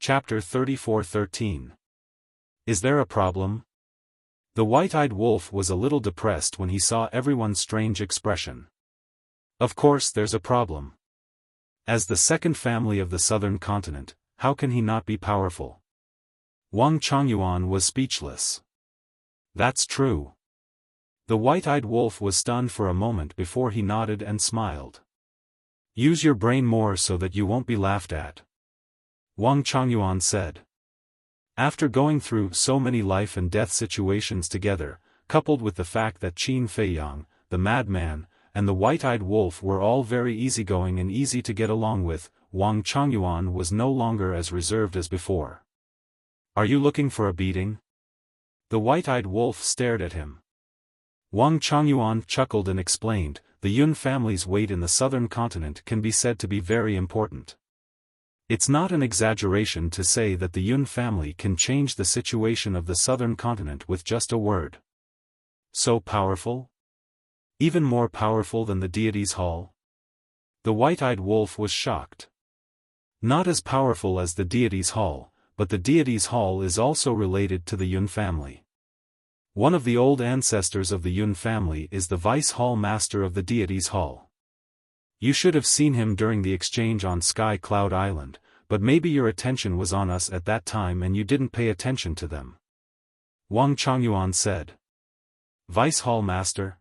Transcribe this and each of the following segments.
Chapter 34:13. Is there a problem? The white-eyed wolf was a little depressed when he saw everyone's strange expression. Of course there's a problem. As the second family of the southern continent, how can he not be powerful? Wang Chongyuan was speechless. That's true. The white-eyed wolf was stunned for a moment before he nodded and smiled. Use your brain more so that you won't be laughed at, Wang Chongyuan said. After going through so many life and death situations together, coupled with the fact that Qin Feiyang, the madman, and the white-eyed wolf were all very easygoing and easy to get along with, Wang Chongyuan was no longer as reserved as before. Are you looking for a beating? The white-eyed wolf stared at him. Wang Chongyuan chuckled and explained, the Yun family's weight in the southern continent can be said to be very important. It's not an exaggeration to say that the Yun family can change the situation of the southern continent with just a word. So powerful? Even more powerful than the deity's hall? The white-eyed wolf was shocked. Not as powerful as the deity's hall, but the deity's hall is also related to the Yun family. One of the old ancestors of the Yun family is the vice hall master of the deity's hall. You should have seen him during the exchange on Sky Cloud Island, but maybe your attention was on us at that time and you didn't pay attention to them. Wang Chongyuan said. Vice hall master?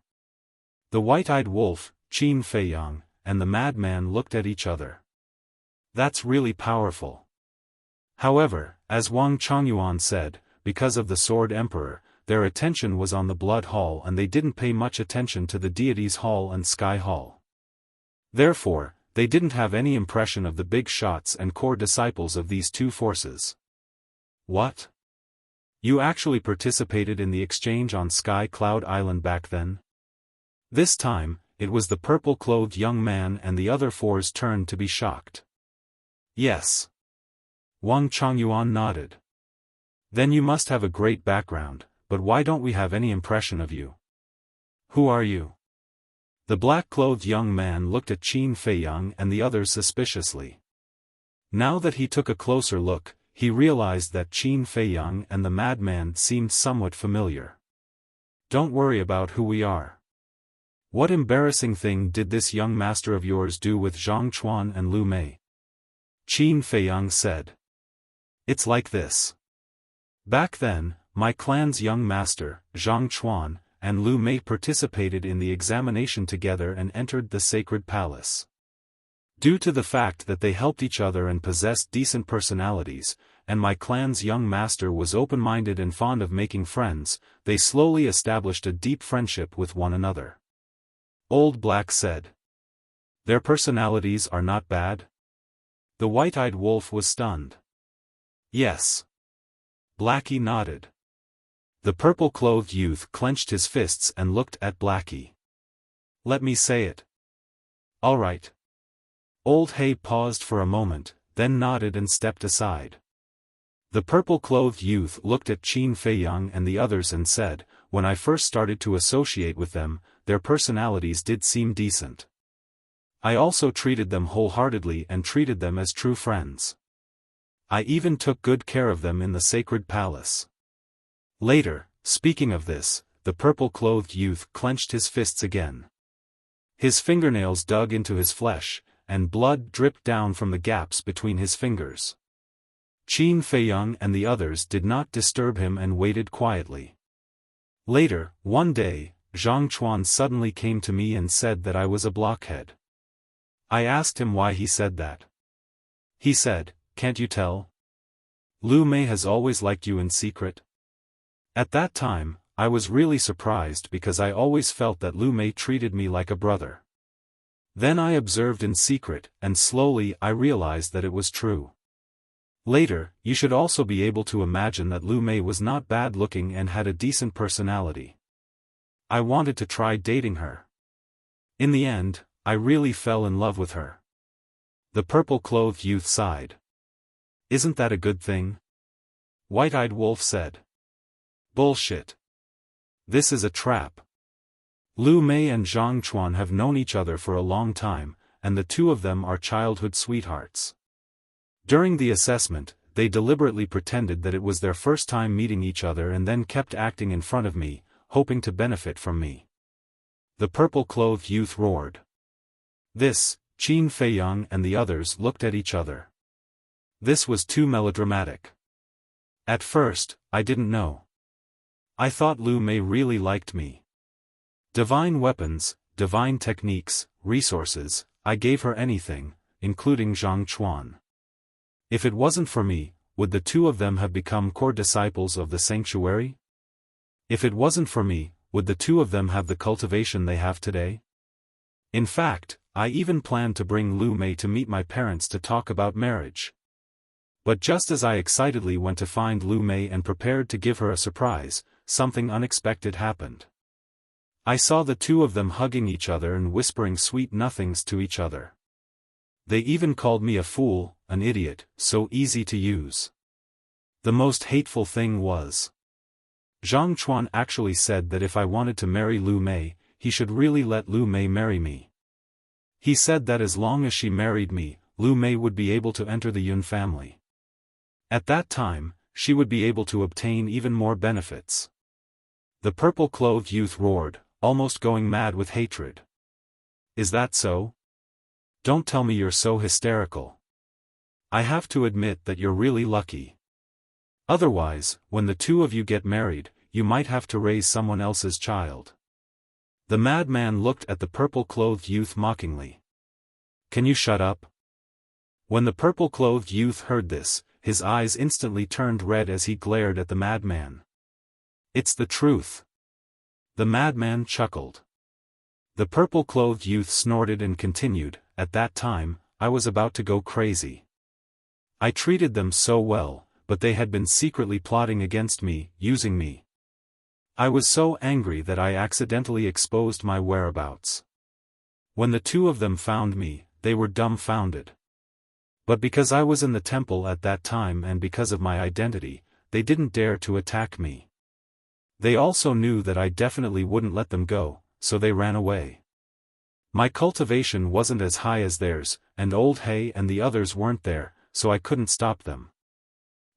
The white-eyed wolf, Qin Feiyang, and the madman looked at each other. That's really powerful. However, as Wang Chongyuan said, because of the Sword Emperor, their attention was on the Blood Hall and they didn't pay much attention to the deity's hall and Sky Hall. Therefore, they didn't have any impression of the big shots and core disciples of these two forces. What? You actually participated in the exchange on Sky Cloud Island back then? This time, it was the purple-clothed young man and the other four's turn to be shocked. Yes. Wang Chongyuan nodded. Then you must have a great background, but why don't we have any impression of you? Who are you? The black-clothed young man looked at Qin Feiyang and the others suspiciously. Now that he took a closer look, he realized that Qin Feiyang and the madman seemed somewhat familiar. Don't worry about who we are. What embarrassing thing did this young master of yours do with Zhang Chuan and Lu Mei? Qin Feiyang said. It's like this. Back then, my clan's young master, Zhang Chuan, and Lu Mei participated in the examination together and entered the sacred palace. Due to the fact that they helped each other and possessed decent personalities, and my clan's young master was open-minded and fond of making friends, they slowly established a deep friendship with one another. Old Black said. Their personalities are not bad? The white-eyed wolf was stunned. Yes. Blackie nodded. The purple-clothed youth clenched his fists and looked at Blackie. Let me say it. All right. Old Hay paused for a moment, then nodded and stepped aside. The purple-clothed youth looked at Qin Feiyang and the others and said, when I first started to associate with them, their personalities did seem decent. I also treated them wholeheartedly and treated them as true friends. I even took good care of them in the sacred palace. Later, speaking of this, the purple-clothed youth clenched his fists again. His fingernails dug into his flesh, and blood dripped down from the gaps between his fingers. Qin Feiyang and the others did not disturb him and waited quietly. Later, one day, Zhang Chuan suddenly came to me and said that I was a blockhead. I asked him why he said that. He said, can't you tell? Lu Mei has always liked you in secret. At that time, I was really surprised because I always felt that Lu Mei treated me like a brother. Then I observed in secret, and slowly I realized that it was true. Later, you should also be able to imagine that Lu Mei was not bad-looking and had a decent personality. I wanted to try dating her. In the end, I really fell in love with her. The purple-clothed youth sighed. Isn't that a good thing? White-eyed wolf said. Bullshit. This is a trap. Lu Mei and Zhang Chuan have known each other for a long time, and the two of them are childhood sweethearts. During the assessment, they deliberately pretended that it was their first time meeting each other and then kept acting in front of me, hoping to benefit from me. The purple-clothed youth roared. This, Qin Feiyang and the others looked at each other. This was too melodramatic. At first, I didn't know. I thought Lu Mei really liked me. Divine weapons, divine techniques, resources, I gave her anything, including Zhang Chuan. If it wasn't for me, would the two of them have become core disciples of the sanctuary? If it wasn't for me, would the two of them have the cultivation they have today? In fact, I even planned to bring Lu Mei to meet my parents to talk about marriage. But just as I excitedly went to find Lu Mei and prepared to give her a surprise, something unexpected happened. I saw the two of them hugging each other and whispering sweet nothings to each other. They even called me a fool, an idiot, so easy to use. The most hateful thing was, Zhang Chuan actually said that if I wanted to marry Lu Mei, he should really let Lu Mei marry me. He said that as long as she married me, Lu Mei would be able to enter the Yun family. At that time, she would be able to obtain even more benefits. The purple-clothed youth roared, almost going mad with hatred. Is that so? Don't tell me you're so hysterical. I have to admit that you're really lucky. Otherwise, when the two of you get married, you might have to raise someone else's child. The madman looked at the purple-clothed youth mockingly. Can you shut up? When the purple-clothed youth heard this, his eyes instantly turned red as he glared at the madman. It's the truth. The madman chuckled. The purple-clothed youth snorted and continued, at that time, I was about to go crazy. I treated them so well, but they had been secretly plotting against me, using me. I was so angry that I accidentally exposed my whereabouts. When the two of them found me, they were dumbfounded. But because I was in the temple at that time and because of my identity, they didn't dare to attack me. They also knew that I definitely wouldn't let them go, so they ran away. My cultivation wasn't as high as theirs, and Old Hay and the others weren't there, so I couldn't stop them.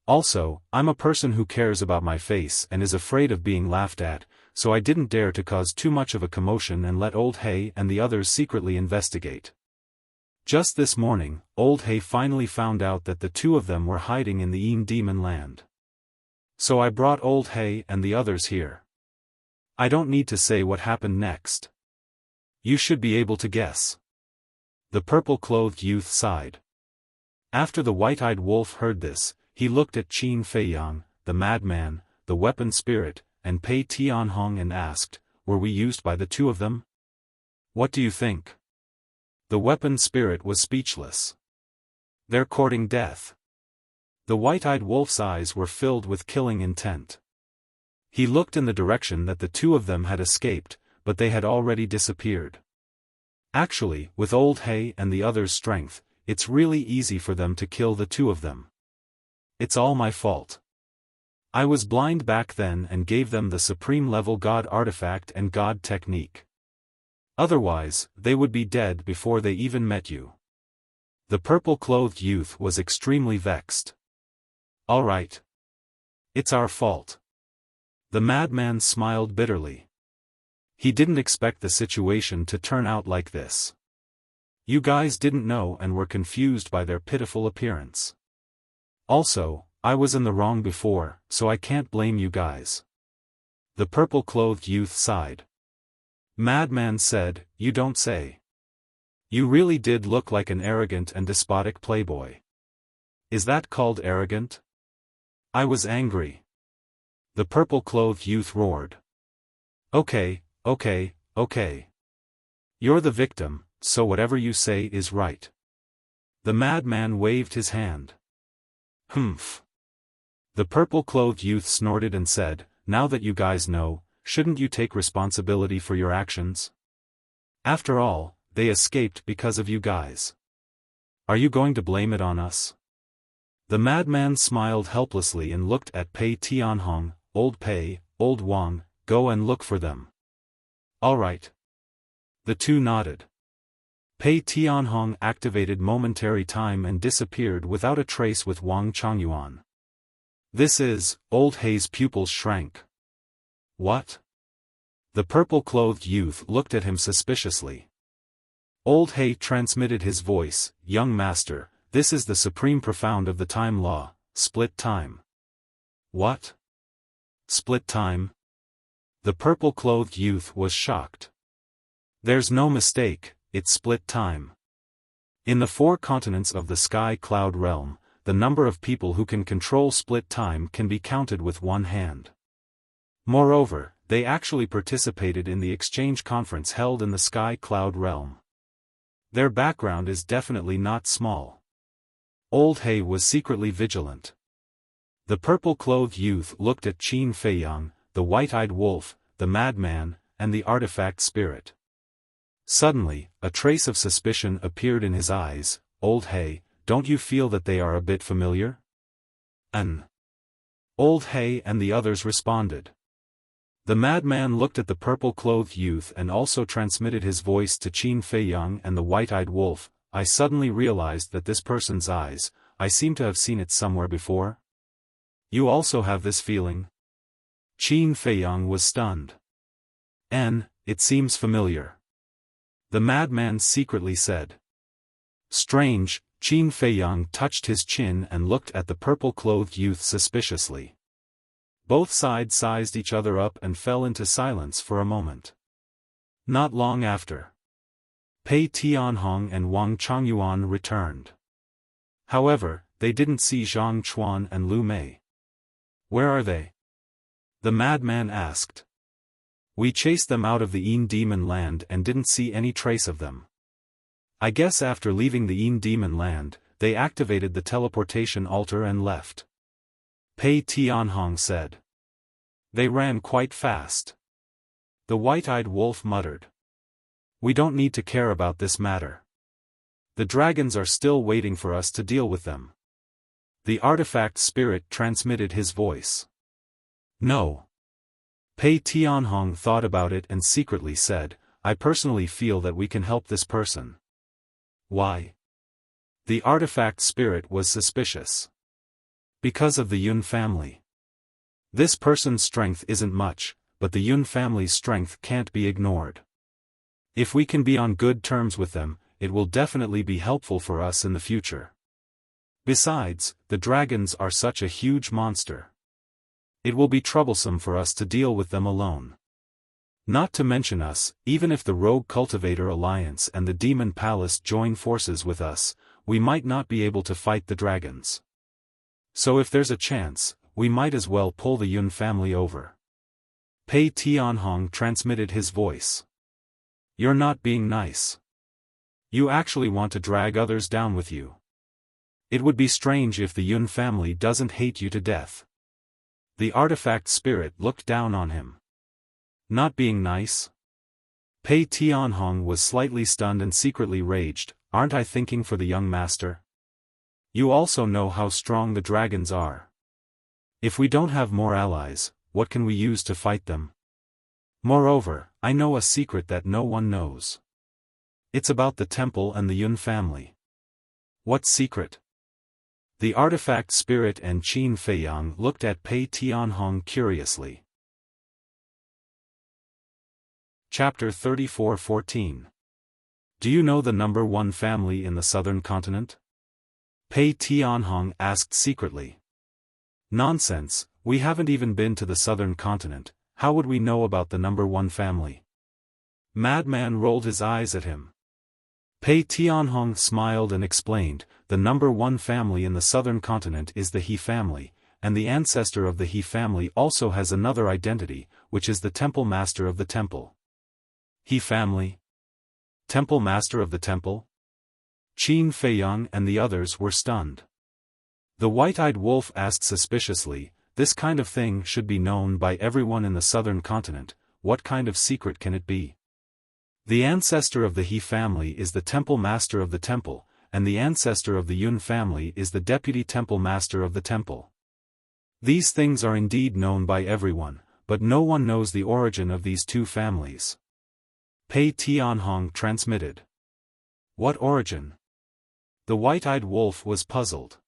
Also, I'm a person who cares about my face and is afraid of being laughed at, so I didn't dare to cause too much of a commotion and let Old Hay and the others secretly investigate. Just this morning, Old Hay finally found out that the two of them were hiding in the Yin Demon Land. So I brought Old Hay and the others here. I don't need to say what happened next. You should be able to guess. The purple-clothed youth sighed. After the white-eyed wolf heard this, he looked at Qin Feiyang, the madman, the weapon spirit, and Pei Tianhong and asked, were we used by the two of them? What do you think? The weapon spirit was speechless. They're courting death. The white-eyed wolf's eyes were filled with killing intent. He looked in the direction that the two of them had escaped, but they had already disappeared. Actually, with Old Hay and the others' strength, it's really easy for them to kill the two of them. It's all my fault. I was blind back then and gave them the supreme-level God artifact and God technique. Otherwise, they would be dead before they even met you. The purple-clothed youth was extremely vexed. All right. It's our fault. The madman smiled bitterly. He didn't expect the situation to turn out like this. You guys didn't know and were confused by their pitiful appearance. Also, I was in the wrong before, so I can't blame you guys. The purple-clothed youth sighed. Madman said, you don't say. You really did look like an arrogant and despotic playboy. Is that called arrogant? I was angry. The purple-clothed youth roared. Okay. You're the victim, so whatever you say is right. The madman waved his hand. Humph. The purple-clothed youth snorted and said, now that you guys know, shouldn't you take responsibility for your actions? After all, they escaped because of you guys. Are you going to blame it on us? The madman smiled helplessly and looked at Pei Tianhong, Old Pei, Old Wang, go and look for them. All right. The two nodded. Pei Tianhong activated momentary time and disappeared without a trace with Wang Changyuan. This is, Old Hei's pupils shrank. What? The purple-clothed youth looked at him suspiciously. Old Hei transmitted his voice, "Young master, this is the supreme profound of the time law, split time." What? Split time? The purple-clothed youth was shocked. There's no mistake, it's split time. In the 4 continents of the Sky Cloud realm, the number of people who can control split time can be counted with one hand. Moreover, they actually participated in the exchange conference held in the Sky Cloud realm. Their background is definitely not small. Old Hei was secretly vigilant. The purple-clothed youth looked at Qin Feiyang, the white-eyed wolf, the madman, and the artifact spirit. Suddenly, a trace of suspicion appeared in his eyes. "Old Hei, don't you feel that they are a bit familiar?" Old Hei and the others responded. The madman looked at the purple-clothed youth and also transmitted his voice to Qin Feiyang and the white-eyed wolf. "I suddenly realized that this person's eyes, I seem to have seen it somewhere before." "You also have this feeling?" Qin Feiyang was stunned. It seems familiar." The madman secretly said. Strange, Qin Feiyang touched his chin and looked at the purple-clothed youth suspiciously. Both sides sized each other up and fell into silence for a moment. Not long after, Pei Tianhong and Wang Changyuan returned. However, they didn't see Zhang Chuan and Lu Mei. "Where are they?" the madman asked. "We chased them out of the Yin Demon Land and didn't see any trace of them. I guess after leaving the Yin Demon Land, they activated the teleportation altar and left," Pei Tianhong said. "They ran quite fast." The white-eyed wolf muttered. "We don't need to care about this matter. The dragons are still waiting for us to deal with them." The artifact spirit transmitted his voice. "No." Pei Tianhong thought about it and secretly said, "I personally feel that we can help this person." "Why?" The artifact spirit was suspicious. "Because of the Yun family. This person's strength isn't much, but the Yun family's strength can't be ignored. If we can be on good terms with them, it will definitely be helpful for us in the future. Besides, the dragons are such a huge monster. It will be troublesome for us to deal with them alone. Not to mention us, even if the Rogue Cultivator Alliance and the Demon Palace join forces with us, we might not be able to fight the dragons. So if there's a chance, we might as well pull the Yun family over." Pei Tianhong transmitted his voice. "You're not being nice. You actually want to drag others down with you. It would be strange if the Yun family doesn't hate you to death." The artifact spirit looked down on him. "Not being nice?" Pei Tianhong was slightly stunned and secretly raged. "Aren't I thinking for the young master? You also know how strong the dragons are. If we don't have more allies, what can we use to fight them? Moreover, I know a secret that no one knows. It's about the temple and the Yun family." "What secret?" The artifact spirit and Qin Feiyang looked at Pei Tianhong curiously. Chapter 34:14. Do you know the number 1 family in the southern continent? Pei Tianhong asked secretly. "Nonsense, we haven't even been to the southern continent, how would we know about the number 1 family?" Madman rolled his eyes at him. Pei Tianhong smiled and explained, "The number 1 family in the southern continent is the He family, and the ancestor of the He family also has another identity, which is the Temple Master of the Temple." He family? Temple Master of the Temple? Qin Feiyang and the others were stunned. The white-eyed wolf asked suspiciously, "This kind of thing should be known by everyone in the southern continent, what kind of secret can it be?" The ancestor of the He family is the Temple Master of the Temple, and the ancestor of the Yun family is the Deputy Temple Master of the Temple. These things are indeed known by everyone, but no one knows the origin of these 2 families. Pei Tianhong transmitted. What origin? The white-eyed wolf was puzzled.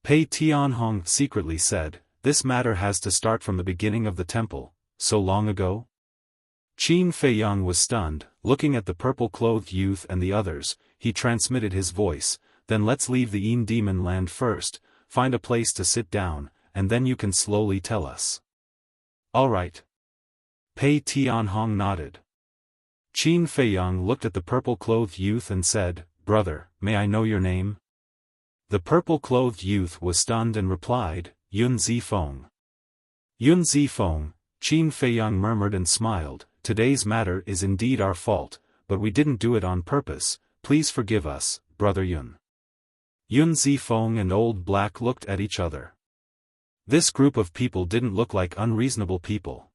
Pei Tianhong secretly said, this matter has to start from the beginning of the temple, so long ago? Qin Feiyang was stunned, looking at the purple-clothed youth and the others. He transmitted his voice, then let's leave the Yin demon land first, find a place to sit down, and then you can slowly tell us. All right. Pei Tianhong nodded. Qin Feiyang looked at the purple-clothed youth and said, brother, may I know your name? The purple-clothed youth was stunned and replied, Yun Zifeng. Yun Zifeng, Qin Feiyang murmured and smiled, today's matter is indeed our fault, but we didn't do it on purpose, please forgive us, brother Yun. Yun Zifeng and Old Black looked at each other. This group of people didn't look like unreasonable people.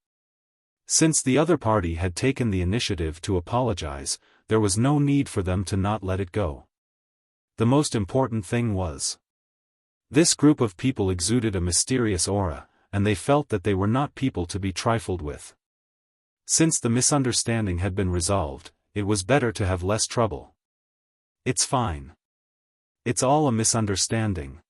Since the other party had taken the initiative to apologize, there was no need for them to not let it go. The most important thing was, this group of people exuded a mysterious aura, and they felt that they were not people to be trifled with. Since the misunderstanding had been resolved, it was better to have less trouble. It's fine. It's all a misunderstanding.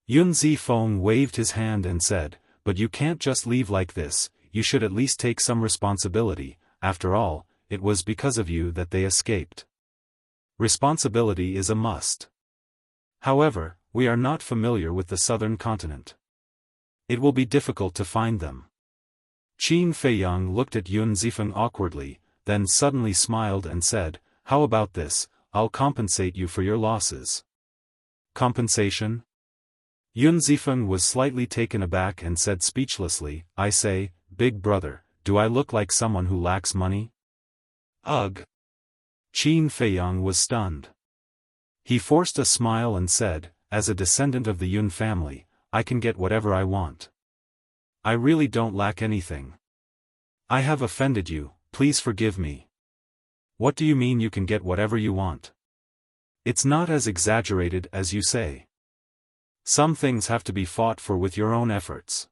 Yun Zifeng waved his hand and said, but you can't just leave like this, you should at least take some responsibility, after all, it was because of you that they escaped. Responsibility is a must. However, we are not familiar with the southern continent. It will be difficult to find them. Qin Feiyang looked at Yun Zifeng awkwardly, then suddenly smiled and said, how about this, I'll compensate you for your losses. Compensation? Yun Zifeng was slightly taken aback and said speechlessly, I say, big brother, do I look like someone who lacks money? Ugh. Qin Feiyang was stunned. He forced a smile and said, as a descendant of the Yun family, I can get whatever I want. I really don't lack anything. I have offended you, please forgive me. What do you mean you can get whatever you want? It's not as exaggerated as you say. Some things have to be fought for with your own efforts.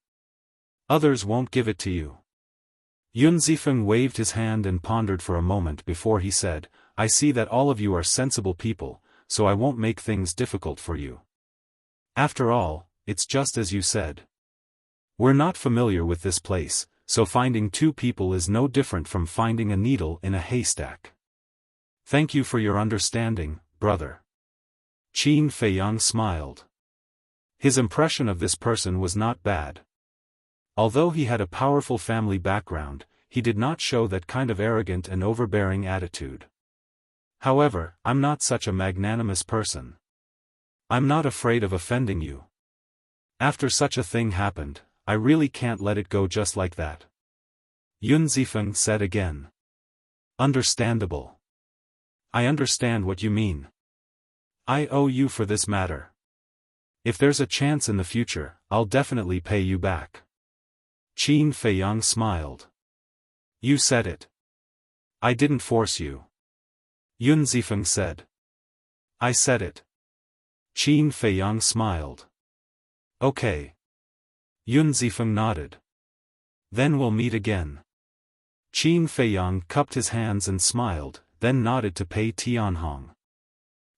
Others won't give it to you. Yun Zifeng waved his hand and pondered for a moment before he said, I see that all of you are sensible people, so I won't make things difficult for you. After all, it's just as you said. We're not familiar with this place, so finding two people is no different from finding a needle in a haystack. Thank you for your understanding, brother. Qin Feiyang smiled. His impression of this person was not bad. Although he had a powerful family background, he did not show that kind of arrogant and overbearing attitude. However, I'm not such a magnanimous person. I'm not afraid of offending you. After such a thing happened, I really can't let it go just like that. Yun Zifeng said again. Understandable. I understand what you mean. I owe you for this matter. If there's a chance in the future, I'll definitely pay you back. Qin Feiyang smiled. You said it. I didn't force you. Yun Zifeng said. I said it. Qin Feiyang smiled. Okay. Yun Zifeng nodded. Then we'll meet again. Qin Feiyang cupped his hands and smiled, then nodded to Pei Tianhong.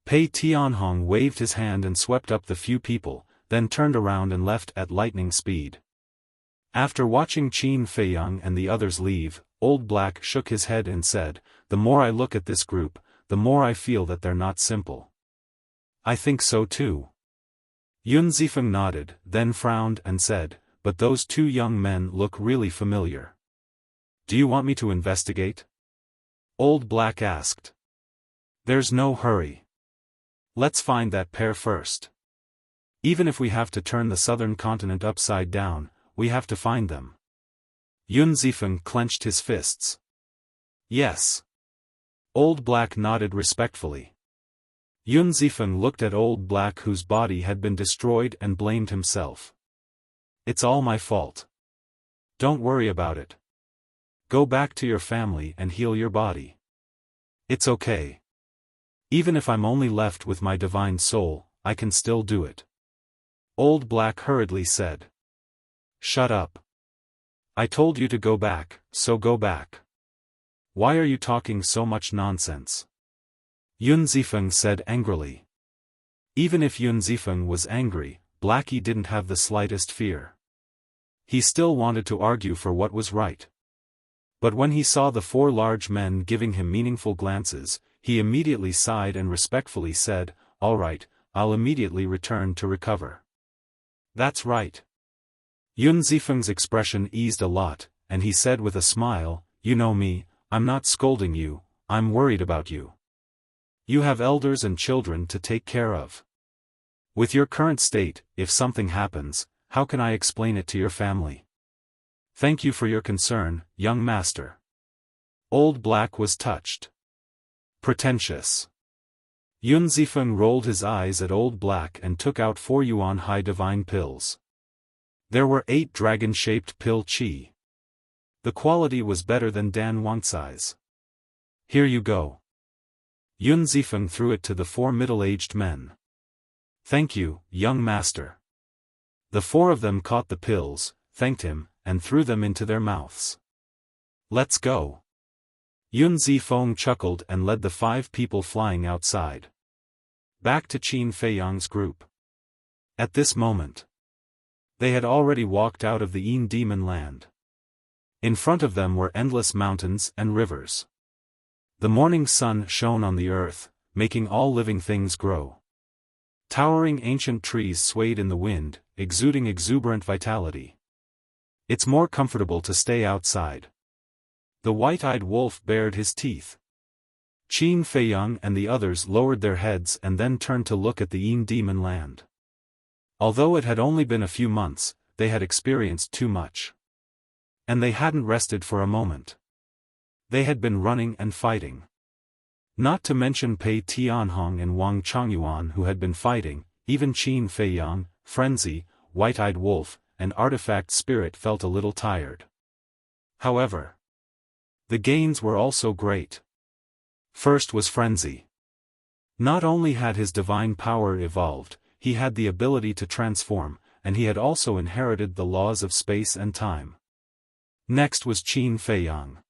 Pei Tianhong waved his hand and swept up the few people, then turned around and left at lightning speed. After watching Qin Feiyang and the others leave, Old Black shook his head and said, the more I look at this group, the more I feel that they're not simple. I think so too. Yun Zifeng nodded, then frowned and said, but those two young men look really familiar. Do you want me to investigate? Old Black asked. There's no hurry. Let's find that pair first. Even if we have to turn the southern continent upside down, we have to find them. Yun Zifeng clenched his fists. Yes. Old Black nodded respectfully. Yun Zifeng looked at Old Black whose body had been destroyed and blamed himself. It's all my fault. Don't worry about it. Go back to your family and heal your body. It's okay. Even if I'm only left with my divine soul, I can still do it. Old Black hurriedly said. Shut up. I told you to go back, so go back. Why are you talking so much nonsense? Yun Zifeng said angrily. Even if Yun Zifeng was angry, Blackie didn't have the slightest fear. He still wanted to argue for what was right. But when he saw the four large men giving him meaningful glances, he immediately sighed and respectfully said, "All right, I'll immediately return to recover." "That's right." Yun Zifeng's expression eased a lot, and he said with a smile, "You know me, I'm not scolding you, I'm worried about you. You have elders and children to take care of. With your current state, if something happens, how can I explain it to your family? Thank you for your concern, young master." Old Black was touched. Pretentious. Yun Zifeng rolled his eyes at Old Black and took out 4 yuan high divine pills. There were 8 dragon-shaped pill chi. The quality was better than Dan Wangcai's. "Here you go." Yun Zifeng threw it to the 4 middle-aged men. "Thank you, young master." The 4 of them caught the pills, thanked him, and threw them into their mouths. "Let's go." Yun Zifeng chuckled and led the 5 people flying outside. Back to Qin Feiyang's group. At this moment, they had already walked out of the Yin Demon Land. In front of them were endless mountains and rivers. The morning sun shone on the earth, making all living things grow. Towering ancient trees swayed in the wind, exuding exuberant vitality. "It's more comfortable to stay outside." The white-eyed wolf bared his teeth. Qin Feiyang and the others lowered their heads and then turned to look at the Yin Demon Land. Although it had only been a few months, they had experienced too much. And they hadn't rested for a moment. They had been running and fighting. Not to mention Pei Tianhong and Wang Changyuan who had been fighting, even Qin Feiyang, Frenzy, White-Eyed Wolf, and Artifact Spirit felt a little tired. However, the gains were also great. First was Frenzy. Not only had his divine power evolved, he had the ability to transform, and he had also inherited the laws of space and time. Next was Qin Feiyang.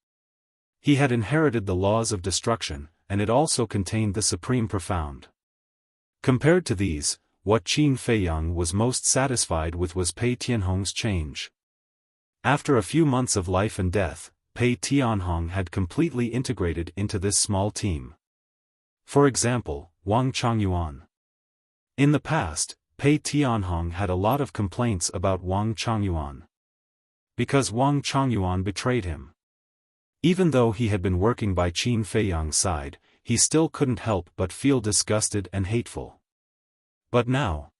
He had inherited the laws of destruction, and it also contained the supreme profound. Compared to these, what Qin Feiyang was most satisfied with was Pei Tianhong's change. After a few months of life and death, Pei Tianhong had completely integrated into this small team. For example, Wang Changyuan. In the past, Pei Tianhong had a lot of complaints about Wang Changyuan. Because Wang Changyuan betrayed him. Even though he had been working by Qin Feiyang's side, he still couldn't help but feel disgusted and hateful. But now,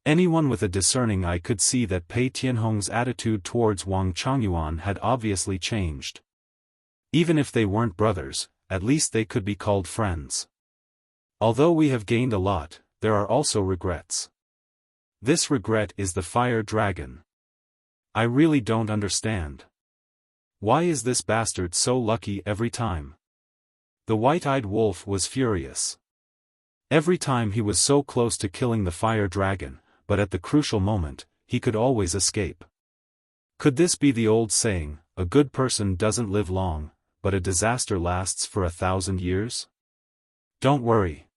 anyone with a discerning eye could see that Pei Tianhong's attitude towards Wang Changyuan had obviously changed. Even if they weren't brothers, at least they could be called friends. Although we have gained a lot, there are also regrets. This regret is the fire dragon. I really don't understand. Why is this bastard so lucky every time? The white-eyed wolf was furious. Every time he was so close to killing the fire dragon, but at the crucial moment, he could always escape. Could this be the old saying, a good person doesn't live long, but a disaster lasts for 1,000 years? Don't worry.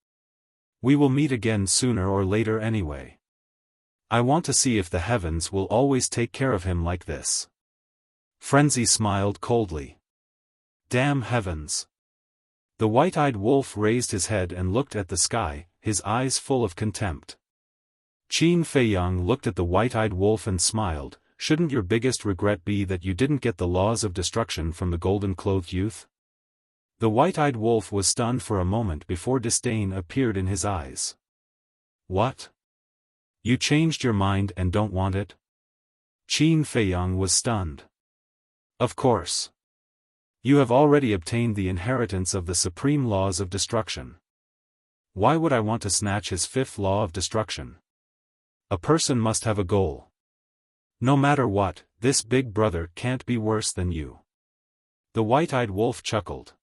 We will meet again sooner or later anyway. I want to see if the heavens will always take care of him like this. Frenzy smiled coldly. Damn heavens. The white-eyed wolf raised his head and looked at the sky, his eyes full of contempt. Qin Feiyang looked at the white-eyed wolf and smiled. Shouldn't your biggest regret be that you didn't get the laws of destruction from the golden-clothed youth? The white-eyed wolf was stunned for a moment before disdain appeared in his eyes. What? You changed your mind and don't want it? Qin Feiyang was stunned. Of course. You have already obtained the inheritance of the supreme laws of destruction. Why would I want to snatch his 5th law of destruction? A person must have a goal. No matter what, this big brother can't be worse than you. The white-eyed wolf chuckled.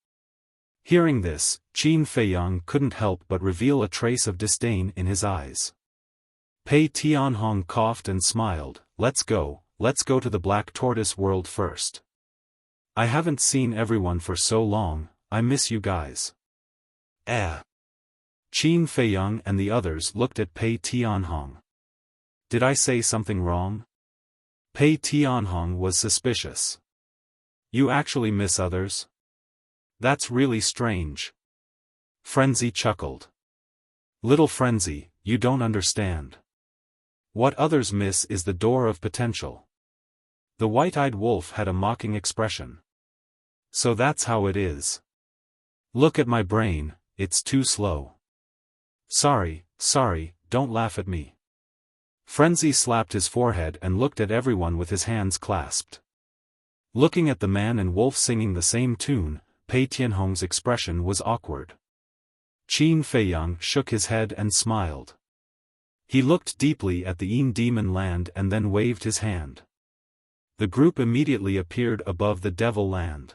Hearing this, Qin Feiyang couldn't help but reveal a trace of disdain in his eyes. Pei Tianhong coughed and smiled. Let's go to the Black Tortoise world first. I haven't seen everyone for so long, I miss you guys. Eh. Qin Feiyang and the others looked at Pei Tianhong. Did I say something wrong? Pei Tianhong was suspicious. You actually miss others? That's really strange. Frenzy chuckled. Little Frenzy, you don't understand. What others miss is the door of potential. The white-eyed wolf had a mocking expression. So that's how it is. Look at my brain, it's too slow. Sorry, don't laugh at me. Frenzy slapped his forehead and looked at everyone with his hands clasped. Looking at the man and wolf singing the same tune, Pei Tianhong's expression was awkward. Qin Feiyang shook his head and smiled. He looked deeply at the Yin Demon Land and then waved his hand. The group immediately appeared above the Devil Land.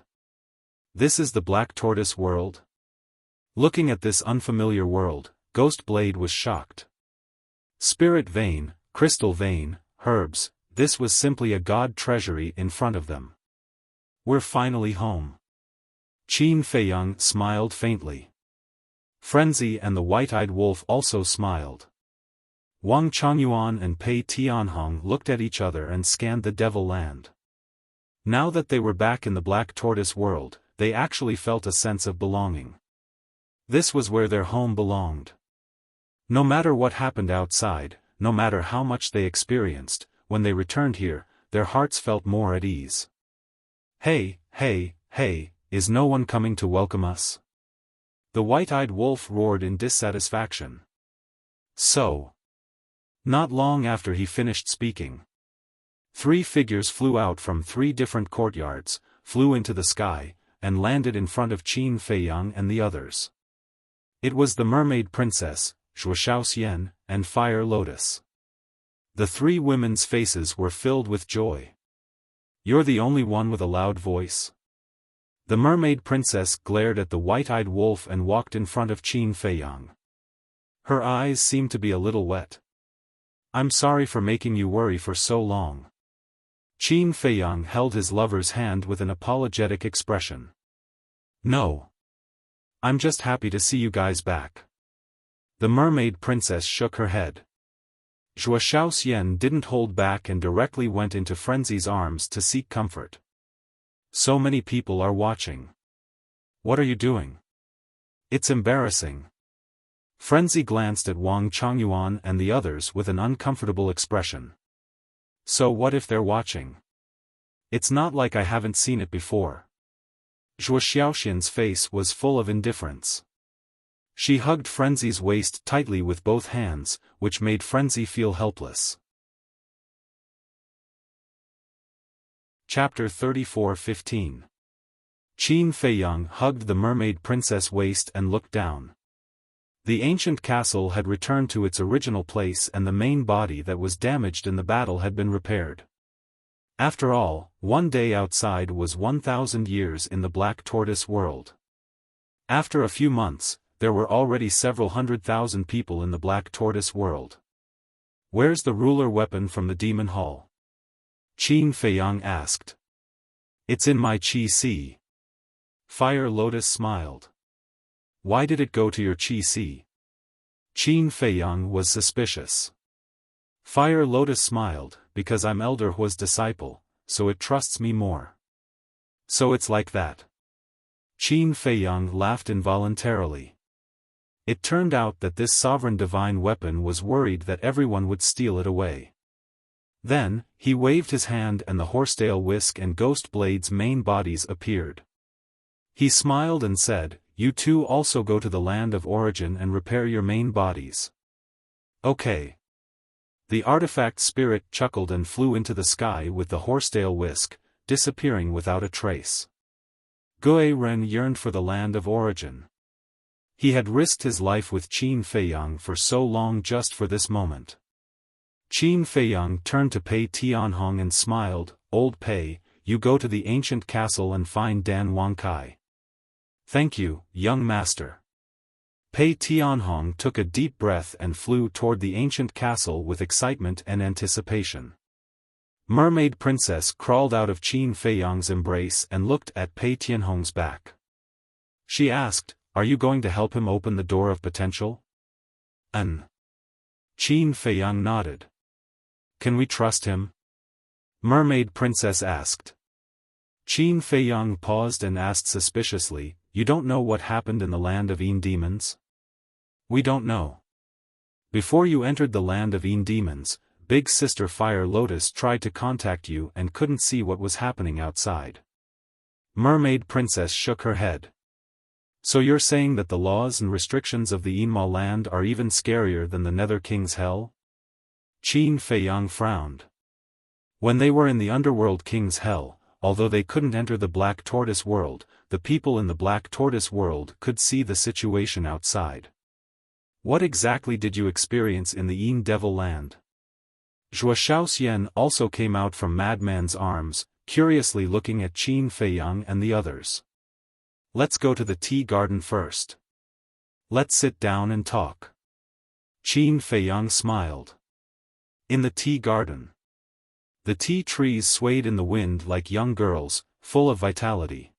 This is the Black Tortoise world? Looking at this unfamiliar world, Ghost Blade was shocked. Spirit vein, crystal vein, herbs, this was simply a god treasury in front of them. We're finally home. Qin Feiyang smiled faintly. Frenzy and the white-eyed wolf also smiled. Wang Chongyuan and Pei Tianhong looked at each other and scanned the Devil Land. Now that they were back in the Black Tortoise world, they actually felt a sense of belonging. This was where their home belonged. No matter what happened outside, no matter how much they experienced, when they returned here, their hearts felt more at ease. Hey, is no one coming to welcome us? The white-eyed wolf roared in dissatisfaction. So. Not long after he finished speaking. 3 figures flew out from 3 different courtyards, flew into the sky, and landed in front of Qin Feiyang and the others. It was the Mermaid Princess, Xiaofan, and Fire Lotus. The 3 women's faces were filled with joy. You're the only one with a loud voice? The Mermaid Princess glared at the white-eyed wolf and walked in front of Qin Feiyang. Her eyes seemed to be a little wet. I'm sorry for making you worry for so long. Qin Feiyang held his lover's hand with an apologetic expression. No. I'm just happy to see you guys back. The Mermaid Princess shook her head. Xiaofan didn't hold back and directly went into Frenzy's arms to seek comfort. So many people are watching. What are you doing? It's embarrassing. Frenzy glanced at Wang Chongyuan and the others with an uncomfortable expression. So what if they're watching? It's not like I haven't seen it before. Xiaofan's face was full of indifference. She hugged Frenzy's waist tightly with both hands, which made Frenzy feel helpless. Chapter 34:15. Qin Feiyang hugged the Mermaid Princess' waist and looked down. The ancient castle had returned to its original place and the main body that was damaged in the battle had been repaired. After all, one day outside was 1,000 years in the Black Tortoise world. After a few months, there were already several 100,000 people in the Black Tortoise world. Where's the ruler weapon from the Demon Hall? Qin Feiyang asked. It's in my Qi Si. Fire Lotus smiled. Why did it go to your Qi Si? Qin Feiyang was suspicious. Fire Lotus smiled, because I'm Elder Hua's disciple, so it trusts me more. So it's like that. Qin Feiyang laughed involuntarily. It turned out that this sovereign divine weapon was worried that everyone would steal it away. Then, he waved his hand and the Horsetail Whisk and Ghost Blade's main bodies appeared. He smiled and said, You two also go to the land of origin and repair your main bodies. Okay. The artifact spirit chuckled and flew into the sky with the Horsetail Whisk, disappearing without a trace. Gue Ren yearned for the land of origin. He had risked his life with Qin Feiyang for so long just for this moment. Qin Feiyang turned to Pei Tianhong and smiled, Old Pei, you go to the ancient castle and find Dan Wangkai. Thank you, young master. Pei Tianhong took a deep breath and flew toward the ancient castle with excitement and anticipation. Mermaid Princess crawled out of Qin Feiyang's embrace and looked at Pei Tianhong's back. She asked, Are you going to help him open the door of potential? Qin Feiyang nodded. Can we trust him? Mermaid Princess asked. Qin Feiyang paused and asked suspiciously, You don't know what happened in the land of Yin demons? We don't know. Before you entered the land of Yin demons, Big Sister Fire Lotus tried to contact you and couldn't see what was happening outside. Mermaid Princess shook her head. So you're saying that the laws and restrictions of the Yinma land are even scarier than the Nether King's hell? Qin Feiyang frowned. When they were in the Underworld King's hell, although they couldn't enter the Black Tortoise world, the people in the Black Tortoise world could see the situation outside. What exactly did you experience in the Yin Devil land? Zhuo Xiaoxian also came out from Madman's arms, curiously looking at Qin Feiyang and the others. Let's go to the tea garden first. Let's sit down and talk. Qin Feiyang smiled. In the tea garden. The tea trees swayed in the wind like young girls, full of vitality.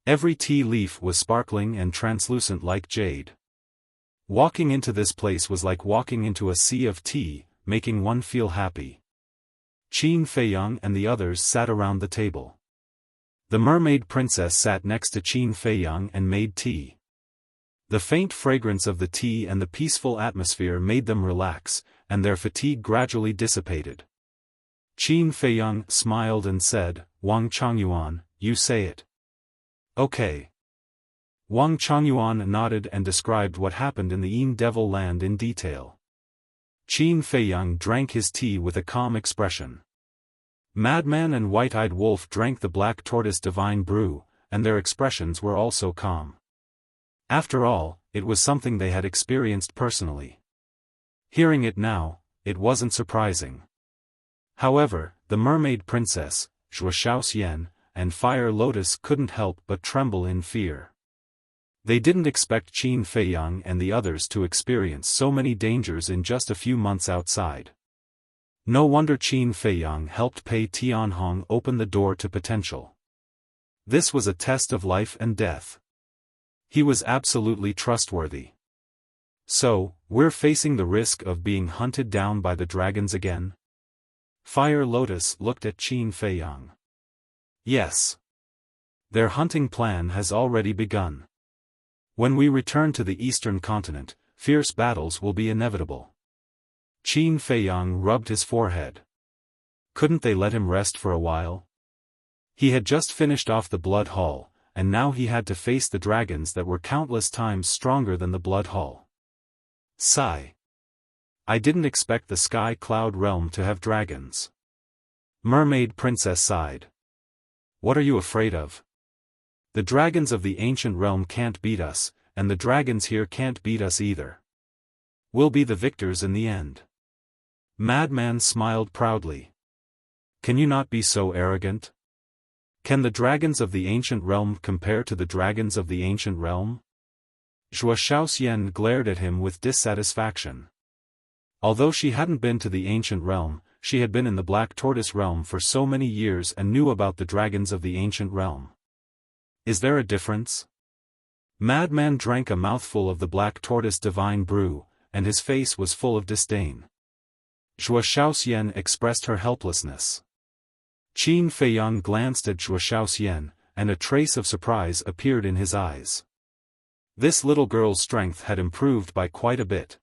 Every tea leaf was sparkling and translucent like jade. Walking into this place was like walking into a sea of tea, making one feel happy. Qin Feiyang and the others sat around the table. The Mermaid Princess sat next to Qin Feiyang and made tea. The faint fragrance of the tea and the peaceful atmosphere made them relax, and their fatigue gradually dissipated. Qin Feiyang smiled and said, Wang Changyuan, you say it. Okay. Wang Changyuan nodded and described what happened in the Yin Devil land in detail. Qin Feiyang drank his tea with a calm expression. Madman and White-Eyed Wolf drank the Black Tortoise Divine Brew, and their expressions were also calm. After all, it was something they had experienced personally. Hearing it now, it wasn't surprising. However, the Mermaid Princess, Zhuo Xiaoxian, and Fire Lotus couldn't help but tremble in fear. They didn't expect Qin Feiyang and the others to experience so many dangers in just a few months outside. No wonder Qin Feiyang helped Pei Tianhong open the door to potential. This was a test of life and death. He was absolutely trustworthy. So, we're facing the risk of being hunted down by the dragons again? Fire Lotus looked at Qin Feiyang. Yes. Their hunting plan has already begun. When we return to the eastern continent, fierce battles will be inevitable. Qin Feiyang rubbed his forehead. Couldn't they let him rest for a while? He had just finished off the Blood Hall, and now he had to face the dragons that were countless times stronger than the Blood Hall. Sigh. I didn't expect the Sky Cloud realm to have dragons. Mermaid Princess sighed. What are you afraid of? The dragons of the ancient realm can't beat us, and the dragons here can't beat us either. We'll be the victors in the end. Madman smiled proudly. Can you not be so arrogant? Can the dragons of the ancient realm compare to the dragons of the ancient realm? Zhuo Xiaoxian glared at him with dissatisfaction. Although she hadn't been to the ancient realm, she had been in the Black Tortoise realm for so many years and knew about the dragons of the ancient realm. Is there a difference? Madman drank a mouthful of the Black Tortoise Divine Brew, and his face was full of disdain. Zhuo Xiaoxian expressed her helplessness. Qin Feiyang glanced at Zhuo Xiaoxian, and a trace of surprise appeared in his eyes. This little girl's strength had improved by quite a bit.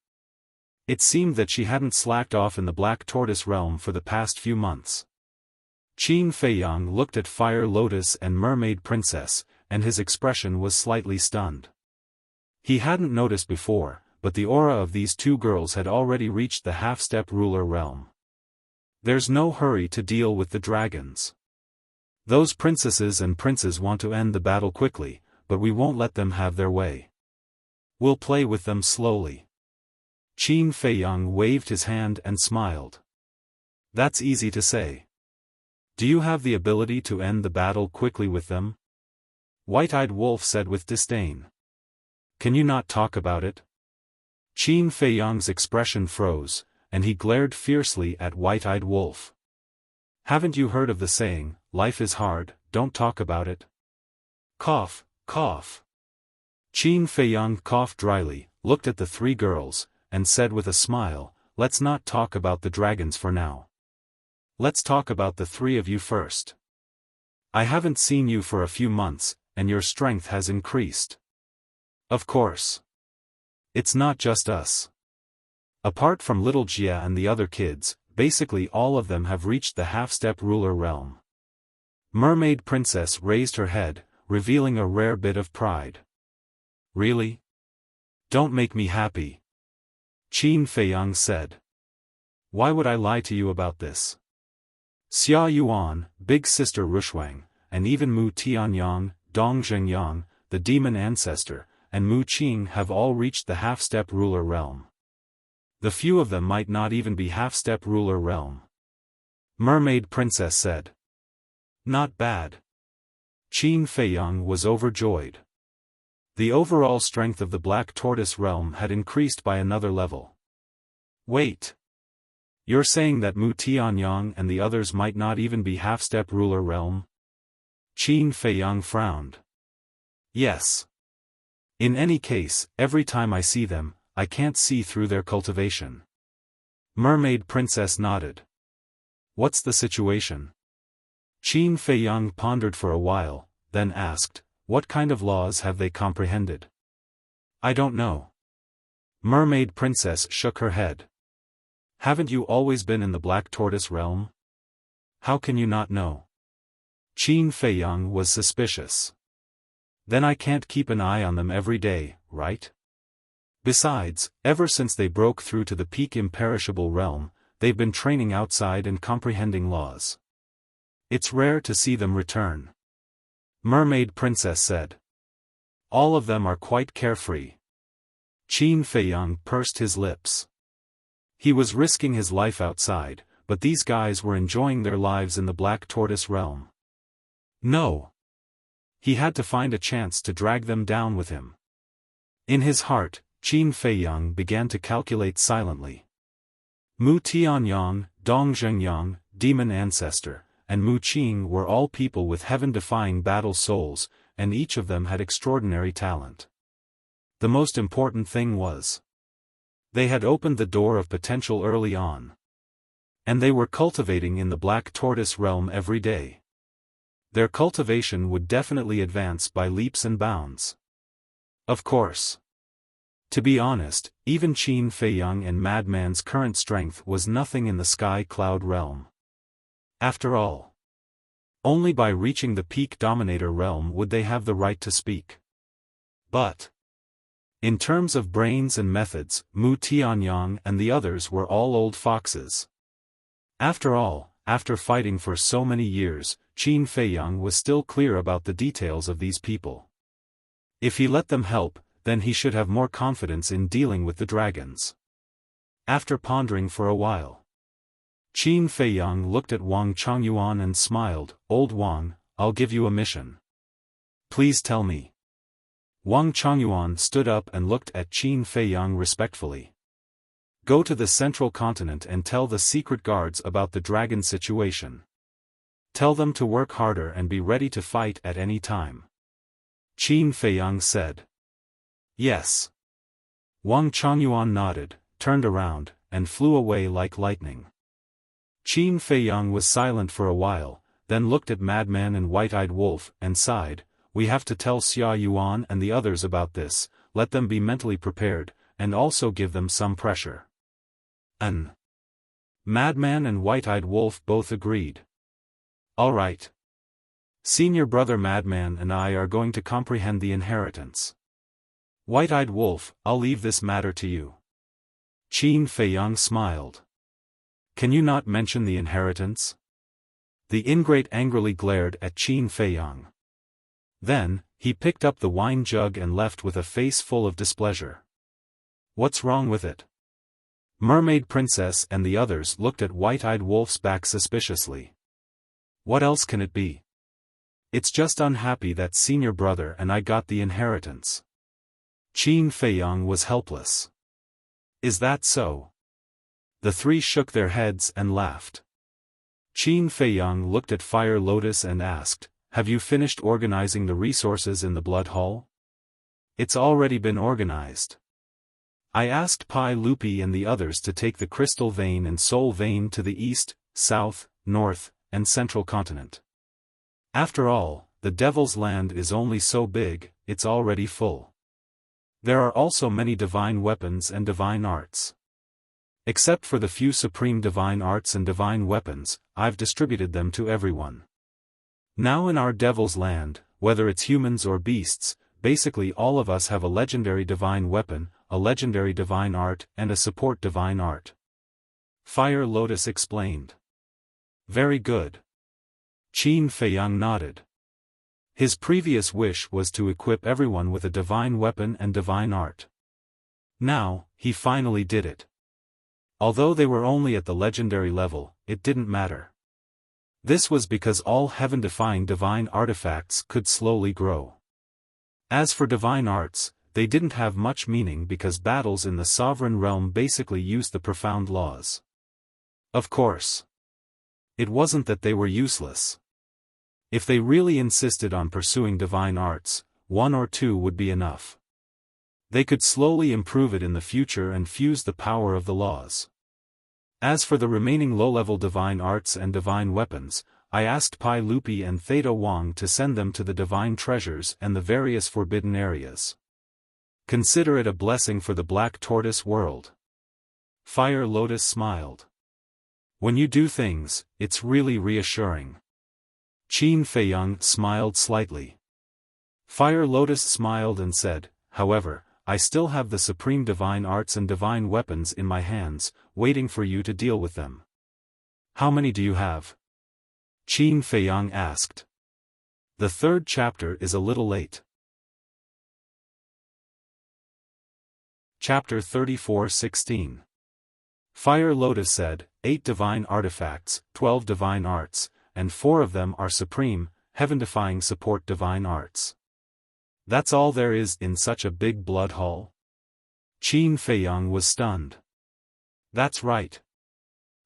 It seemed that she hadn't slacked off in the Black Tortoise realm for the past few months. Qin Feiyang looked at Fire Lotus and Mermaid Princess, and his expression was slightly stunned. He hadn't noticed before, but the aura of these two girls had already reached the half-step ruler realm. There's no hurry to deal with the dragons. Those princesses and princes want to end the battle quickly, but we won't let them have their way. We'll play with them slowly. Qin Feiyang waved his hand and smiled. That's easy to say. Do you have the ability to end the battle quickly with them? White-Eyed Wolf said with disdain. Can you not talk about it? Qin Feiyang's expression froze, and he glared fiercely at White-Eyed Wolf. Haven't you heard of the saying, life is hard, don't talk about it? Cough, cough. Qin Feiyang coughed dryly, looked at the three girls, and said with a smile, "Let's not talk about the dragons for now. Let's talk about the three of you first. I haven't seen you for a few months, and your strength has increased. Of course. It's not just us. Apart from little Jia and the other kids, basically all of them have reached the half-step ruler realm." Mermaid Princess raised her head, revealing a rare bit of pride. "Really? Don't make me happy," Qin Feiyang said. "Why would I lie to you about this? Xia Yuan, big sister Rushuang, and even Mu Tianyang, Dong Zhengyang, the demon ancestor, and Mu Qing have all reached the half-step ruler realm. The few of them might not even be half-step ruler realm," Mermaid Princess said. "Not bad." Qin Feiyang was overjoyed. The overall strength of the Black Tortoise realm had increased by another level. "Wait. You're saying that Mu Tianyang and the others might not even be half-step ruler realm?" Qin Feiyang frowned. "Yes. In any case, every time I see them, I can't see through their cultivation." Mermaid Princess nodded. "What's the situation?" Qin Feiyang pondered for a while, then asked, "What kind of laws have they comprehended?" "I don't know." Mermaid Princess shook her head. "Haven't you always been in the Black Tortoise realm? How can you not know?" Qin Feiyang was suspicious. "Then I can't keep an eye on them every day, right? Besides, ever since they broke through to the peak imperishable realm, they've been training outside and comprehending laws. It's rare to see them return," Mermaid Princess said. "All of them are quite carefree." Qin Feiyang pursed his lips. He was risking his life outside, but these guys were enjoying their lives in the Black Tortoise realm. No. He had to find a chance to drag them down with him. In his heart, Qin Feiyang began to calculate silently. Mu Tianyang, Dong Zhengyang, demon ancestor, and Mu Qing were all people with heaven-defying battle souls, and each of them had extraordinary talent. The most important thing was, they had opened the door of potential early on. And they were cultivating in the Black Tortoise realm every day. Their cultivation would definitely advance by leaps and bounds. Of course. To be honest, even Qin Feiyang and Madman's current strength was nothing in the Sky Cloud realm. After all, only by reaching the Peak Dominator realm would they have the right to speak. But in terms of brains and methods, Mu Tianyang and the others were all old foxes. After all, after fighting for so many years, Qin Feiyang was still clear about the details of these people. If he let them help, then he should have more confidence in dealing with the dragons. After pondering for a while, Qin Feiyang looked at Wang Chongyuan and smiled. "Old Wang, I'll give you a mission. Please tell me." Wang Chongyuan stood up and looked at Qin Feiyang respectfully. "Go to the central continent and tell the secret guards about the dragon situation. Tell them to work harder and be ready to fight at any time." Qin Feiyang said. "Yes." Wang Chongyuan nodded, turned around, and flew away like lightning. Qin Feiyang was silent for a while, then looked at Madman and White-Eyed Wolf and sighed. "We have to tell Xia Yuan and the others about this, let them be mentally prepared, and also give them some pressure." Madman and White-Eyed Wolf both agreed. "All right. Senior brother Madman and I are going to comprehend the inheritance. White-Eyed Wolf, I'll leave this matter to you." Qin Feiyang smiled. "Can you not mention the inheritance?" The ingrate angrily glared at Qin Feiyang. Then, he picked up the wine jug and left with a face full of displeasure. "What's wrong with it?" Mermaid Princess and the others looked at White-Eyed Wolf's back suspiciously. "What else can it be? It's just unhappy that senior brother and I got the inheritance." Qin Feiyang was helpless. "Is that so?" The three shook their heads and laughed. Qin Feiyang looked at Fire Lotus and asked, "Have you finished organizing the resources in the Blood Hall?" It's already been organized. I asked Pai Lupi and the others to take the crystal vein and soul vein to the east, south, north, and central continent. After all, the Devil's Land is only so big, it's already full. There are also many divine weapons and divine arts. Except for the few supreme divine arts and divine weapons, I've distributed them to everyone. Now in our Devil's Land, whether it's humans or beasts, basically all of us have a legendary divine weapon, a legendary divine art, and a support divine art. Fire Lotus explained. Very good. Qin Feiyang nodded. His previous wish was to equip everyone with a divine weapon and divine art. Now, he finally did it. Although they were only at the legendary level, it didn't matter. This was because all heaven-defying divine artifacts could slowly grow. As for divine arts, they didn't have much meaning because battles in the sovereign realm basically used the profound laws. Of course. It wasn't that they were useless. If they really insisted on pursuing divine arts, 1 or 2 would be enough. They could slowly improve it in the future and fuse the power of the laws. As for the remaining low-level divine arts and divine weapons, I asked Pai Lupi and Theta Wang to send them to the divine treasures and the various forbidden areas. Consider it a blessing for the Black Tortoise world. Fire Lotus smiled. When you do things, it's really reassuring. Qin Feiyang smiled slightly. Fire Lotus smiled and said, however, I still have the supreme divine arts and divine weapons in my hands, waiting for you to deal with them. How many do you have? Qin Feiyang asked. The 3rd chapter is a little late. Chapter 34:16. Fire Lotus said, 8 divine artifacts, 12 divine arts, and 4 of them are supreme, heaven-defying support divine arts. That's all there is in such a big blood haul? Qin Feiyang was stunned. That's right.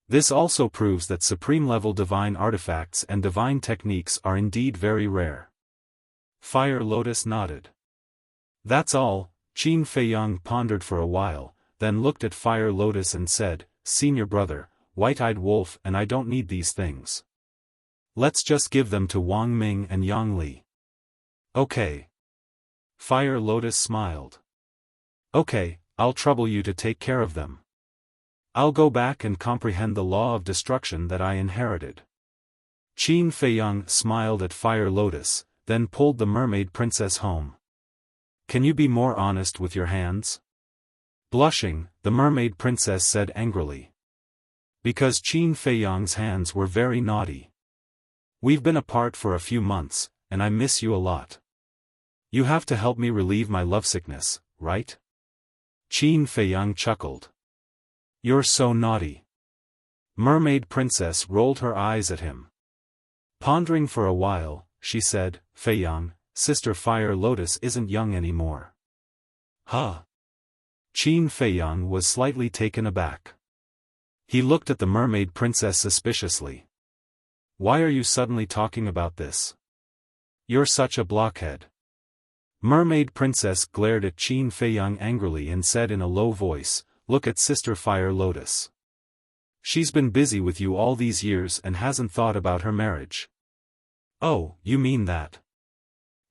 This also proves that supreme-level divine artifacts and divine techniques are indeed very rare. Fire Lotus nodded. That's all. Qin Feiyang pondered for a while, then looked at Fire Lotus and said, Senior brother, White-Eyed Wolf and I don't need these things. Let's just give them to Wang Ming and Yang Li. Okay. Fire Lotus smiled. Okay, I'll trouble you to take care of them. I'll go back and comprehend the law of destruction that I inherited. Qin Feiyang smiled at Fire Lotus, then pulled the mermaid princess home. Can you be more honest with your hands? Blushing, the mermaid princess said angrily. Because Qin Feiyang's hands were very naughty. We've been apart for a few months, and I miss you a lot. You have to help me relieve my lovesickness, right? Qin Feiyang chuckled. You're so naughty. Mermaid princess rolled her eyes at him. Pondering for a while, she said, Feiyang, Sister Fire Lotus isn't young anymore. Huh? Qin Feiyang was slightly taken aback. He looked at the mermaid princess suspiciously. Why are you suddenly talking about this? You're such a blockhead. Mermaid princess glared at Qin Feiyang angrily and said in a low voice, Look at Sister Fire Lotus. She's been busy with you all these years and hasn't thought about her marriage. Oh, you mean that?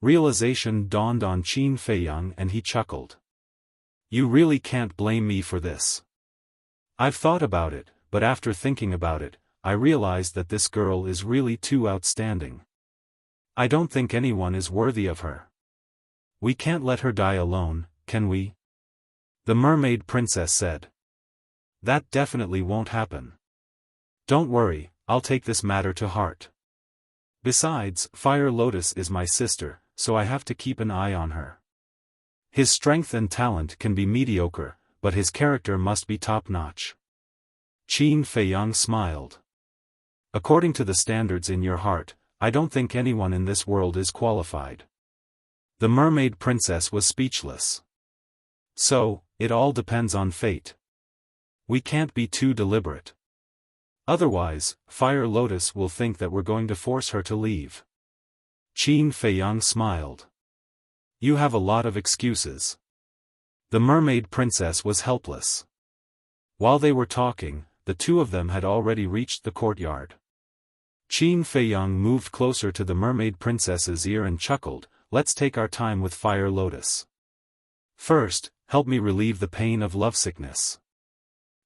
Realization dawned on Qin Feiyang and he chuckled. You really can't blame me for this. I've thought about it, but after thinking about it, I realized that this girl is really too outstanding. I don't think anyone is worthy of her. We can't let her die alone, can we? The mermaid princess said. That definitely won't happen. Don't worry, I'll take this matter to heart. Besides, Fire Lotus is my sister, so I have to keep an eye on her. His strength and talent can be mediocre, but his character must be top-notch. Qin Feiyang smiled. According to the standards in your heart, I don't think anyone in this world is qualified. The mermaid princess was speechless. So, it all depends on fate. We can't be too deliberate. Otherwise, Fire Lotus will think that we're going to force her to leave. Qin Feiyang smiled. You have a lot of excuses. The mermaid princess was helpless. While they were talking, the two of them had already reached the courtyard. Qin Feiyang moved closer to the mermaid princess's ear and chuckled, "Let's take our time with Fire Lotus. First, help me relieve the pain of lovesickness."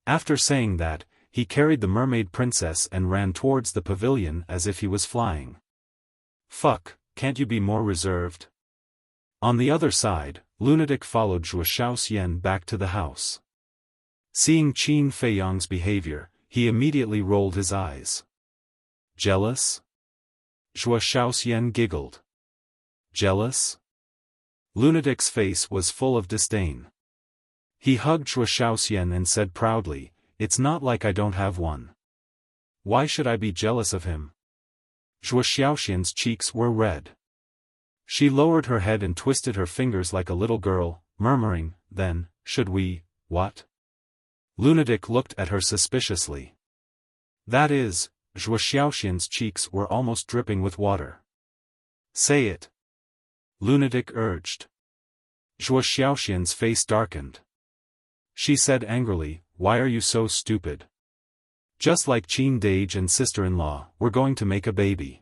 After saying that, he carried the mermaid princess and ran towards the pavilion as if he was flying. "Fuck, can't you be more reserved?" On the other side, Lunatic followed Zhuo Xiaoxian back to the house. Seeing Qin Feiyang's behavior, he immediately rolled his eyes. "Jealous?" Zhuo Xiaoxian giggled. "Jealous?" Lunatic's face was full of disdain. He hugged Zhuo Xiaoxian and said proudly, "It's not like I don't have one. Why should I be jealous of him?" Zhuo Xiaoxian's cheeks were red. She lowered her head and twisted her fingers like a little girl, murmuring, "Then, should we, what?" Lunatic looked at her suspiciously. "That is," Zhuo Xiaoxian's cheeks were almost dripping with water. "Say it," Lunatic urged. Zhuo Xiaoxian's face darkened. She said angrily, "Why are you so stupid? Just like Qin Dage and sister-in-law, we're going to make a baby."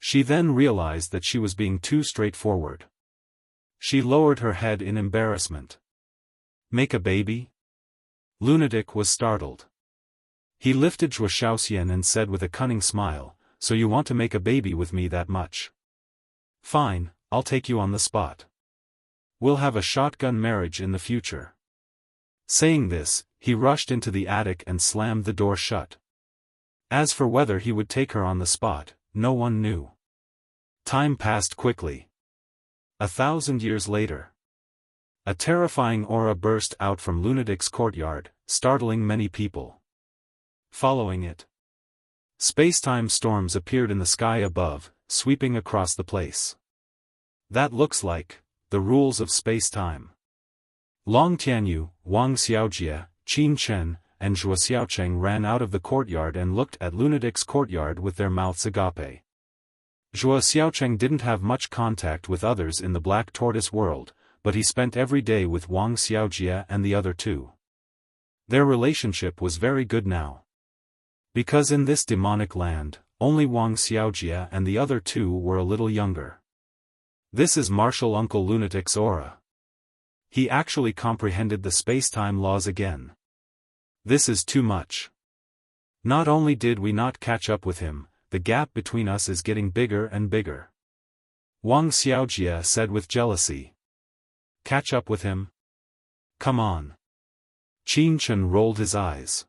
She then realized that she was being too straightforward. She lowered her head in embarrassment. "Make a baby?" Lunatic was startled. He lifted Zhuo Xiaoxian and said with a cunning smile, "So you want to make a baby with me that much? Fine, I'll take you on the spot. We'll have a shotgun marriage in the future." Saying this, he rushed into the attic and slammed the door shut. As for whether he would take her on the spot, no one knew. Time passed quickly. 1,000 years later. A terrifying aura burst out from Lunatic's courtyard, startling many people. Following it, space-time storms appeared in the sky above, sweeping across the place. "That looks like the rules of space-time." Long Tianyu, Wang Xiaojie, Qin Chen, and Zhuo Xiaocheng ran out of the courtyard and looked at Lunatic's courtyard with their mouths agape. Zhuo Xiaocheng didn't have much contact with others in the Black Tortoise world, but he spent every day with Wang Xiaojie and the other two. Their relationship was very good now. Because in this demonic land, only Wang Xiaojie and the other two were a little younger. This is Martial Uncle Lunatic's aura. He actually comprehended the space-time laws again. This is too much. Not only did we not catch up with him, the gap between us is getting bigger and bigger. Wang Xiaojie said with jealousy. "Catch up with him? Come on." Qin Chen rolled his eyes.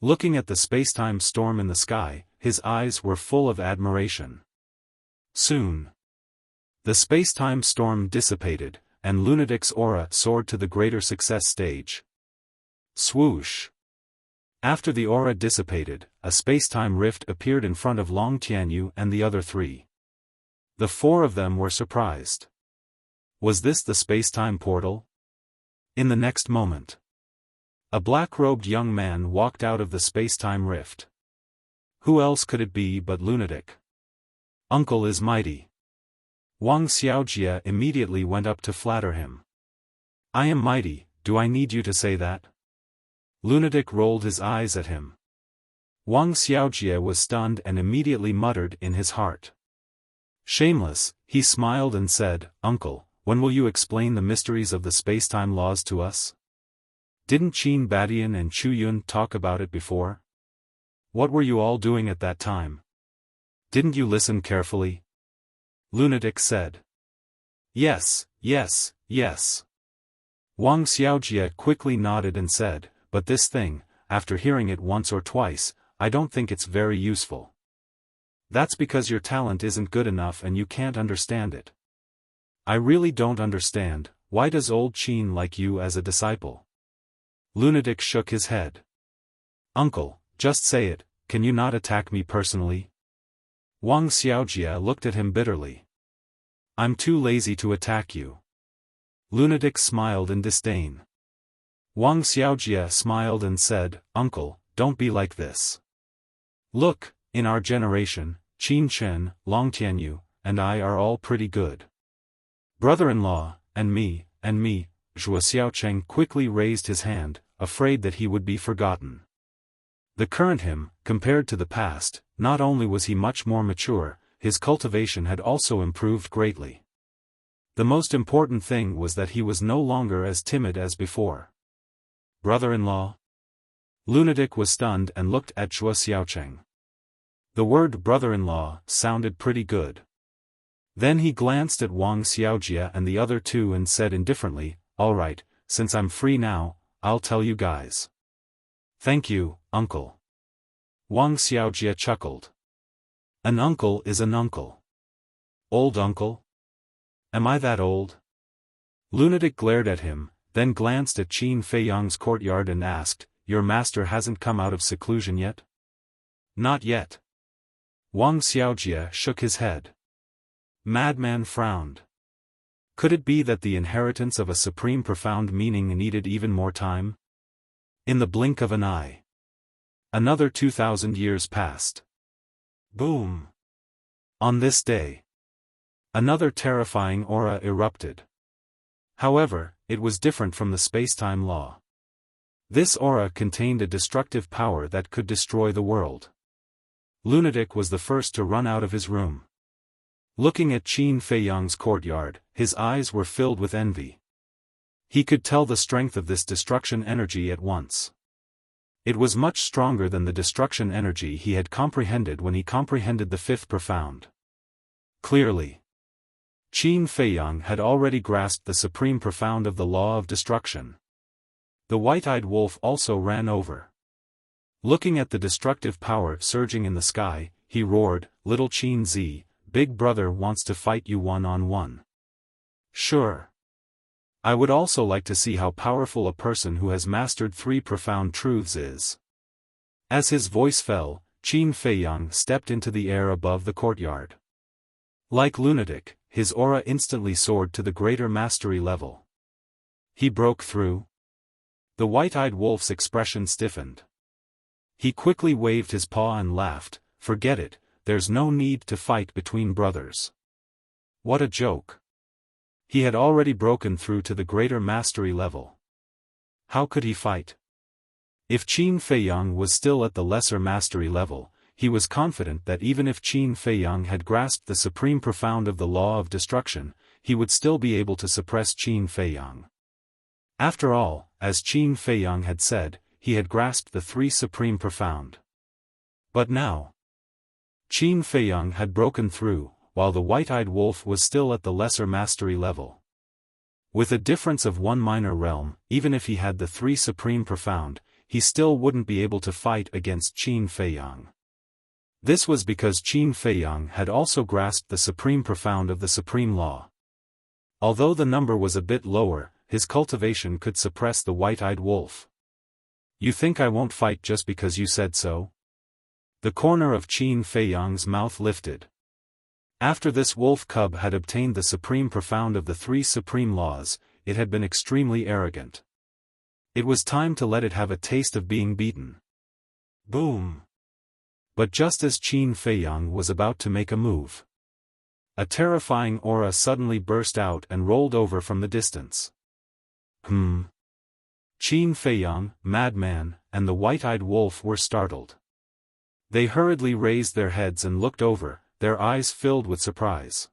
Looking at the space-time storm in the sky, his eyes were full of admiration. Soon, the space-time storm dissipated, and Lunatic's aura soared to the greater success stage. Swoosh! After the aura dissipated, a space-time rift appeared in front of Long Tianyu and the other three. The four of them were surprised. Was this the space-time portal? In the next moment, a black-robed young man walked out of the space-time rift. Who else could it be but Lunatic? "Uncle is mighty." Wang Xiaojie immediately went up to flatter him. "I am mighty, do I need you to say that?" Lunatic rolled his eyes at him. Wang Xiaojie was stunned and immediately muttered in his heart. Shameless, he smiled and said, "Uncle, when will you explain the mysteries of the space-time laws to us? Didn't Qin Badian and Chu Yun talk about it before? What were you all doing at that time? Didn't you listen carefully?" Lunatic said. Yes, yes, yes." Wang Xiaojie quickly nodded and said, "But this thing, after hearing it once or twice, I don't think it's very useful." "That's because your talent isn't good enough and you can't understand it." "I really don't understand, why does old Qin like you as a disciple?" Lunatic shook his head. "Uncle, just say it, can you not attack me personally?" Wang Xiaojie looked at him bitterly. "I'm too lazy to attack you." Lunatic smiled in disdain. Wang Xiaojie smiled and said, "Uncle, don't be like this. Look, in our generation, Qin Chen, Long Tianyu, and I are all pretty good. Brother-in-law, and me, Zhuo Xiaocheng quickly raised his hand, afraid that he would be forgotten. The current him, compared to the past, not only was he much more mature, his cultivation had also improved greatly. The most important thing was that he was no longer as timid as before. Brother-in-law? Lunatic was stunned and looked at Zhuo Xiaocheng. The word brother-in-law sounded pretty good. Then he glanced at Wang Xiaojia and the other two and said indifferently, "All right, since I'm free now, I'll tell you guys." "Thank you, uncle." Wang Xiaojia chuckled. "An uncle is an uncle." "Old uncle? Am I that old?" Lunatic glared at him, then glanced at Qin Feiyang's courtyard and asked, "Your master hasn't come out of seclusion yet?" "Not yet." Wang Xiaojia shook his head. Madman frowned. Could it be that the inheritance of a supreme profound meaning needed even more time? In the blink of an eye. Another 2,000 years passed. Boom! On this day, another terrifying aura erupted. However, it was different from the space-time law. This aura contained a destructive power that could destroy the world. Lunatic was the first to run out of his room. Looking at Qin Feiyang's courtyard, his eyes were filled with envy. He could tell the strength of this destruction energy at once. It was much stronger than the destruction energy he had comprehended when he comprehended the fifth profound. Clearly, Qin Feiyang had already grasped the supreme profound of the law of destruction. The white-eyed wolf also ran over. Looking at the destructive power surging in the sky, he roared, "Little Qin Z, Big Brother wants to fight you one-on-one." Sure. I would also like to see how powerful a person who has mastered 3 profound truths is. As his voice fell, Qin Feiyang stepped into the air above the courtyard. Like Lunatic, his aura instantly soared to the greater mastery level. He broke through. The white-eyed wolf's expression stiffened. He quickly waved his paw and laughed, "Forget it, there's no need to fight between brothers." What a joke. He had already broken through to the greater mastery level. How could he fight? If Qin Feiyang was still at the lesser mastery level, he was confident that even if Qin Feiyang had grasped the supreme profound of the law of destruction, he would still be able to suppress Qin Feiyang. After all, as Qin Feiyang had said, he had grasped the 3 supreme profound. But now, Qin Feiyang had broken through, while the white-eyed wolf was still at the lesser mastery level. With a difference of 1 minor realm, even if he had the 3 supreme profound, he still wouldn't be able to fight against Qin Feiyang. This was because Qin Feiyang had also grasped the supreme profound of the supreme law. Although the number was a bit lower, his cultivation could suppress the white-eyed wolf. "You think I won't fight just because you said so?" The corner of Qin Feiyang's mouth lifted. After this wolf cub had obtained the supreme profound of the 3 supreme laws, it had been extremely arrogant. It was time to let it have a taste of being beaten. Boom! But just as Qin Feiyang was about to make a move, a terrifying aura suddenly burst out and rolled over from the distance. Qin Feiyang, Madman, and the white-eyed wolf were startled. They hurriedly raised their heads and looked over, their eyes filled with surprise.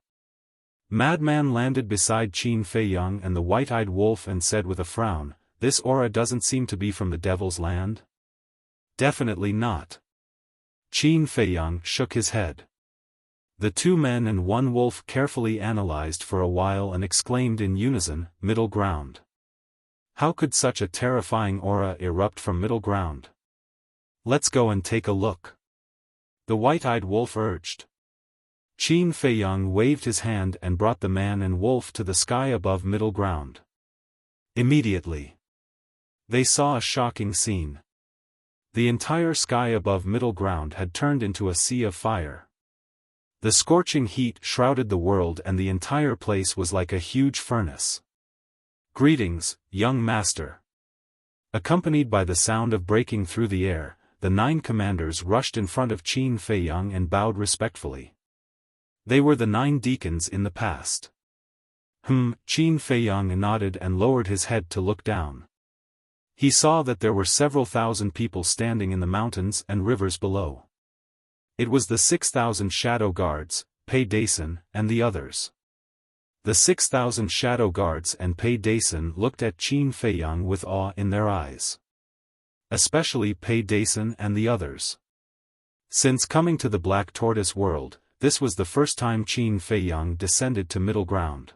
Madman landed beside Qin Feiyang and the white-eyed wolf and said with a frown, "This aura doesn't seem to be from the Devil's Land?" "Definitely not." Qin Feiyang shook his head. The 2 men and 1 wolf carefully analyzed for a while and exclaimed in unison, "Middle ground." How could such a terrifying aura erupt from middle ground? "Let's go and take a look," the white-eyed wolf urged. Qin Feiyang waved his hand and brought the man and wolf to the sky above middle ground. Immediately, they saw a shocking scene. The entire sky above middle ground had turned into a sea of fire. The scorching heat shrouded the world and the entire place was like a huge furnace. "Greetings, young master." Accompanied by the sound of breaking through the air, the 9 commanders rushed in front of Qin Feiyang and bowed respectfully. They were the 9 deacons in the past. Qin Feiyang nodded and lowered his head to look down. He saw that there were several thousand people standing in the mountains and rivers below. It was the 6,000 shadow guards, Pei Dason, and the others. The 6,000 shadow guards and Pei Dason looked at Qin Feiyang with awe in their eyes. Especially Pei Dason and the others. Since coming to the Black Tortoise world, this was the first time Qin Feiyang descended to middle ground.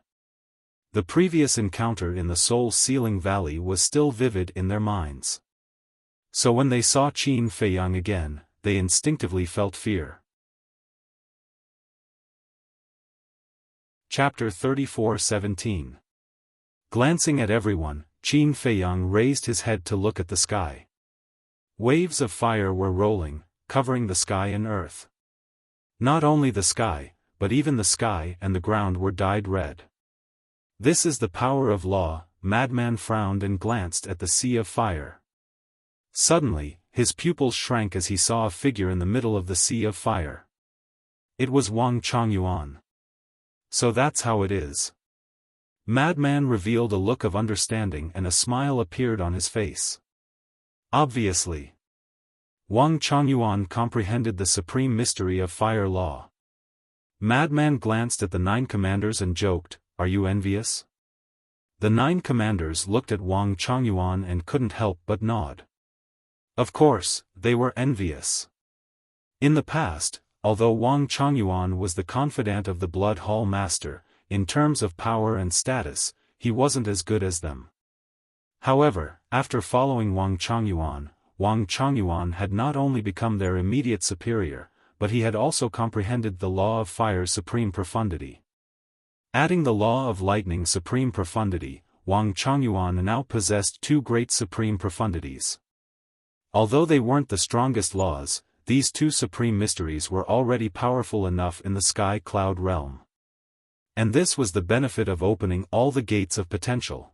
The previous encounter in the Soul-Sealing Valley was still vivid in their minds. So when they saw Qin Feiyang again, they instinctively felt fear. Chapter 34:17. Glancing at everyone, Qin Feiyang raised his head to look at the sky. Waves of fire were rolling, covering the sky and earth. Not only the sky, but even the sky and the ground were dyed red. This is the power of law. Madman frowned and glanced at the sea of fire. Suddenly, his pupils shrank as he saw a figure in the middle of the sea of fire. It was Wang Chongyuan. So that's how it is. Madman revealed a look of understanding and a smile appeared on his face. Obviously, Wang Chongyuan comprehended the supreme mystery of fire law. Madman glanced at the 9 commanders and joked, "Are you envious?" The 9 commanders looked at Wang Chongyuan and couldn't help but nod. Of course, they were envious. In the past, although Wang Chongyuan was the confidant of the Blood Hall Master, in terms of power and status, he wasn't as good as them. However, after following Wang Chongyuan had not only become their immediate superior, but he had also comprehended the law of fire's supreme profundity. Adding the law of lightning's supreme profundity, Wang Chongyuan now possessed 2 great supreme profundities. Although they weren't the strongest laws, these 2 supreme mysteries were already powerful enough in the sky cloud realm. And this was the benefit of opening all the gates of potential.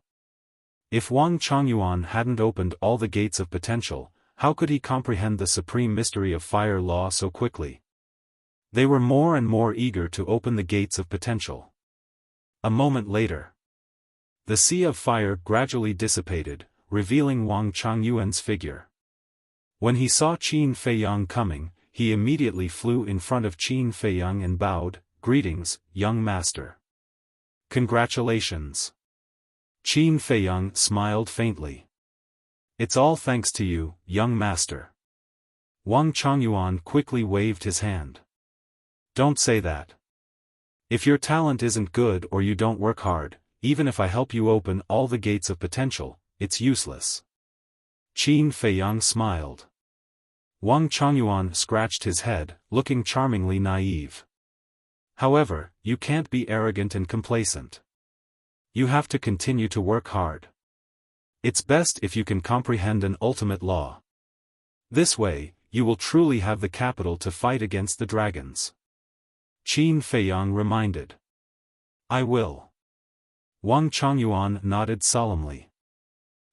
If Wang Chongyuan hadn't opened all the gates of potential, how could he comprehend the supreme mystery of fire law so quickly? They were more and more eager to open the gates of potential. A moment later, the sea of fire gradually dissipated, revealing Wang Chongyuan's figure. When he saw Qin Feiyang coming, he immediately flew in front of Qin Feiyang and bowed, "Greetings, young master." "Congratulations." Qin Feiyang smiled faintly. "It's all thanks to you, young master." Wang Chongyuan quickly waved his hand. "Don't say that. If your talent isn't good or you don't work hard, even if I help you open all the gates of potential, it's useless." Qin Feiyang smiled. Wang Chongyuan scratched his head, looking charmingly naive. "However, you can't be arrogant and complacent. You have to continue to work hard. It's best if you can comprehend an ultimate law. This way, you will truly have the capital to fight against the dragons." Qin Feiyang reminded. "I will." Wang Chongyuan nodded solemnly.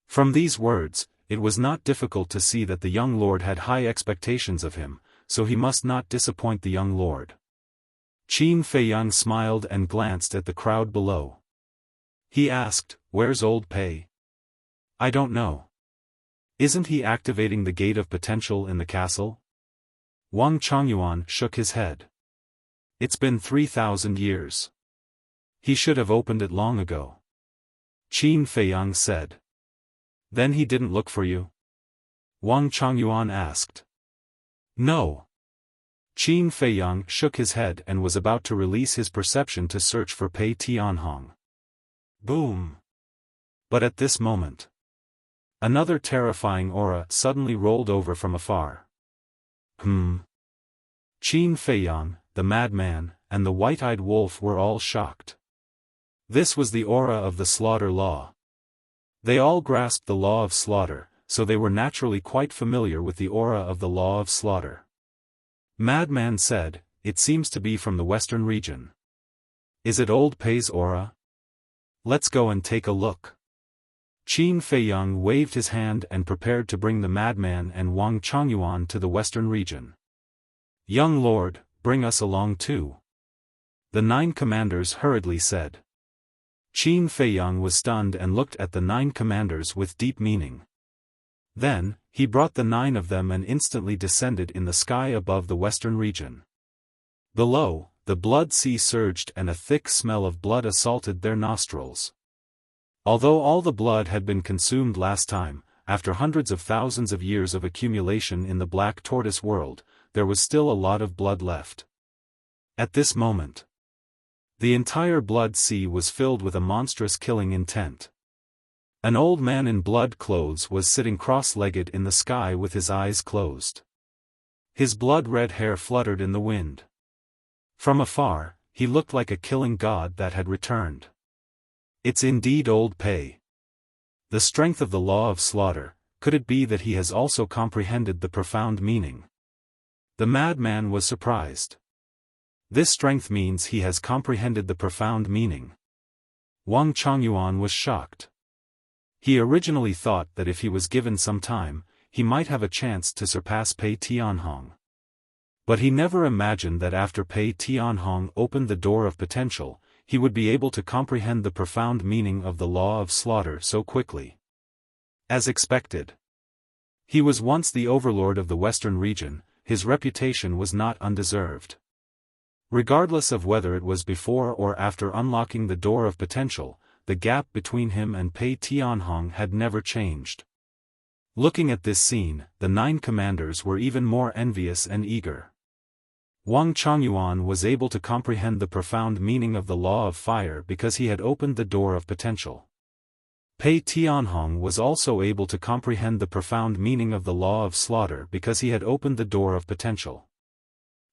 From these words, it was not difficult to see that the young lord had high expectations of him, so he must not disappoint the young lord. Qin Feiyang smiled and glanced at the crowd below. He asked, "Where's old Pei?" "I don't know. Isn't he activating the gate of potential in the castle?" Wang Chongyuan shook his head. "It's been 3,000 years. He should have opened it long ago." Qin Feiyang said. "Then he didn't look for you?" Wang Chongyuan asked. "No." Qin Feiyang shook his head and was about to release his perception to search for Pei Tianhong. Boom! But at this moment, another terrifying aura suddenly rolled over from afar. Qin Feiyang, the madman, and the white-eyed wolf were all shocked. This was the aura of the slaughter law. They all grasped the law of slaughter, so they were naturally quite familiar with the aura of the law of slaughter. Madman said, "It seems to be from the western region. Is it old Pei's aura? Let's go and take a look." Qin Feiyang waved his hand and prepared to bring the madman and Wang Chongyuan to the western region. "Young lord, bring us along too," the 9 commanders hurriedly said. Qin Feiyang was stunned and looked at the 9 commanders with deep meaning. Then, he brought the 9 of them and instantly descended in the sky above the western region. Below, the blood sea surged and a thick smell of blood assaulted their nostrils. Although all the blood had been consumed last time, after hundreds of thousands of years of accumulation in the Black Tortoise world, there was still a lot of blood left. At this moment, the entire blood sea was filled with a monstrous killing intent. An old man in blood clothes was sitting cross-legged in the sky with his eyes closed. His blood-red hair fluttered in the wind. From afar, he looked like a killing god that had returned. It's indeed old Pei. The strength of the law of slaughter, could it be that he has also comprehended the profound meaning? The madman was surprised. This strength means he has comprehended the profound meaning. Wang Chongyuan was shocked. He originally thought that if he was given some time, he might have a chance to surpass Pei Tianhong. But he never imagined that after Pei Tianhong opened the door of potential, he would be able to comprehend the profound meaning of the law of slaughter so quickly. As expected. He was once the overlord of the western region, his reputation was not undeserved. Regardless of whether it was before or after unlocking the door of potential, the gap between him and Pei Tianhong had never changed. Looking at this scene, the 9 commanders were even more envious and eager. Wang Chongyuan was able to comprehend the profound meaning of the law of fire because he had opened the door of potential. Pei Tianhong was also able to comprehend the profound meaning of the law of slaughter because he had opened the door of potential.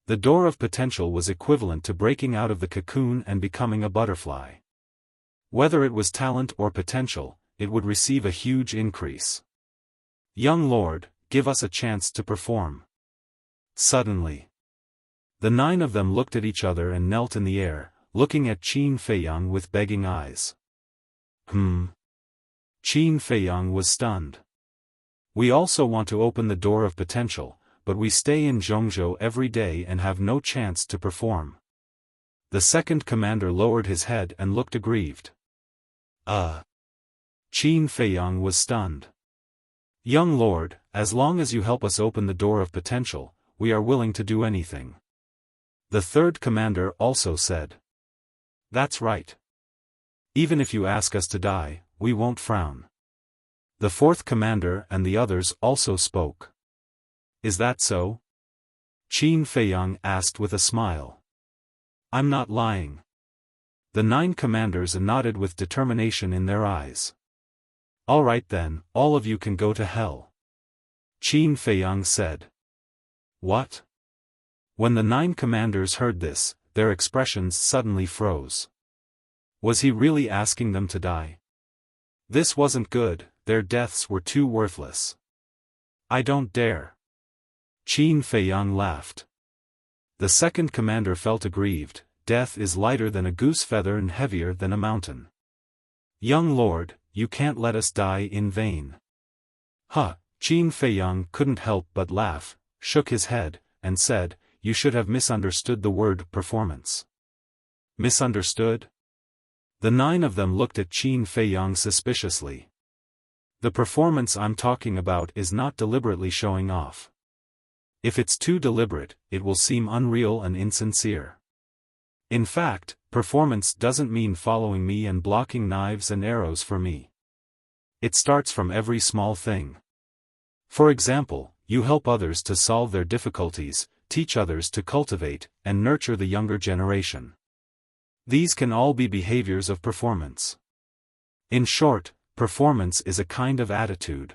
The door of potential was equivalent to breaking out of the cocoon and becoming a butterfly. Whether it was talent or potential, it would receive a huge increase. Young lord, give us a chance to perform. Suddenly, the 9 of them looked at each other and knelt in the air, looking at Qin Feiyang with begging eyes. Qin Feiyang was stunned. We also want to open the door of potential, but we stay in Zhongzhou every day and have no chance to perform. The second commander lowered his head and looked aggrieved. Qin Feiyang was stunned. Young lord, as long as you help us open the door of potential, we are willing to do anything. The third commander also said. That's right. Even if you ask us to die, we won't frown. The fourth commander and the others also spoke. Is that so? Qin Feiyang asked with a smile. I'm not lying. The 9 commanders nodded with determination in their eyes. All right then, all of you can go to hell. Qin Feiyang said. What? When the 9 commanders heard this, their expressions suddenly froze. Was he really asking them to die? This wasn't good, their deaths were too worthless. I don't dare. Qin Feiyang laughed. The second commander felt aggrieved. Death is lighter than a goose feather and heavier than a mountain. Young lord, you can't let us die in vain. Qin Feiyang couldn't help but laugh, shook his head, and said, you should have misunderstood the word performance. Misunderstood? The 9 of them looked at Qin Feiyang suspiciously. The performance I'm talking about is not deliberately showing off. If it's too deliberate, it will seem unreal and insincere. In fact, performance doesn't mean following me and blocking knives and arrows for me. It starts from every small thing. For example, you help others to solve their difficulties, teach others to cultivate and nurture the younger generation. These can all be behaviors of performance. In short, performance is a kind of attitude.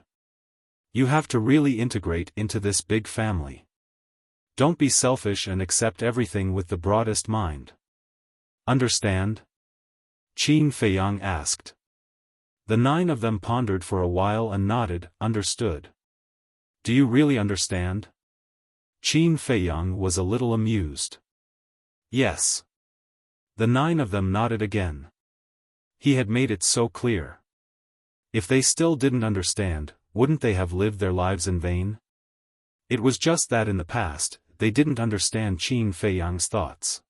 You have to really integrate into this big family. Don't be selfish and accept everything with the broadest mind. Understand? Qin Feiyang asked. The 9 of them pondered for a while and nodded, understood. Do you really understand? Qin Feiyang was a little amused. Yes. The 9 of them nodded again. He had made it so clear. If they still didn't understand, wouldn't they have lived their lives in vain? It was just that in the past, they didn't understand Qin Feiyang's thoughts.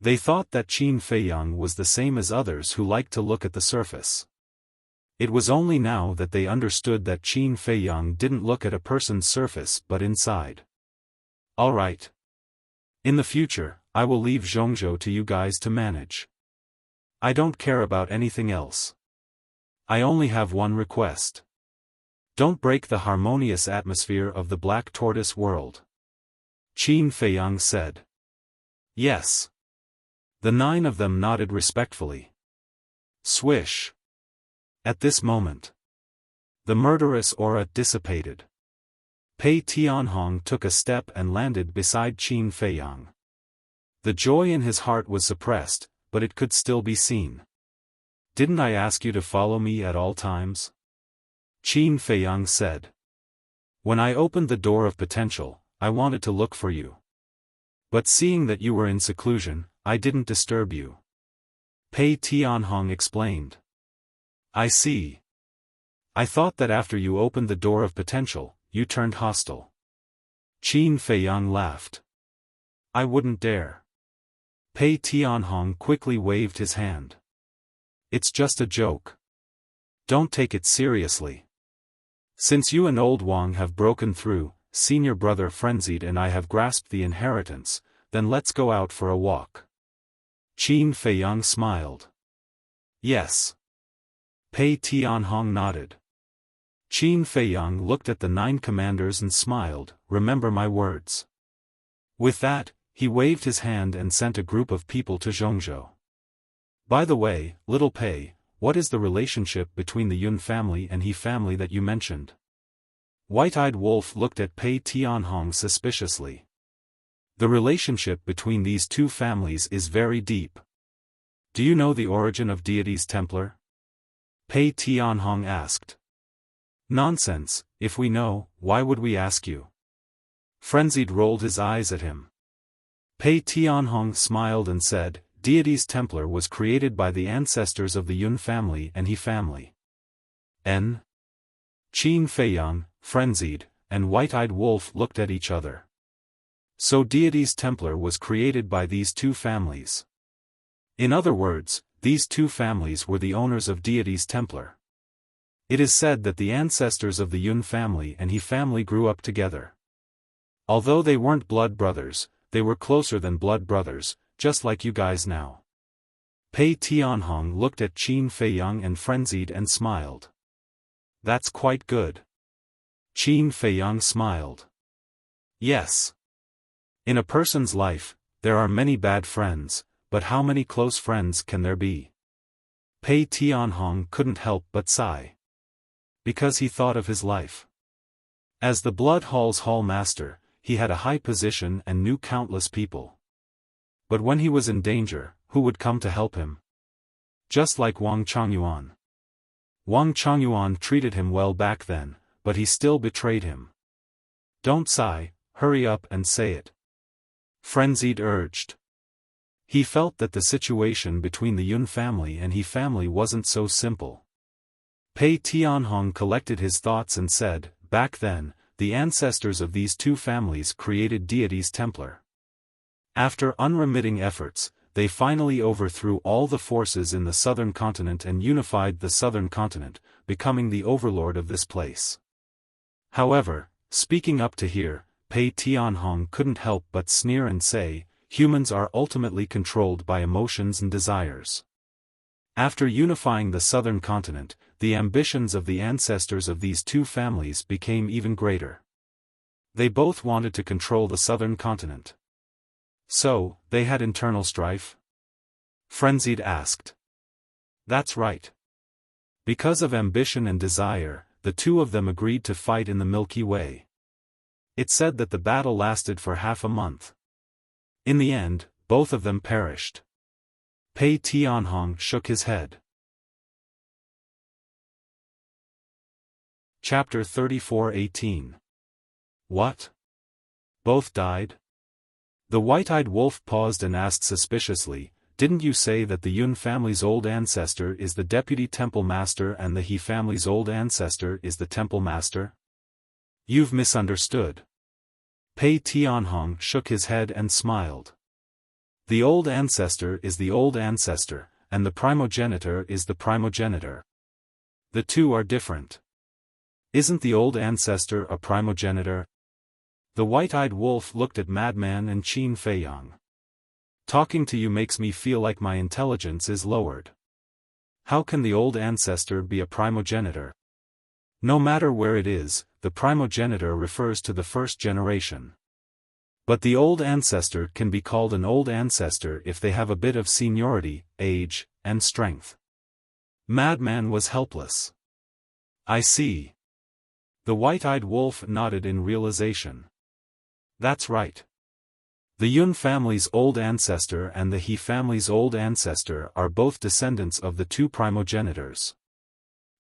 They thought that Qin Feiyang was the same as others who liked to look at the surface. It was only now that they understood that Qin Feiyang didn't look at a person's surface but inside. All right. In the future, I will leave Zhongzhou to you guys to manage. I don't care about anything else. I only have one request. Don't break the harmonious atmosphere of the Black Tortoise world. Qin Feiyang said. Yes. The 9 of them nodded respectfully. Swish. At this moment, the murderous aura dissipated. Pei Tianhong took a step and landed beside Qin Feiyang. The joy in his heart was suppressed, but it could still be seen. Didn't I ask you to follow me at all times? Qin Feiyang said. When I opened the door of potential, I wanted to look for you. But seeing that you were in seclusion, I didn't disturb you. Pei Tianhong explained. I see. I thought that after you opened the door of potential, you turned hostile. Qin Feiyang laughed. I wouldn't dare. Pei Tianhong quickly waved his hand. It's just a joke. Don't take it seriously. Since you and old Wang have broken through, senior brother Frenzied and I have grasped the inheritance, then let's go out for a walk. Qin Feiyang smiled. Yes. Pei Tianhong nodded. Qin Feiyang looked at the 9 commanders and smiled, remember my words. With that, he waved his hand and sent a group of people to Zhongzhou. By the way, little Pei, what is the relationship between the Yun family and He family that you mentioned? White-eyed Wolf looked at Pei Tianhong suspiciously. The relationship between these 2 families is very deep. Do you know the origin of deities Templar? Pei Tianhong asked. Nonsense, if we know, why would we ask you? Frenzied rolled his eyes at him. Pei Tianhong smiled and said, Deities Templar was created by the ancestors of the Yun family and He family. N. Qin Feiyang, Frenzied, and White-eyed Wolf looked at each other. So Deities Templar was created by these 2 families. In other words, these 2 families were the owners of Deities Templar. It is said that the ancestors of the Yun family and He family grew up together. Although they weren't blood brothers, they were closer than blood brothers, just like you guys now. Pei Tianhong looked at Qin Feiyang and Frenzied and smiled. That's quite good. Qin Feiyang smiled. Yes. In a person's life, there are many bad friends, but how many close friends can there be? Pei Tianhong couldn't help but sigh. Because he thought of his life. As the Blood Hall's hall master, he had a high position and knew countless people. But when he was in danger, who would come to help him? Just like Wang Chongyuan. Wang Chongyuan treated him well back then, but he still betrayed him. Don't sigh, hurry up and say it. Frenzied urged. He felt that the situation between the Yun family and He family wasn't so simple. Pei Tianhong collected his thoughts and said, back then, the ancestors of these 2 families created Deities Templar. After unremitting efforts, they finally overthrew all the forces in the southern continent and unified the southern continent, becoming the overlord of this place. However, speaking up to here, Pei Tianhong couldn't help but sneer and say, humans are ultimately controlled by emotions and desires. After unifying the southern continent, the ambitions of the ancestors of these 2 families became even greater. They both wanted to control the southern continent. So, they had internal strife? Frenzied asked. That's right. Because of ambition and desire, the 2 of them agreed to fight in the Milky Way. It's said that the battle lasted for half a month. In the end, both of them perished. Pei Tianhong shook his head. Chapter 34:18. What? Both died? The white-eyed wolf paused and asked suspiciously, didn't you say that the Yun family's old ancestor is the deputy temple master and the He family's old ancestor is the temple master? You've misunderstood. Pei Tianhong shook his head and smiled. The old ancestor is the old ancestor, and the primogenitor is the primogenitor. The two are different. Isn't the old ancestor a primogenitor? The white-eyed wolf looked at Madman and Qin Feiyang. Talking to you makes me feel like my intelligence is lowered. How can the old ancestor be a primogenitor? No matter where it is, the primogenitor refers to the first generation. But the old ancestor can be called an old ancestor if they have a bit of seniority, age, and strength. Madman was helpless. I see. The white-eyed wolf nodded in realization. That's right. The Yun family's old ancestor and the He family's old ancestor are both descendants of the two primogenitors.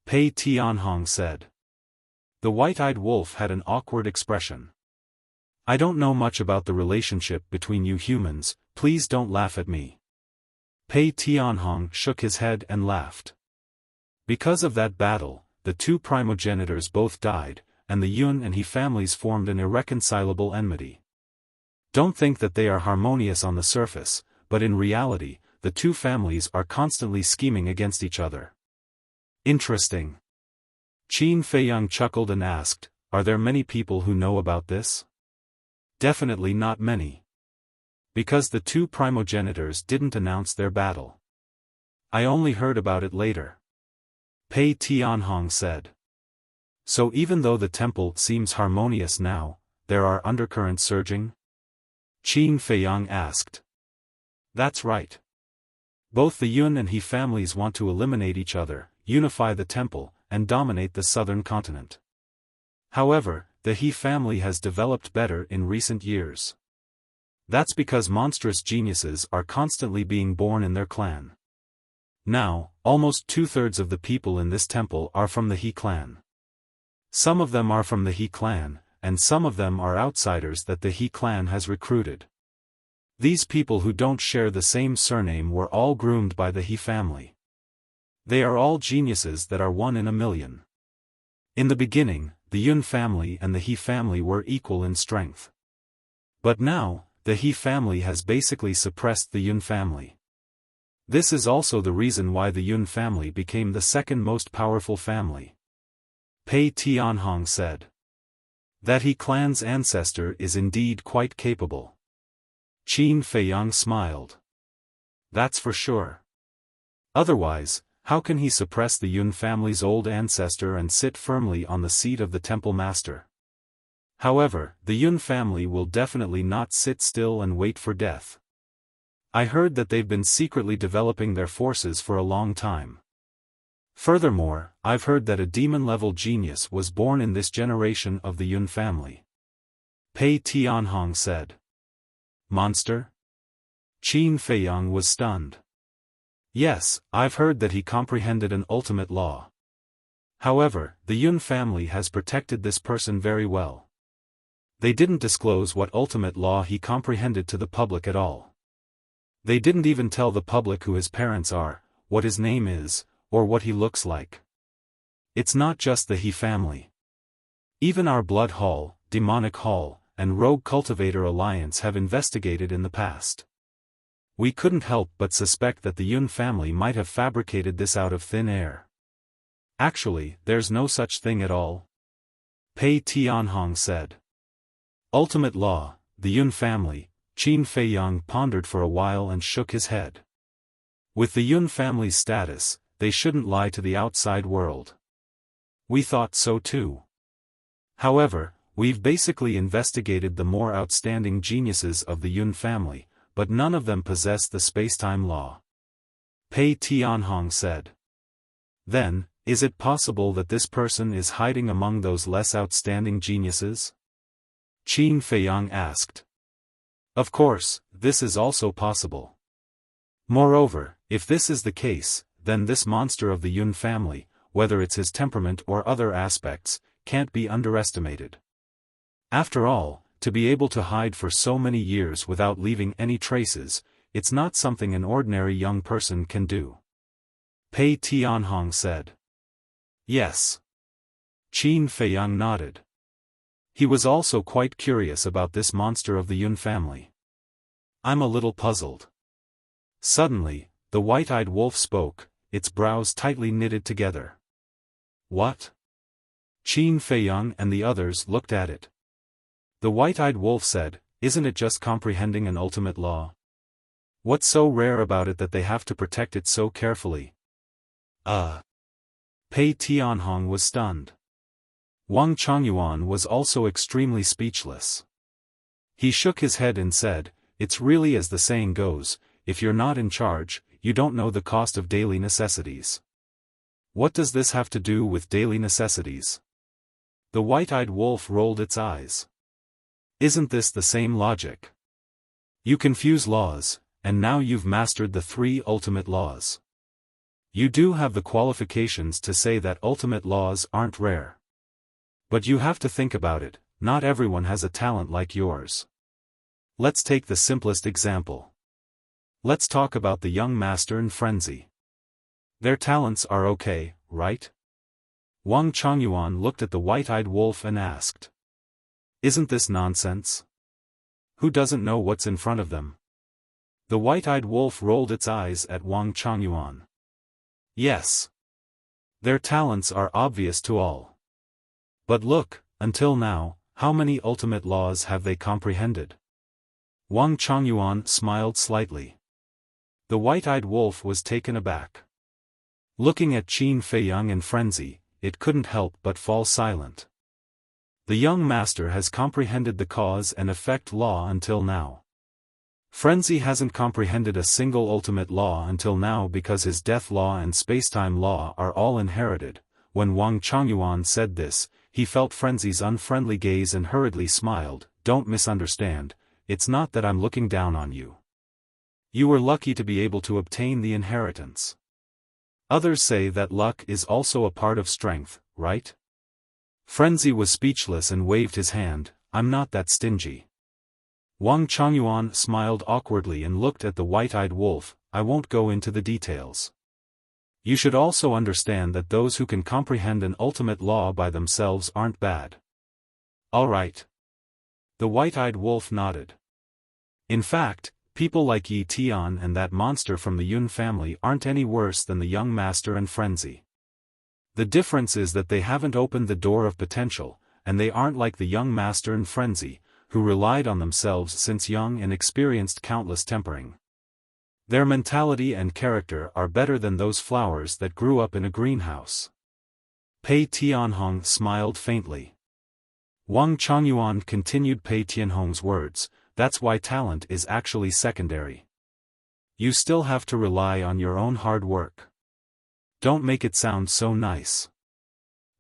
Pei Tianhong said. The white-eyed wolf had an awkward expression. I don't know much about the relationship between you humans, please don't laugh at me. Pei Tianhong shook his head and laughed. Because of that battle, the two primogenitors both died, and the Yun and He families formed an irreconcilable enmity. Don't think that they are harmonious on the surface, but in reality, the two families are constantly scheming against each other. Interesting. Qin Feiyang chuckled and asked, are there many people who know about this? Definitely not many. Because the two primogenitors didn't announce their battle. I only heard about it later. Pei Tianhong said. So even though the temple seems harmonious now, there are undercurrents surging? Qin Feiyang asked. That's right. Both the Yun and He families want to eliminate each other, unify the temple, and dominate the southern continent. However, the He family has developed better in recent years. That's because monstrous geniuses are constantly being born in their clan. Now, almost 2/3 of the people in this temple are from the He clan. Some of them are from the He clan, and some of them are outsiders that the He clan has recruited. These people who don't share the same surname were all groomed by the He family. They are all geniuses that are one in a million. In the beginning, the Yun family and the He family were equal in strength. But now, the He family has basically suppressed the Yun family. This is also the reason why the Yun family became the second most powerful family. Pei Tianhong said. That He clan's ancestor is indeed quite capable. Qin Feiyang smiled. That's for sure. Otherwise, how can he suppress the Yun family's old ancestor and sit firmly on the seat of the temple master? However, the Yun family will definitely not sit still and wait for death. I heard that they've been secretly developing their forces for a long time. Furthermore, I've heard that a demon-level genius was born in this generation of the Yun family. Pei Tianhong said. Monster? Qin Feiyang was stunned. Yes, I've heard that he comprehended an ultimate law. However, the Yun family has protected this person very well. They didn't disclose what ultimate law he comprehended to the public at all. They didn't even tell the public who his parents are, what his name is, or what he looks like. It's not just the He family. Even our Blood Hall, Demonic Hall, and Rogue Cultivator Alliance have investigated in the past. We couldn't help but suspect that the Yun family might have fabricated this out of thin air. Actually, there's no such thing at all. Pei Tianhong said. Ultimate law, the Yun family, Qin Feiyang pondered for a while and shook his head. With the Yun family's status, they shouldn't lie to the outside world. We thought so too. However, we've basically investigated the more outstanding geniuses of the Yun family, but none of them possess the spacetime law. Pei Tianhong said. Then, is it possible that this person is hiding among those less outstanding geniuses? Qin Feiyang asked. Of course, this is also possible. Moreover, if this is the case, then this monster of the Yun family, whether it's his temperament or other aspects, can't be underestimated. After all, to be able to hide for so many years without leaving any traces, it's not something an ordinary young person can do. Pei Tianhong said. Yes. Qin Feiyang nodded. He was also quite curious about this monster of the Yun family. I'm a little puzzled. Suddenly, the white-eyed wolf spoke, its brows tightly knitted together. What? Qin Feiyang and the others looked at it. The white-eyed wolf said, isn't it just comprehending an ultimate law? What's so rare about it that they have to protect it so carefully? Pei Tianhong was stunned. Wang Chongyuan was also extremely speechless. He shook his head and said, it's really as the saying goes, if you're not in charge, you don't know the cost of daily necessities. What does this have to do with daily necessities? The white-eyed wolf rolled its eyes. Isn't this the same logic? You confuse laws, and now you've mastered the 3 ultimate laws. You do have the qualifications to say that ultimate laws aren't rare. But you have to think about it, not everyone has a talent like yours. Let's take the simplest example. Let's talk about the young master and frenzy. Their talents are okay, right? Wang Chongyuan looked at the white-eyed wolf and asked. Isn't this nonsense? Who doesn't know what's in front of them? The white-eyed wolf rolled its eyes at Wang Chongyuan. Yes. Their talents are obvious to all. But look, until now, how many ultimate laws have they comprehended? Wang Chongyuan smiled slightly. The white-eyed wolf was taken aback. Looking at Qin Feiyang in frenzy, it couldn't help but fall silent. The young master has comprehended the cause and effect law until now. Frenzy hasn't comprehended a single ultimate law until now because his death law and spacetime law are all inherited. When Wang Chongyuan said this, he felt Frenzy's unfriendly gaze and hurriedly smiled. Don't misunderstand, it's not that I'm looking down on you. You were lucky to be able to obtain the inheritance. Others say that luck is also a part of strength, right? Frenzy was speechless and waved his hand. I'm not that stingy. Wang Chongyuan smiled awkwardly and looked at the white-eyed wolf. I won't go into the details. You should also understand that those who can comprehend an ultimate law by themselves aren't bad. All right. The white-eyed wolf nodded. In fact, people like Yi Tian and that monster from the Yun family aren't any worse than the young master and frenzy. The difference is that they haven't opened the door of potential, and they aren't like the young master and frenzy, who relied on themselves since young and experienced countless tempering. Their mentality and character are better than those flowers that grew up in a greenhouse. Pei Tianhong smiled faintly. Wang Chongyuan continued Pei Tianhong's words, that's why talent is actually secondary. You still have to rely on your own hard work. Don't make it sound so nice.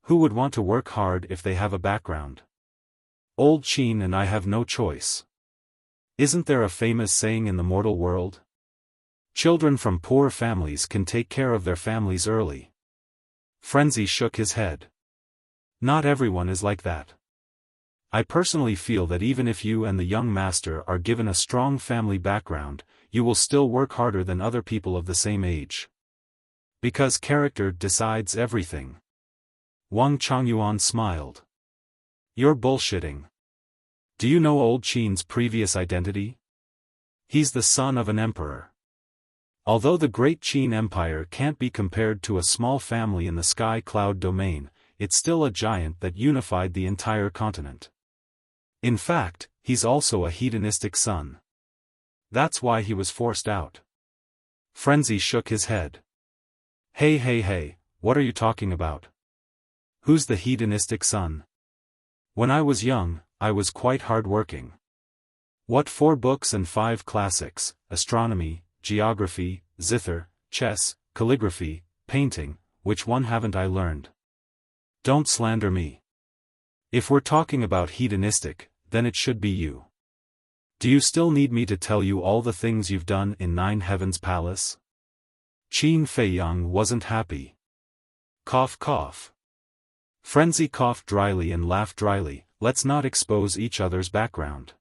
Who would want to work hard if they have a background? Old Qin and I have no choice. Isn't there a famous saying in the mortal world? Children from poor families can take care of their families early. Frenzy shook his head. Not everyone is like that. I personally feel that even if you and the young master are given a strong family background, you will still work harder than other people of the same age. Because character decides everything. Wang Chongyuan smiled. You're bullshitting. Do you know old Qin's previous identity? He's the son of an emperor. Although the great Qin Empire can't be compared to a small family in the sky cloud domain, it's still a giant that unified the entire continent. In fact, he's also a hedonistic son. That's why he was forced out. Frenzy shook his head. Hey, what are you talking about? Who's the hedonistic son? When I was young, I was quite hard-working. What 4 books and 5 classics, astronomy, geography, zither, chess, calligraphy, painting, which one haven't I learned? Don't slander me. If we're talking about hedonistic, then it should be you. Do you still need me to tell you all the things you've done in 9 Heavens Palace? Qin Feiyang wasn't happy. Cough cough. Frenzy coughed dryly and laughed dryly. Let's not expose each other's background.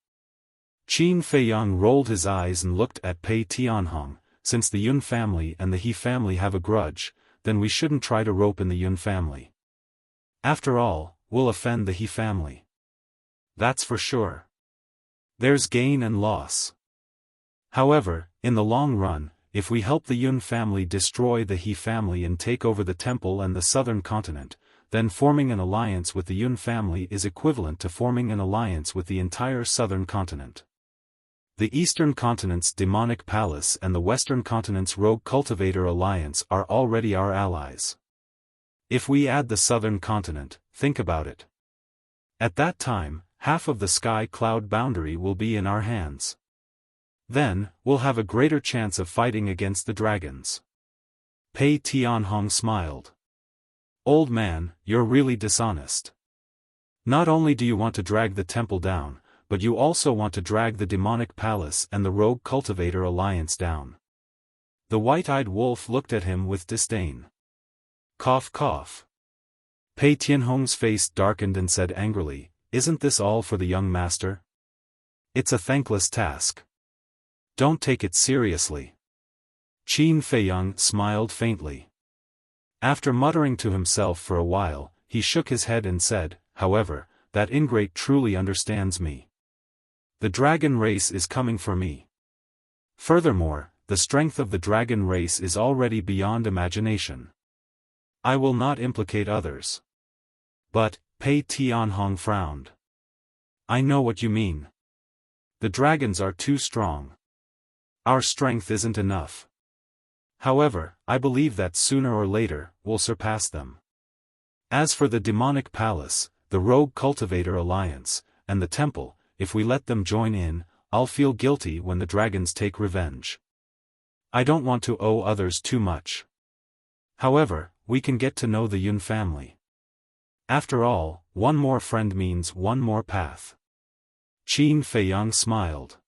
Qin Feiyang rolled his eyes and looked at Pei Tianhong. Since the Yun family and the He family have a grudge, then we shouldn't try to rope in the Yun family. After all, we'll offend the He family. That's for sure. There's gain and loss. However, in the long run, if we help the Yun family destroy the He family and take over the temple and the southern continent, then forming an alliance with the Yun family is equivalent to forming an alliance with the entire southern continent. The eastern continent's demonic palace and the western continent's rogue cultivator alliance are already our allies. If we add the southern continent, think about it. At that time, half of the sky cloud boundary will be in our hands. Then, we'll have a greater chance of fighting against the dragons. Pei Tianhong smiled. Old man, you're really dishonest. Not only do you want to drag the temple down, but you also want to drag the demonic palace and the rogue cultivator alliance down. The white-eyed wolf looked at him with disdain. Cough cough. Pei Tianhong's face darkened and said angrily, "Isn't this all for the young master? It's a thankless task. Don't take it seriously." Qin Feiyang smiled faintly. After muttering to himself for a while, he shook his head and said, "However, that ingrate truly understands me. The dragon race is coming for me. Furthermore, the strength of the dragon race is already beyond imagination. I will not implicate others." But, Pei Tianhong frowned. "I know what you mean. The dragons are too strong. Our strength isn't enough. However, I believe that sooner or later, we'll surpass them. As for the demonic palace, the rogue cultivator alliance, and the temple, if we let them join in, I'll feel guilty when the dragons take revenge. I don't want to owe others too much. However, we can get to know the Yun family. After all, one more friend means one more path." Qin Feiyang smiled.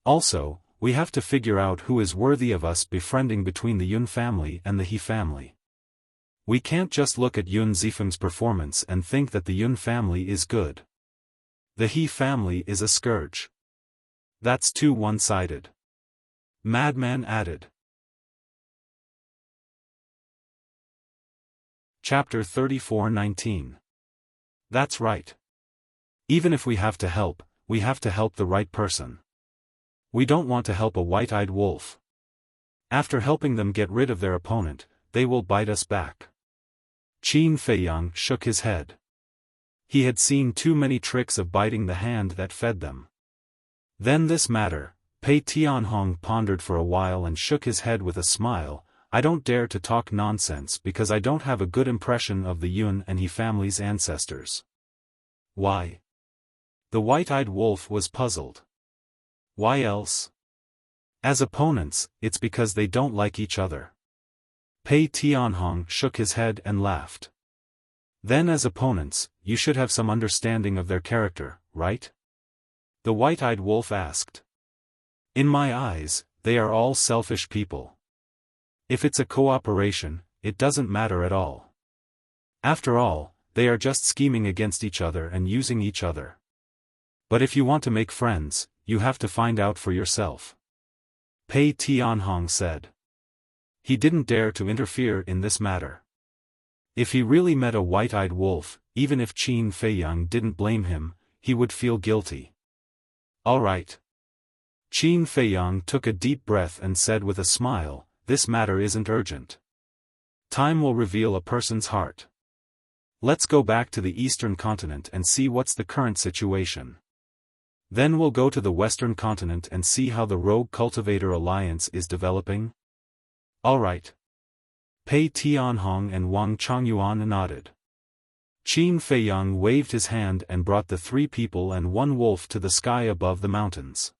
"Also, we have to figure out who is worthy of us befriending between the Yun family and the He family. We can't just look at Yun Zifeng's performance and think that the Yun family is good. The He family is a scourge. That's too one-sided." Madman added. Chapter 34:19. That's right. Even if we have to help, we have to help the right person. We don't want to help a white-eyed wolf. After helping them get rid of their opponent, they will bite us back. Qin Feiyang shook his head. He had seen too many tricks of biting the hand that fed them. Then this matter, Pei Tianhong pondered for a while and shook his head with a smile. "I don't dare to talk nonsense because I don't have a good impression of the Yun and He family's ancestors." "Why?" The white-eyed wolf was puzzled. "Why else? As opponents, it's because they don't like each other." Pei Tianhong shook his head and laughed. "Then as opponents, you should have some understanding of their character, right?" The white-eyed wolf asked. "In my eyes, they are all selfish people. If it's a cooperation, it doesn't matter at all. After all, they are just scheming against each other and using each other. But if you want to make friends, you have to find out for yourself," Pei Tianhong said. He didn't dare to interfere in this matter. If he really met a white-eyed wolf, even if Qin Feiyang didn't blame him, he would feel guilty. "All right." Qin Feiyang took a deep breath and said with a smile, "This matter isn't urgent. Time will reveal a person's heart. Let's go back to the eastern continent and see what's the current situation. Then we'll go to the western continent and see how the rogue cultivator alliance is developing." "All right." Pei Tianhong and Wang Chongyuan nodded. Qin Feiyang waved his hand and brought the 3 people and 1 wolf to the sky above the mountains.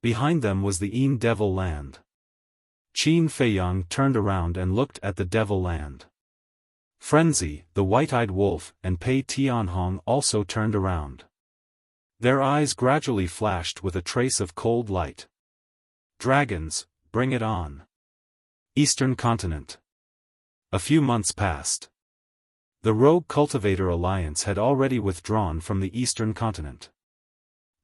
Behind them was the Een Devil Land. Qin Feiyang turned around and looked at the Devil Land. Frenzy, the white-eyed wolf, and Pei Tianhong also turned around. Their eyes gradually flashed with a trace of cold light. "Dragons, bring it on." Eastern Continent. A few months passed. The Rogue Cultivator Alliance had already withdrawn from the Eastern Continent.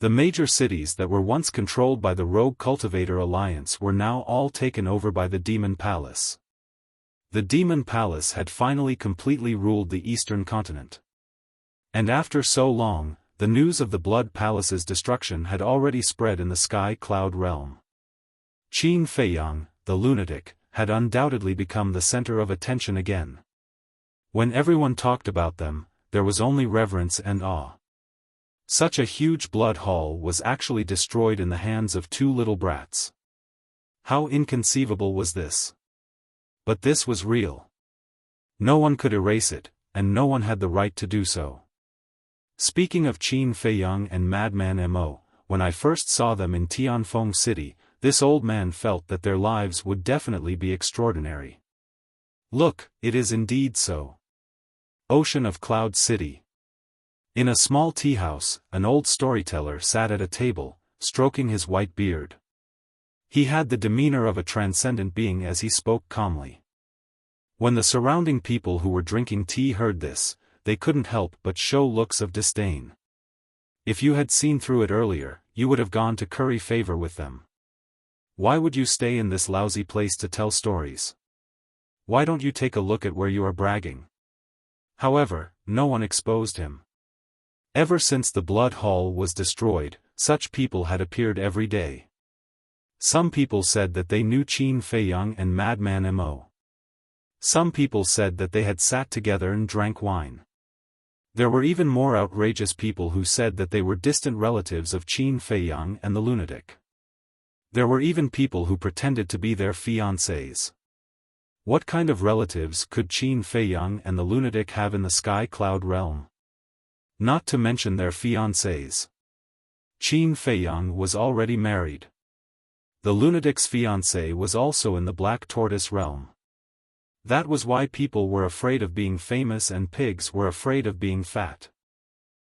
The major cities that were once controlled by the Rogue Cultivator Alliance were now all taken over by the Demon Palace. The Demon Palace had finally completely ruled the Eastern Continent. And after so long, the news of the Blood Palace's destruction had already spread in the Sky Cloud realm. Qin Feiyang, the lunatic, had undoubtedly become the center of attention again. When everyone talked about them, there was only reverence and awe. Such a huge blood haul was actually destroyed in the hands of two little brats. How inconceivable was this? But this was real. No one could erase it, and no one had the right to do so. Speaking of Qin Feiyang and Madman Mo, when I first saw them in Tianfeng City, this old man felt that their lives would definitely be extraordinary. Look, it is indeed so. Ocean of Cloud City. In a small tea house, an old storyteller sat at a table, stroking his white beard. He had the demeanor of a transcendent being as he spoke calmly. When the surrounding people who were drinking tea heard this, they couldn't help but show looks of disdain. If you had seen through it earlier, you would have gone to curry favor with them. Why would you stay in this lousy place to tell stories? Why don't you take a look at where you are bragging? However, no one exposed him. Ever since the blood hall was destroyed, such people had appeared every day. Some people said that they knew Qin Feiyang and Madman Mo. Some people said that they had sat together and drank wine. There were even more outrageous people who said that they were distant relatives of Qin Feiyang and the lunatic. There were even people who pretended to be their fiancés. What kind of relatives could Qin Feiyang and the lunatic have in the sky cloud realm? Not to mention their fiancés. Qin Feiyang was already married. The lunatic's fiancé was also in the black tortoise realm. That was why people were afraid of being famous and pigs were afraid of being fat.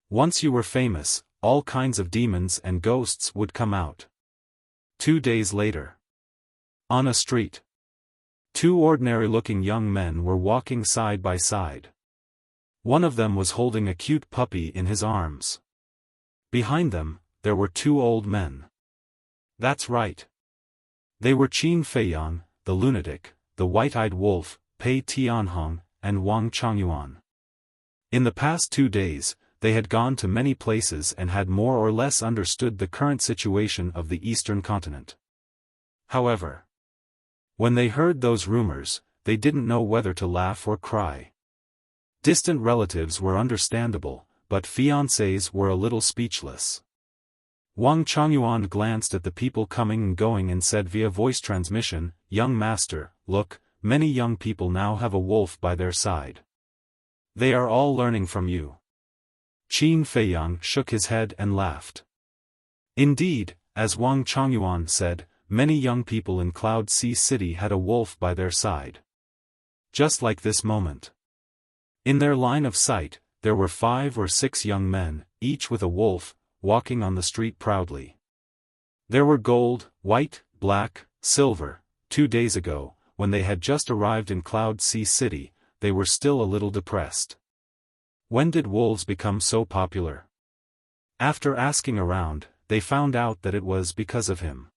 Once you were famous, all kinds of demons and ghosts would come out. 2 days later. On a street. Two ordinary-looking young men were walking side by side. One of them was holding a cute puppy in his arms. Behind them, there were two old men. That's right. They were Qin Feiyang, the lunatic, the white-eyed wolf, Pei Tianhong, and Wang Changyuan. In the past 2 days, they had gone to many places and had more or less understood the current situation of the eastern continent. However, when they heard those rumors, they didn't know whether to laugh or cry. Distant relatives were understandable, but fiancés were a little speechless. Wang Changyuan glanced at the people coming and going and said via voice transmission, "Young master, look, many young people now have a wolf by their side. They are all learning from you." Qin Feiyang shook his head and laughed. Indeed, as Wang Changyuan said, many young people in Cloud Sea City had a wolf by their side. Just like this moment. In their line of sight, there were 5 or 6 young men, each with a wolf, walking on the street proudly. There were gold, white, black, silver. 2 days ago, when they had just arrived in Cloud Sea City, they were still a little depressed. When did wolves become so popular? After asking around, they found out that it was because of him.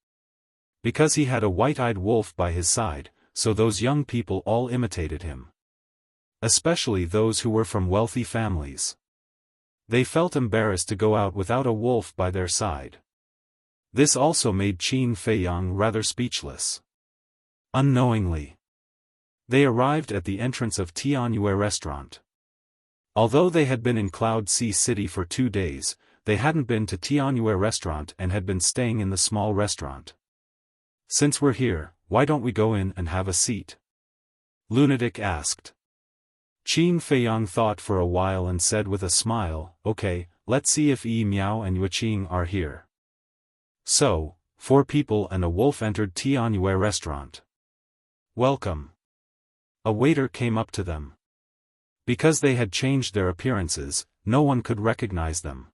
Because he had a white-eyed wolf by his side, so those young people all imitated him. Especially those who were from wealthy families. They felt embarrassed to go out without a wolf by their side. This also made Qin Feiyang rather speechless. Unknowingly, they arrived at the entrance of Tianyue restaurant. Although they had been in Cloud Sea City for 2 days, they hadn't been to Tianyue restaurant and had been staying in the small restaurant. "Since we're here, why don't we go in and have a seat?" Lunatic asked. Qin Feiyang thought for a while and said with a smile, "Okay, let's see if Yi Miao and Yuqing are here." So, 4 people and a wolf entered Tianyue restaurant. "Welcome." A waiter came up to them. Because they had changed their appearances, no one could recognize them.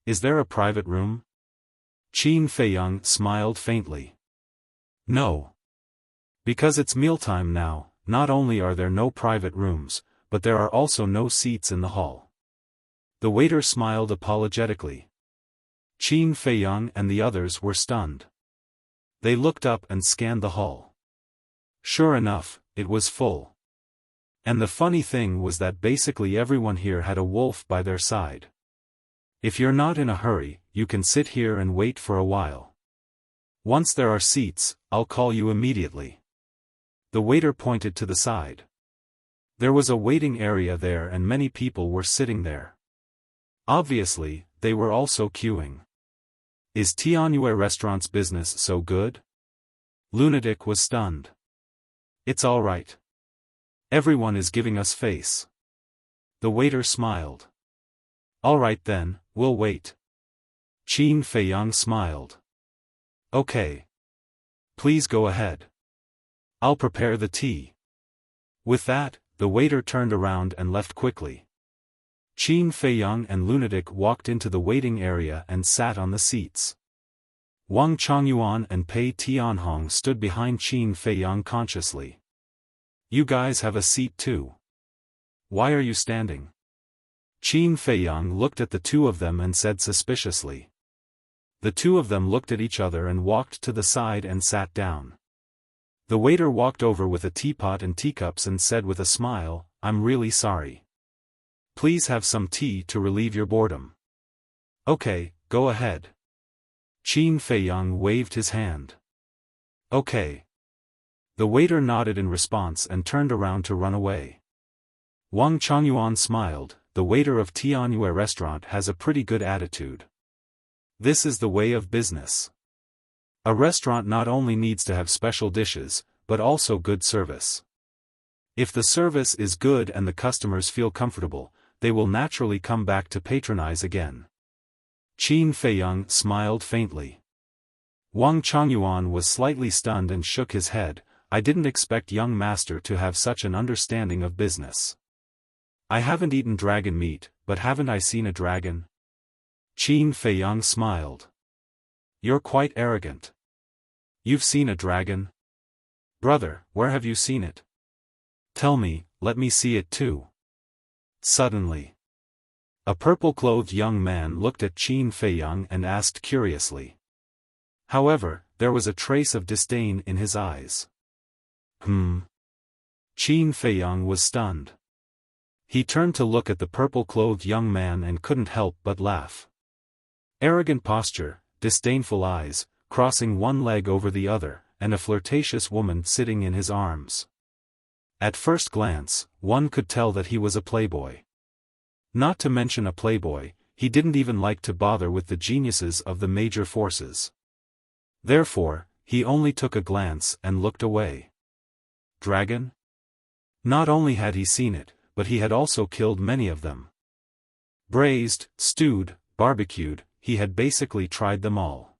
"Is there a private room?" Qin Feiyang smiled faintly. "No. Because it's mealtime now, not only are there no private rooms, but there are also no seats in the hall." The waiter smiled apologetically. Qin Feiyang and the others were stunned. They looked up and scanned the hall. Sure enough, it was full. And the funny thing was that basically everyone here had a wolf by their side. If you're not in a hurry, you can sit here and wait for a while. Once there are seats, I'll call you immediately. The waiter pointed to the side. There was a waiting area there and many people were sitting there. Obviously, they were also queuing. Is Tianyue restaurant's business so good? Lunatic was stunned. It's all right. Everyone is giving us face. The waiter smiled. All right then, we'll wait. Qin Feiyang smiled. Okay. Please go ahead. I'll prepare the tea. With that, the waiter turned around and left quickly. Qin Feiyang and Lunatic walked into the waiting area and sat on the seats. Wang Chongyuan and Pei Tianhong stood behind Qin Feiyang consciously. You guys have a seat too. Why are you standing? Qin Feiyang looked at the two of them and said suspiciously. The two of them looked at each other and walked to the side and sat down. The waiter walked over with a teapot and teacups and said with a smile, I'm really sorry. Please have some tea to relieve your boredom. Okay, go ahead. Qin Feiyang waved his hand. Okay. The waiter nodded in response and turned around to run away. Wang Chongyuan smiled. The waiter of Tianyue restaurant has a pretty good attitude. This is the way of business. A restaurant not only needs to have special dishes, but also good service. If the service is good and the customers feel comfortable, they will naturally come back to patronize again. Qin Feiyang smiled faintly. Wang Chongyuan was slightly stunned and shook his head. I didn't expect young master to have such an understanding of business. I haven't eaten dragon meat, but haven't I seen a dragon? Qin Feiyang smiled. You're quite arrogant. You've seen a dragon? Brother, where have you seen it? Tell me, let me see it too. Suddenly, a purple-clothed young man looked at Qin Feiyang and asked curiously. However, there was a trace of disdain in his eyes. Qin Feiyang was stunned. He turned to look at the purple-clothed young man and couldn't help but laugh. Arrogant posture, disdainful eyes, crossing one leg over the other, and a flirtatious woman sitting in his arms. At first glance, one could tell that he was a playboy. Not to mention a playboy, he didn't even like to bother with the geniuses of the major forces. Therefore, he only took a glance and looked away. Dragon? Not only had he seen it, but he had also killed many of them. Braised, stewed, barbecued, he had basically tried them all.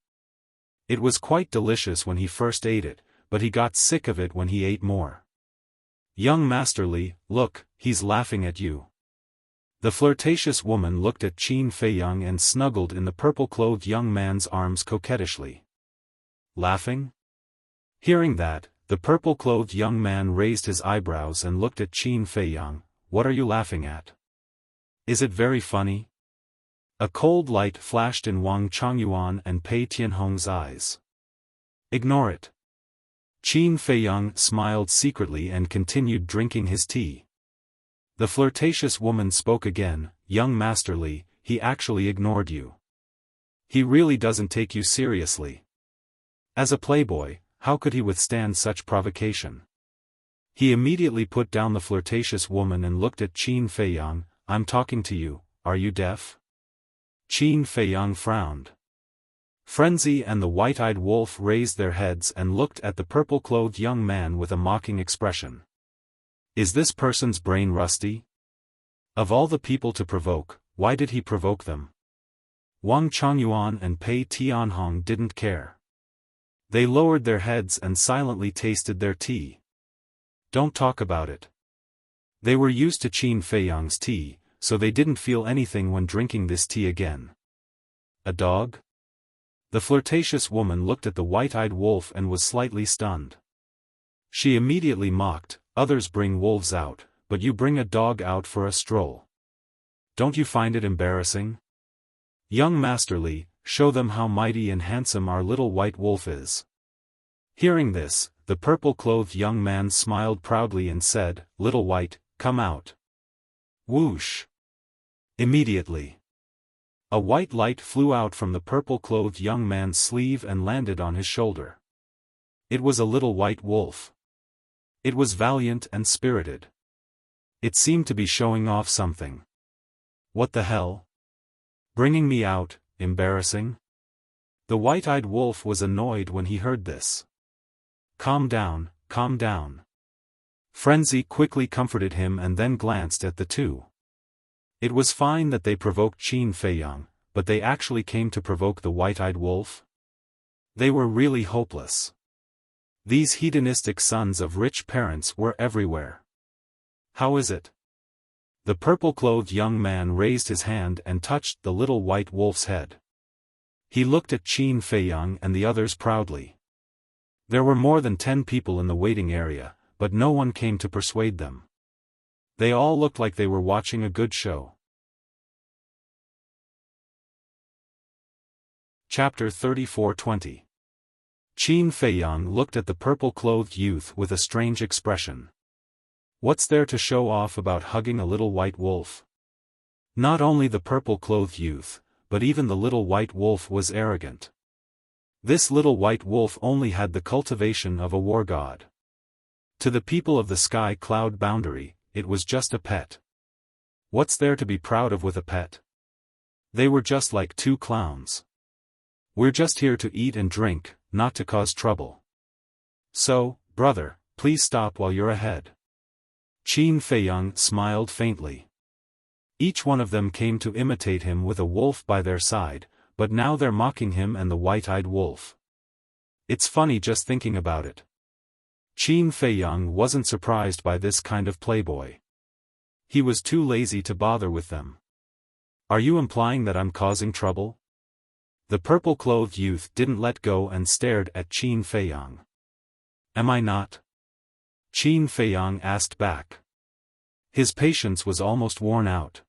It was quite delicious when he first ate it, but he got sick of it when he ate more. Young Masterly, look, he's laughing at you. The flirtatious woman looked at Qin Feiyang and snuggled in the purple-clothed young man's arms coquettishly. Laughing? Hearing that, the purple-clothed young man raised his eyebrows and looked at Qin Feiyang. What are you laughing at? Is it very funny? A cold light flashed in Wang Chongyuan and Pei Tianhong's eyes. Ignore it. Qin Feiyang smiled secretly and continued drinking his tea. The flirtatious woman spoke again, young Masterly, he actually ignored you. He really doesn't take you seriously. As a playboy, how could he withstand such provocation? He immediately put down the flirtatious woman and looked at Qin Feiyang. I'm talking to you, are you deaf? Qin Feiyang frowned. Frenzy and the white-eyed wolf raised their heads and looked at the purple-clothed young man with a mocking expression. Is this person's brain rusty? Of all the people to provoke, why did he provoke them? Wang Chongyuan and Pei Tianhong didn't care. They lowered their heads and silently tasted their tea. Don't talk about it. They were used to Qin Feiyang's tea, so they didn't feel anything when drinking this tea again. A dog? The flirtatious woman looked at the white-eyed wolf and was slightly stunned. She immediately mocked, others bring wolves out, but you bring a dog out for a stroll. Don't you find it embarrassing? Young Masterly, show them how mighty and handsome our little white wolf is. Hearing this, the purple-clothed young man smiled proudly and said, Little White, come out. Whoosh. Immediately. A white light flew out from the purple-clothed young man's sleeve and landed on his shoulder. It was a little white wolf. It was valiant and spirited. It seemed to be showing off something. What the hell? Bringing me out, embarrassing? The white-eyed wolf was annoyed when he heard this. Calm down, calm down. Frenzy quickly comforted him and then glanced at the two. It was fine that they provoked Qin Feiyang, but they actually came to provoke the white-eyed wolf? They were really hopeless. These hedonistic sons of rich parents were everywhere. How is it? The purple-clothed young man raised his hand and touched the little white wolf's head. He looked at Qin Feiyang and the others proudly. There were more than 10 people in the waiting area, but no one came to persuade them. They all looked like they were watching a good show. Chapter 34:20. Qin Feiyang looked at the purple-clothed youth with a strange expression. What's there to show off about hugging a little white wolf? Not only the purple-clothed youth, but even the little white wolf was arrogant. This little white wolf only had the cultivation of a war god. To the people of the sky cloud boundary, it was just a pet. What's there to be proud of with a pet? They were just like two clowns. We're just here to eat and drink, not to cause trouble. So, brother, please stop while you're ahead. Qin Feiyang smiled faintly. Each one of them came to imitate him with a wolf by their side, but now they're mocking him and the white-eyed wolf. It's funny just thinking about it. Qin Feiyang wasn't surprised by this kind of playboy. He was too lazy to bother with them. Are you implying that I'm causing trouble? The purple-clothed youth didn't let go and stared at Qin Feiyang. Am I not? Qin Feiyang asked back. His patience was almost worn out.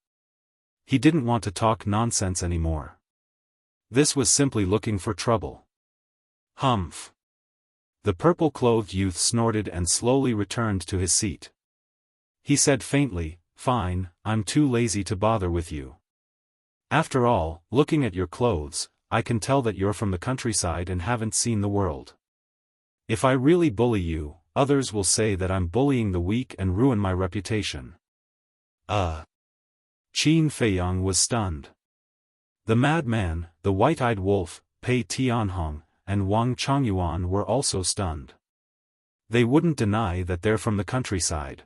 He didn't want to talk nonsense anymore. This was simply looking for trouble. Humph. The purple-clothed youth snorted and slowly returned to his seat. He said faintly, "Fine, I'm too lazy to bother with you. After all, looking at your clothes, I can tell that you're from the countryside and haven't seen the world. If I really bully you, others will say that I'm bullying the weak and ruin my reputation." Qin Feiyang was stunned. The madman, the white-eyed wolf, Pei Tianhong, and Wang Chongyuan were also stunned. They wouldn't deny that they're from the countryside.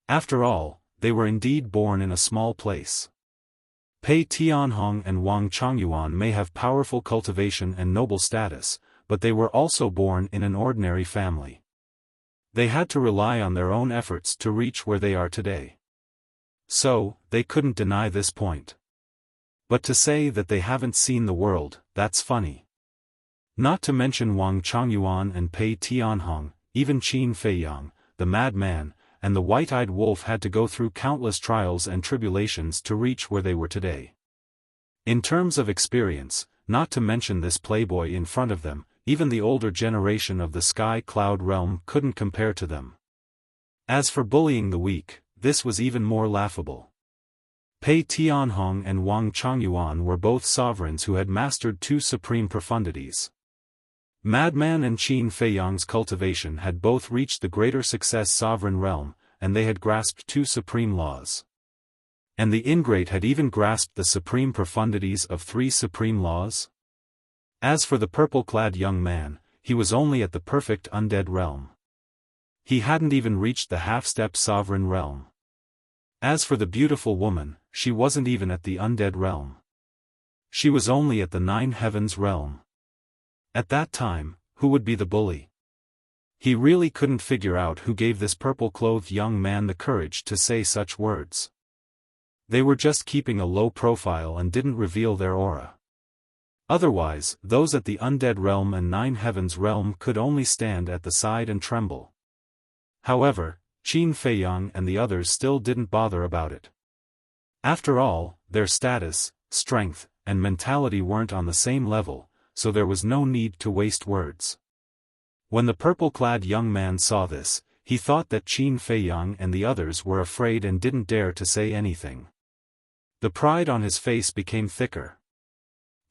After all, they were indeed born in a small place. Pei Tianhong and Wang Chongyuan may have powerful cultivation and noble status, but they were also born in an ordinary family. They had to rely on their own efforts to reach where they are today. So, they couldn't deny this point. But to say that they haven't seen the world, that's funny. Not to mention Wang Chongyuan and Pei Tianhong, even Qin Feiyang, the madman, and the white-eyed wolf had to go through countless trials and tribulations to reach where they were today. In terms of experience, not to mention this playboy in front of them, even the older generation of the sky cloud realm couldn't compare to them. As for bullying the weak, this was even more laughable. Pei Tianhong and Wang Chongyuan were both sovereigns who had mastered 2 supreme profundities. Madman and Qin Feiyang's cultivation had both reached the greater success sovereign realm, and they had grasped 2 supreme laws. And the ingrate had even grasped the supreme profundities of 3 supreme laws? As for the purple-clad young man, he was only at the perfect undead realm. He hadn't even reached the half-step sovereign realm. As for the beautiful woman, she wasn't even at the undead realm. She was only at the 9 heavens realm. At that time, who would be the bully? He really couldn't figure out who gave this purple-clothed young man the courage to say such words. They were just keeping a low profile and didn't reveal their aura. Otherwise, those at the undead realm and 9 heavens realm could only stand at the side and tremble. However, Qin Feiyang and the others still didn't bother about it. After all, their status, strength, and mentality weren't on the same level, so there was no need to waste words. When the purple-clad young man saw this, he thought that Qin Feiyang and the others were afraid and didn't dare to say anything. The pride on his face became thicker.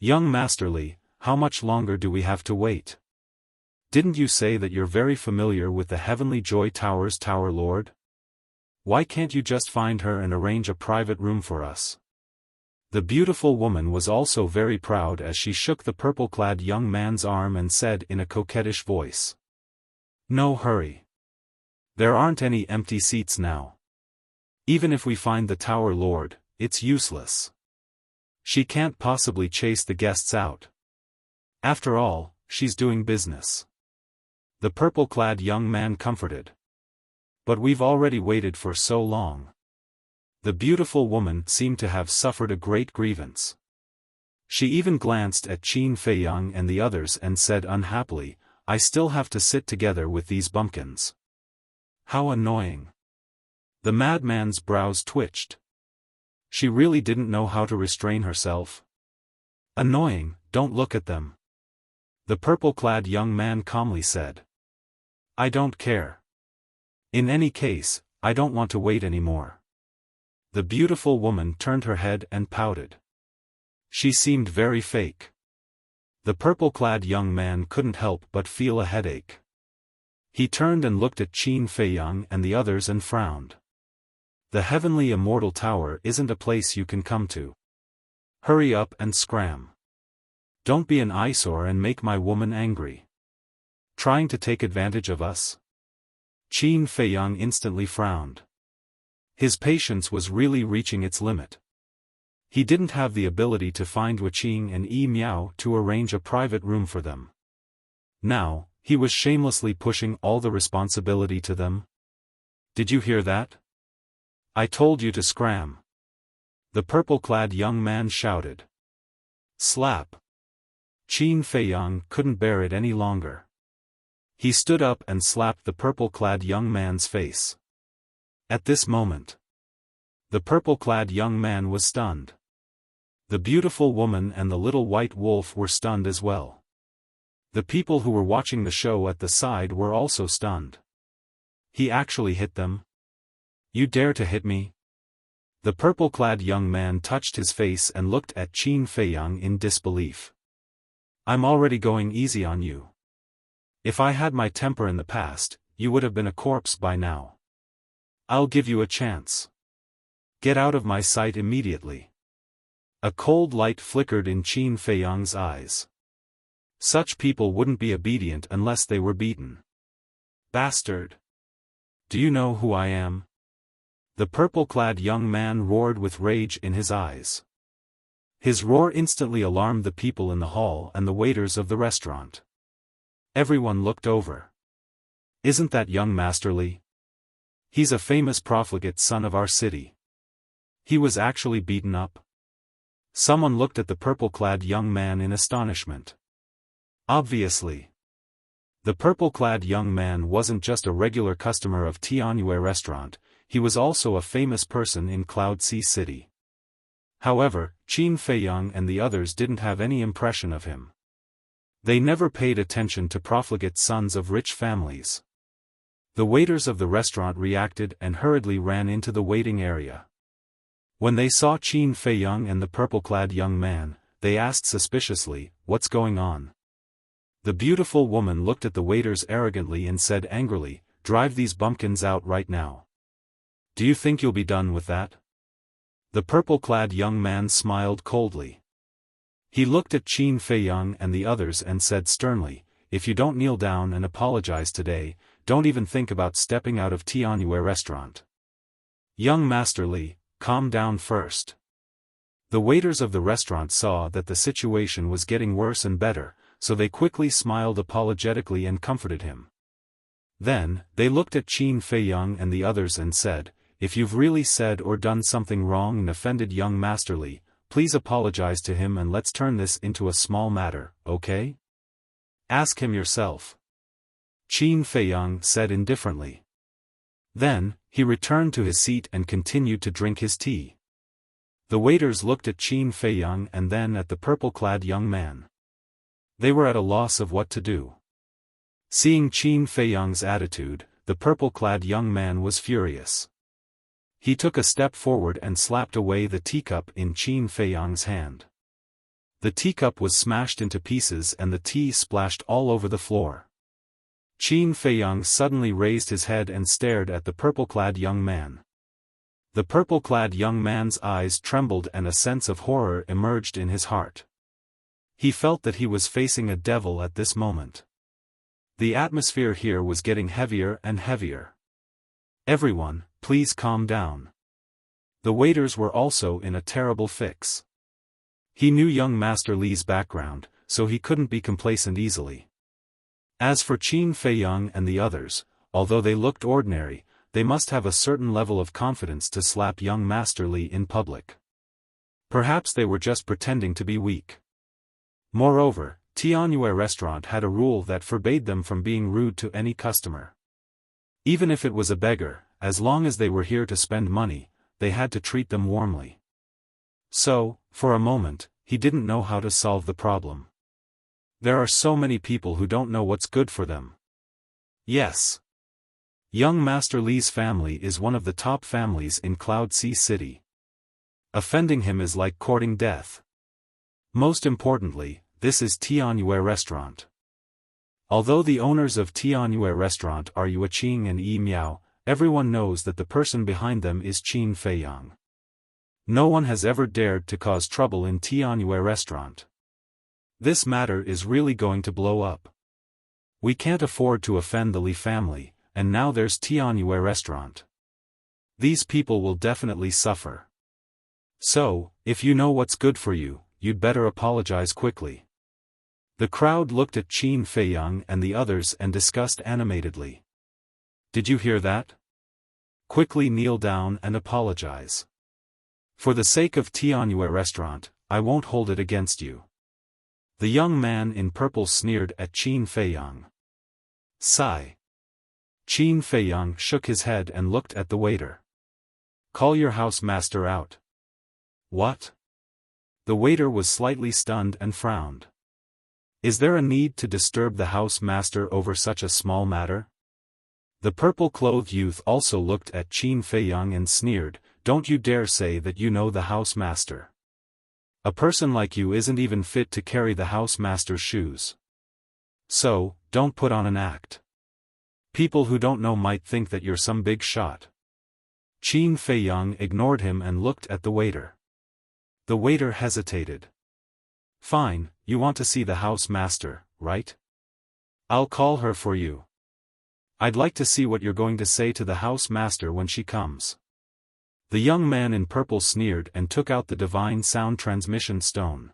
Young Master Li, how much longer do we have to wait? Didn't you say that you're very familiar with the Heavenly Joy Tower's Tower Lord? Why can't you just find her and arrange a private room for us? The beautiful woman was also very proud as she shook the purple-clad young man's arm and said in a coquettish voice. No hurry. There aren't any empty seats now. Even if we find the Tower Lord, it's useless. She can't possibly chase the guests out. After all, she's doing business. The purple-clad young man comforted. But we've already waited for so long. The beautiful woman seemed to have suffered a great grievance. She even glanced at Qin Feiyang and the others and said unhappily, I still have to sit together with these bumpkins. How annoying. The madman's brows twitched. She really didn't know how to restrain herself. Annoying, don't look at them. The purple-clad young man calmly said. I don't care. In any case, I don't want to wait anymore. The beautiful woman turned her head and pouted. She seemed very fake. The purple-clad young man couldn't help but feel a headache. He turned and looked at Qin Feiyang and the others and frowned. The Heavenly Immortal Tower isn't a place you can come to. Hurry up and scram. Don't be an eyesore and make my woman angry. Trying to take advantage of us? Qin Feiyang instantly frowned. His patience was really reaching its limit. He didn't have the ability to find Wuqing and Yi Miao to arrange a private room for them. Now, he was shamelessly pushing all the responsibility to them. Did you hear that? I told you to scram. The purple-clad young man shouted. Slap. Qin Feiyang couldn't bear it any longer. He stood up and slapped the purple-clad young man's face. At this moment, the purple-clad young man was stunned. The beautiful woman and the little white wolf were stunned as well. The people who were watching the show at the side were also stunned. He actually hit them? You dare to hit me? The purple-clad young man touched his face and looked at Qin Feiyang in disbelief. I'm already going easy on you. If I had my temper in the past, you would have been a corpse by now. I'll give you a chance. Get out of my sight immediately. A cold light flickered in Qin Feiyang's eyes. Such people wouldn't be obedient unless they were beaten. Bastard! Do you know who I am? The purple-clad young man roared with rage in his eyes. His roar instantly alarmed the people in the hall and the waiters of the restaurant. Everyone looked over. Isn't that young Master Li? He's a famous profligate son of our city. He was actually beaten up. Someone looked at the purple-clad young man in astonishment. Obviously. The purple-clad young man wasn't just a regular customer of Tianyue restaurant, he was also a famous person in Cloud Sea City. However, Qin Feiyang and the others didn't have any impression of him. They never paid attention to profligate sons of rich families. The waiters of the restaurant reacted and hurriedly ran into the waiting area. When they saw Qin Feiyang and the purple-clad young man, they asked suspiciously, "What's going on?" The beautiful woman looked at the waiters arrogantly and said angrily, "Drive these bumpkins out right now. Do you think you'll be done with that?" The purple-clad young man smiled coldly. He looked at Qin Feiyang and the others and said sternly, "If you don't kneel down and apologize today, don't even think about stepping out of Tianyue restaurant." Young Master Li, calm down first. The waiters of the restaurant saw that the situation was getting worse and better, so they quickly smiled apologetically and comforted him. Then, they looked at Qin Feiyang and the others and said, "If you've really said or done something wrong and offended young Master Li, please apologize to him and let's turn this into a small matter, okay? Ask him yourself." Qin Feiyang said indifferently. Then, he returned to his seat and continued to drink his tea. The waiters looked at Qin Feiyang and then at the purple-clad young man. They were at a loss of what to do. Seeing Qin Feiyang's attitude, the purple-clad young man was furious. He took a step forward and slapped away the teacup in Qin Feiyang's hand. The teacup was smashed into pieces and the tea splashed all over the floor. Qin Feiyang suddenly raised his head and stared at the purple-clad young man. The purple-clad young man's eyes trembled and a sense of horror emerged in his heart. He felt that he was facing a devil at this moment. The atmosphere here was getting heavier and heavier. "Everyone, please calm down." The waiters were also in a terrible fix. He knew young Master Li's background, so he couldn't be complacent easily. As for Qin Feiyang and the others, although they looked ordinary, they must have a certain level of confidence to slap young Master Li in public. Perhaps they were just pretending to be weak. Moreover, Tianyue restaurant had a rule that forbade them from being rude to any customer. Even if it was a beggar, as long as they were here to spend money, they had to treat them warmly. So, for a moment, he didn't know how to solve the problem. There are so many people who don't know what's good for them. Yes. Young Master Li's family is one of the top families in Cloud Sea City. Offending him is like courting death. Most importantly, this is Tianyue restaurant. Although the owners of Tianyue restaurant are Yueqing and Yi Miao, everyone knows that the person behind them is Qin Feiyang. No one has ever dared to cause trouble in Tianyue restaurant. This matter is really going to blow up. We can't afford to offend the Li family, and now there's Tianyue restaurant. These people will definitely suffer. So, if you know what's good for you, you'd better apologize quickly. The crowd looked at Qin Feiyang and the others and discussed animatedly. Did you hear that? Quickly kneel down and apologize. For the sake of Tianyue restaurant, I won't hold it against you. The young man in purple sneered at Qin Feiyang. Sigh. Qin Feiyang shook his head and looked at the waiter. Call your house master out. What? The waiter was slightly stunned and frowned. Is there a need to disturb the house master over such a small matter? The purple-clothed youth also looked at Qin Feiyang and sneered, Don't you dare say that you know the house master. A person like you isn't even fit to carry the house master's shoes. So, don't put on an act. People who don't know might think that you're some big shot. Qin Feiyang ignored him and looked at the waiter. The waiter hesitated. Fine, you want to see the house master, right? I'll call her for you. I'd like to see what you're going to say to the house master when she comes. The young man in purple sneered and took out the divine sound transmission stone.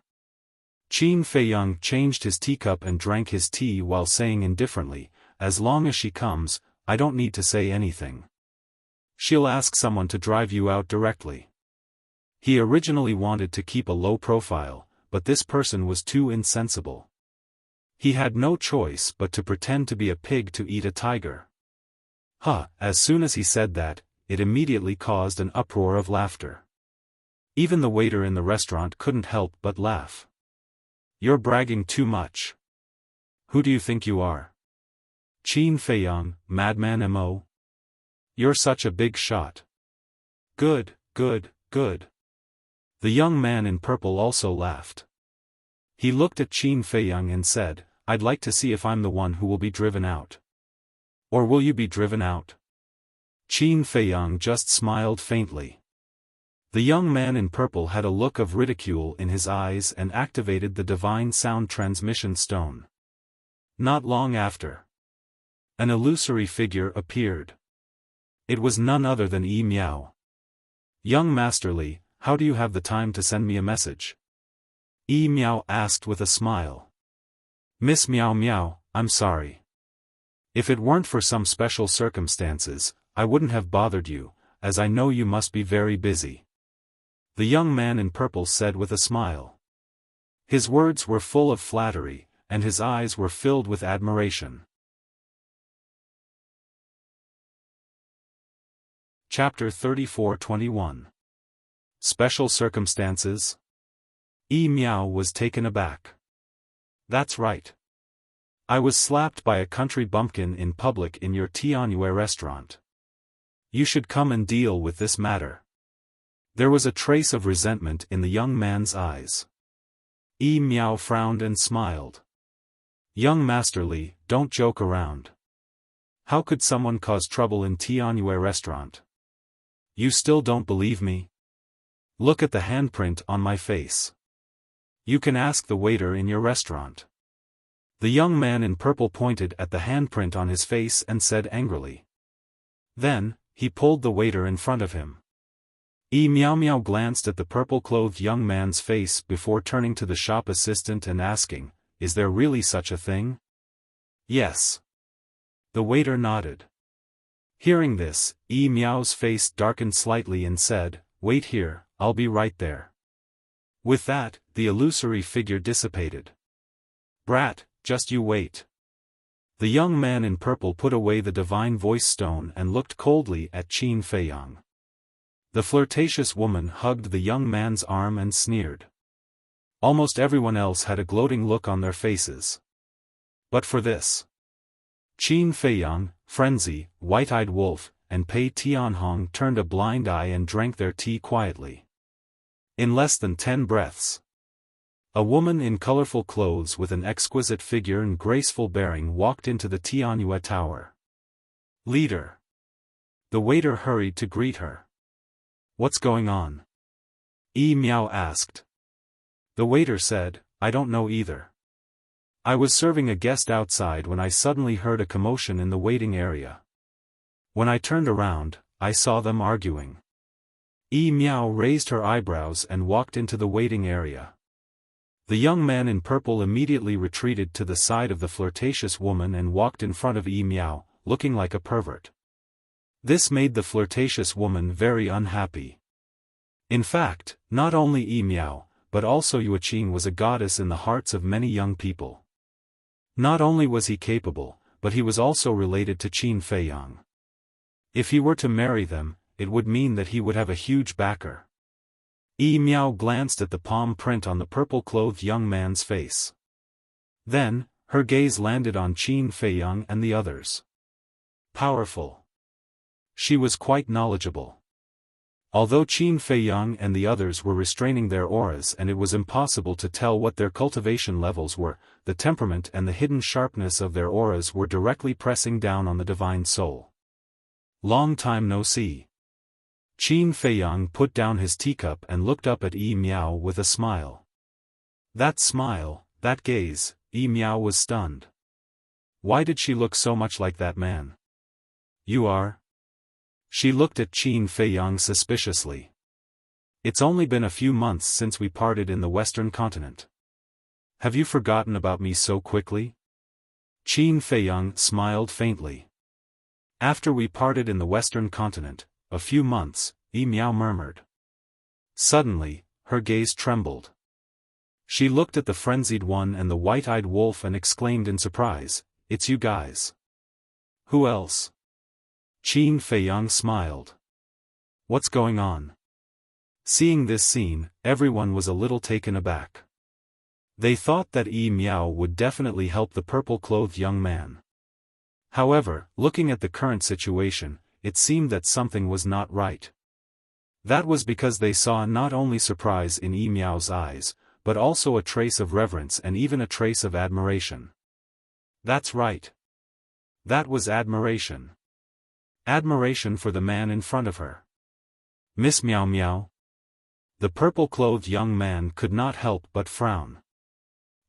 Qin Feiyang changed his teacup and drank his tea while saying indifferently, As long as she comes, I don't need to say anything. She'll ask someone to drive you out directly. He originally wanted to keep a low profile, but this person was too insensible. He had no choice but to pretend to be a pig to eat a tiger. As soon as he said that, it immediately caused an uproar of laughter. Even the waiter in the restaurant couldn't help but laugh. You're bragging too much. Who do you think you are? Qin Feiyang, madman mo? You're such a big shot. Good, good, good. The young man in purple also laughed. He looked at Qin Feiyang and said, I'd like to see if I'm the one who will be driven out. Or will you be driven out? Qin Feiyang just smiled faintly. The young man in purple had a look of ridicule in his eyes and activated the divine sound transmission stone. Not long after, an illusory figure appeared. It was none other than Yi Miao. Young Master Li, how do you have the time to send me a message? Yi Miao asked with a smile. Miss Miao Miao, I'm sorry. If it weren't for some special circumstances, I wouldn't have bothered you, as I know you must be very busy. The young man in purple said with a smile. His words were full of flattery, and his eyes were filled with admiration. Chapter 34-21. Special circumstances? Yi Miao was taken aback. That's right. I was slapped by a country bumpkin in public in your Tianyue restaurant. You should come and deal with this matter. There was a trace of resentment in the young man's eyes. Yi Miao frowned and smiled. Young Master Li, don't joke around. How could someone cause trouble in Tianyue restaurant? You still don't believe me? Look at the handprint on my face. You can ask the waiter in your restaurant. The young man in purple pointed at the handprint on his face and said angrily. Then, he pulled the waiter in front of him. Yi Miao Miao glanced at the purple-clothed young man's face before turning to the shop assistant and asking, "Is there really such a thing?" "Yes." The waiter nodded. Hearing this, Yi Miao's face darkened slightly and said, "Wait here, I'll be right there." With that, the illusory figure dissipated. "Brat, just you wait." The young man in purple put away the divine voice stone and looked coldly at Qin Feiyang. The flirtatious woman hugged the young man's arm and sneered. Almost everyone else had a gloating look on their faces. But for this, Qin Feiyang, Frenzy, White-Eyed Wolf, and Pei Tianhong turned a blind eye and drank their tea quietly. In less than 10 breaths, a woman in colorful clothes with an exquisite figure and graceful bearing walked into the Tianyue Tower. "Leader." The waiter hurried to greet her. "What's going on?" Yi Miao asked. The waiter said, "I don't know either. I was serving a guest outside when I suddenly heard a commotion in the waiting area. When I turned around, I saw them arguing." Yi Miao raised her eyebrows and walked into the waiting area. The young man in purple immediately retreated to the side of the flirtatious woman and walked in front of Yi Miao, looking like a pervert. This made the flirtatious woman very unhappy. In fact, not only Yi Miao, but also Yuqing was a goddess in the hearts of many young people. Not only was he capable, but he was also related to Qin Feiyang. If he were to marry them, it would mean that he would have a huge backer. Yi Miao glanced at the palm print on the purple-clothed young man's face. Then, her gaze landed on Qin Feiyang and the others. Powerful. She was quite knowledgeable. Although Qin Feiyang and the others were restraining their auras and it was impossible to tell what their cultivation levels were, the temperament and the hidden sharpness of their auras were directly pressing down on the divine soul. Long time no see. Qin Feiyang put down his teacup and looked up at Yi Miao with a smile. That smile, that gaze, Yi Miao was stunned. Why did she look so much like that man? "You are?" She looked at Qin Feiyang suspiciously. "It's only been a few months since we parted in the Western continent. Have you forgotten about me so quickly?" Qin Feiyang smiled faintly. "After we parted in the Western continent, a few months," Yi Miao murmured. Suddenly, her gaze trembled. She looked at the frenzied one and the white-eyed wolf and exclaimed in surprise, "It's you guys." "Who else?" Qin Feiyang smiled. "What's going on?" Seeing this scene, everyone was a little taken aback. They thought that Yi Miao would definitely help the purple-clothed young man. However, looking at the current situation, it seemed that something was not right. That was because they saw not only surprise in Yi Miao's eyes, but also a trace of reverence and even a trace of admiration. That's right. That was admiration. Admiration for the man in front of her. "Miss Miao Miao?" The purple-clothed young man could not help but frown.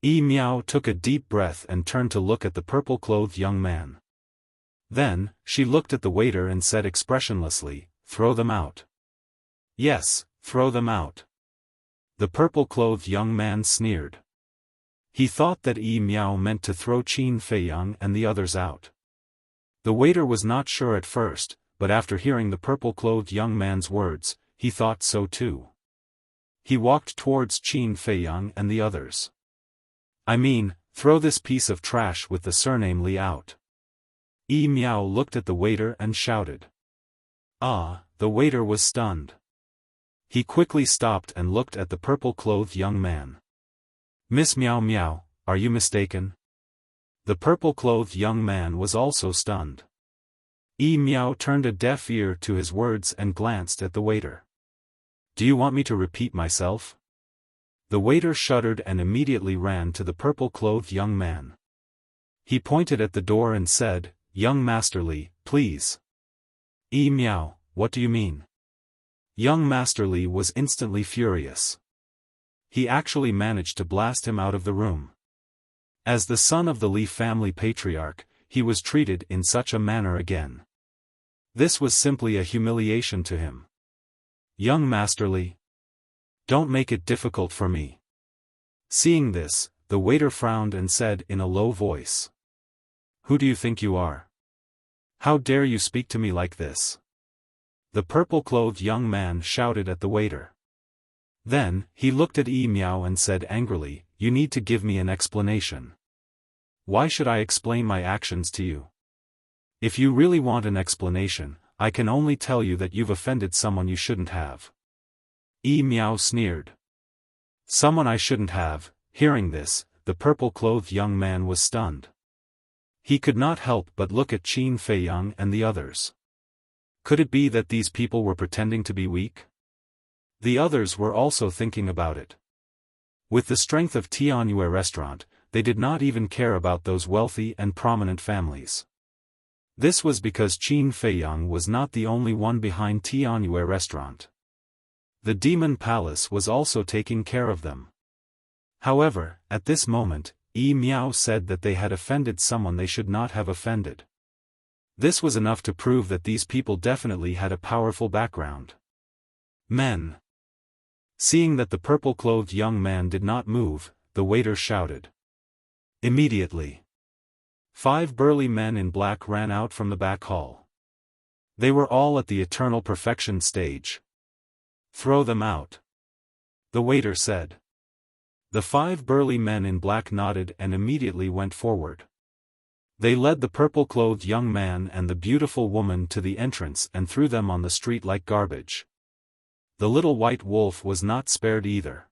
Yi Miao took a deep breath and turned to look at the purple-clothed young man. Then, she looked at the waiter and said expressionlessly, "Throw them out." "Yes, throw them out." The purple-clothed young man sneered. He thought that Yi Miao meant to throw Qin Feiyang and the others out. The waiter was not sure at first, but after hearing the purple-clothed young man's words, he thought so too. He walked towards Qin Feiyang and the others. "I mean, throw this piece of trash with the surname Li out." Yi Miao looked at the waiter and shouted. Ah, the waiter was stunned. He quickly stopped and looked at the purple-clothed young man. "Miss Miao Miao, are you mistaken?" The purple-clothed young man was also stunned. Yi Miao turned a deaf ear to his words and glanced at the waiter. Do you want me to repeat myself? The waiter shuddered and immediately ran to the purple-clothed young man. He pointed at the door and said, Young Master Li, please. Yi Miao, what do you mean? Young Master Li was instantly furious. He actually managed to blast him out of the room. As the son of the Li family patriarch, he was treated in such a manner again. This was simply a humiliation to him. Young Master Li, don't make it difficult for me. Seeing this, the waiter frowned and said in a low voice. Who do you think you are? How dare you speak to me like this? The purple-clothed young man shouted at the waiter. Then, he looked at Yi Miao and said angrily, You need to give me an explanation. Why should I explain my actions to you? If you really want an explanation, I can only tell you that you've offended someone you shouldn't have. Yi Miao sneered. Someone I shouldn't have. Hearing this, the purple-clothed young man was stunned. He could not help but look at Qin Feiyang and the others. Could it be that these people were pretending to be weak? The others were also thinking about it. With the strength of Tianyue restaurant, they did not even care about those wealthy and prominent families. This was because Qin Feiyang was not the only one behind Tianyue restaurant. The Demon Palace was also taking care of them. However, at this moment, Yi Miao said that they had offended someone they should not have offended. This was enough to prove that these people definitely had a powerful background. Men. Seeing that the purple-clothed young man did not move, the waiter shouted. Immediately, 5 burly men in black ran out from the back hall. They were all at the eternal perfection stage. Throw them out. The waiter said. The 5 burly men in black nodded and immediately went forward. They led the purple-clothed young man and the beautiful woman to the entrance and threw them on the street like garbage. The little white wolf was not spared either.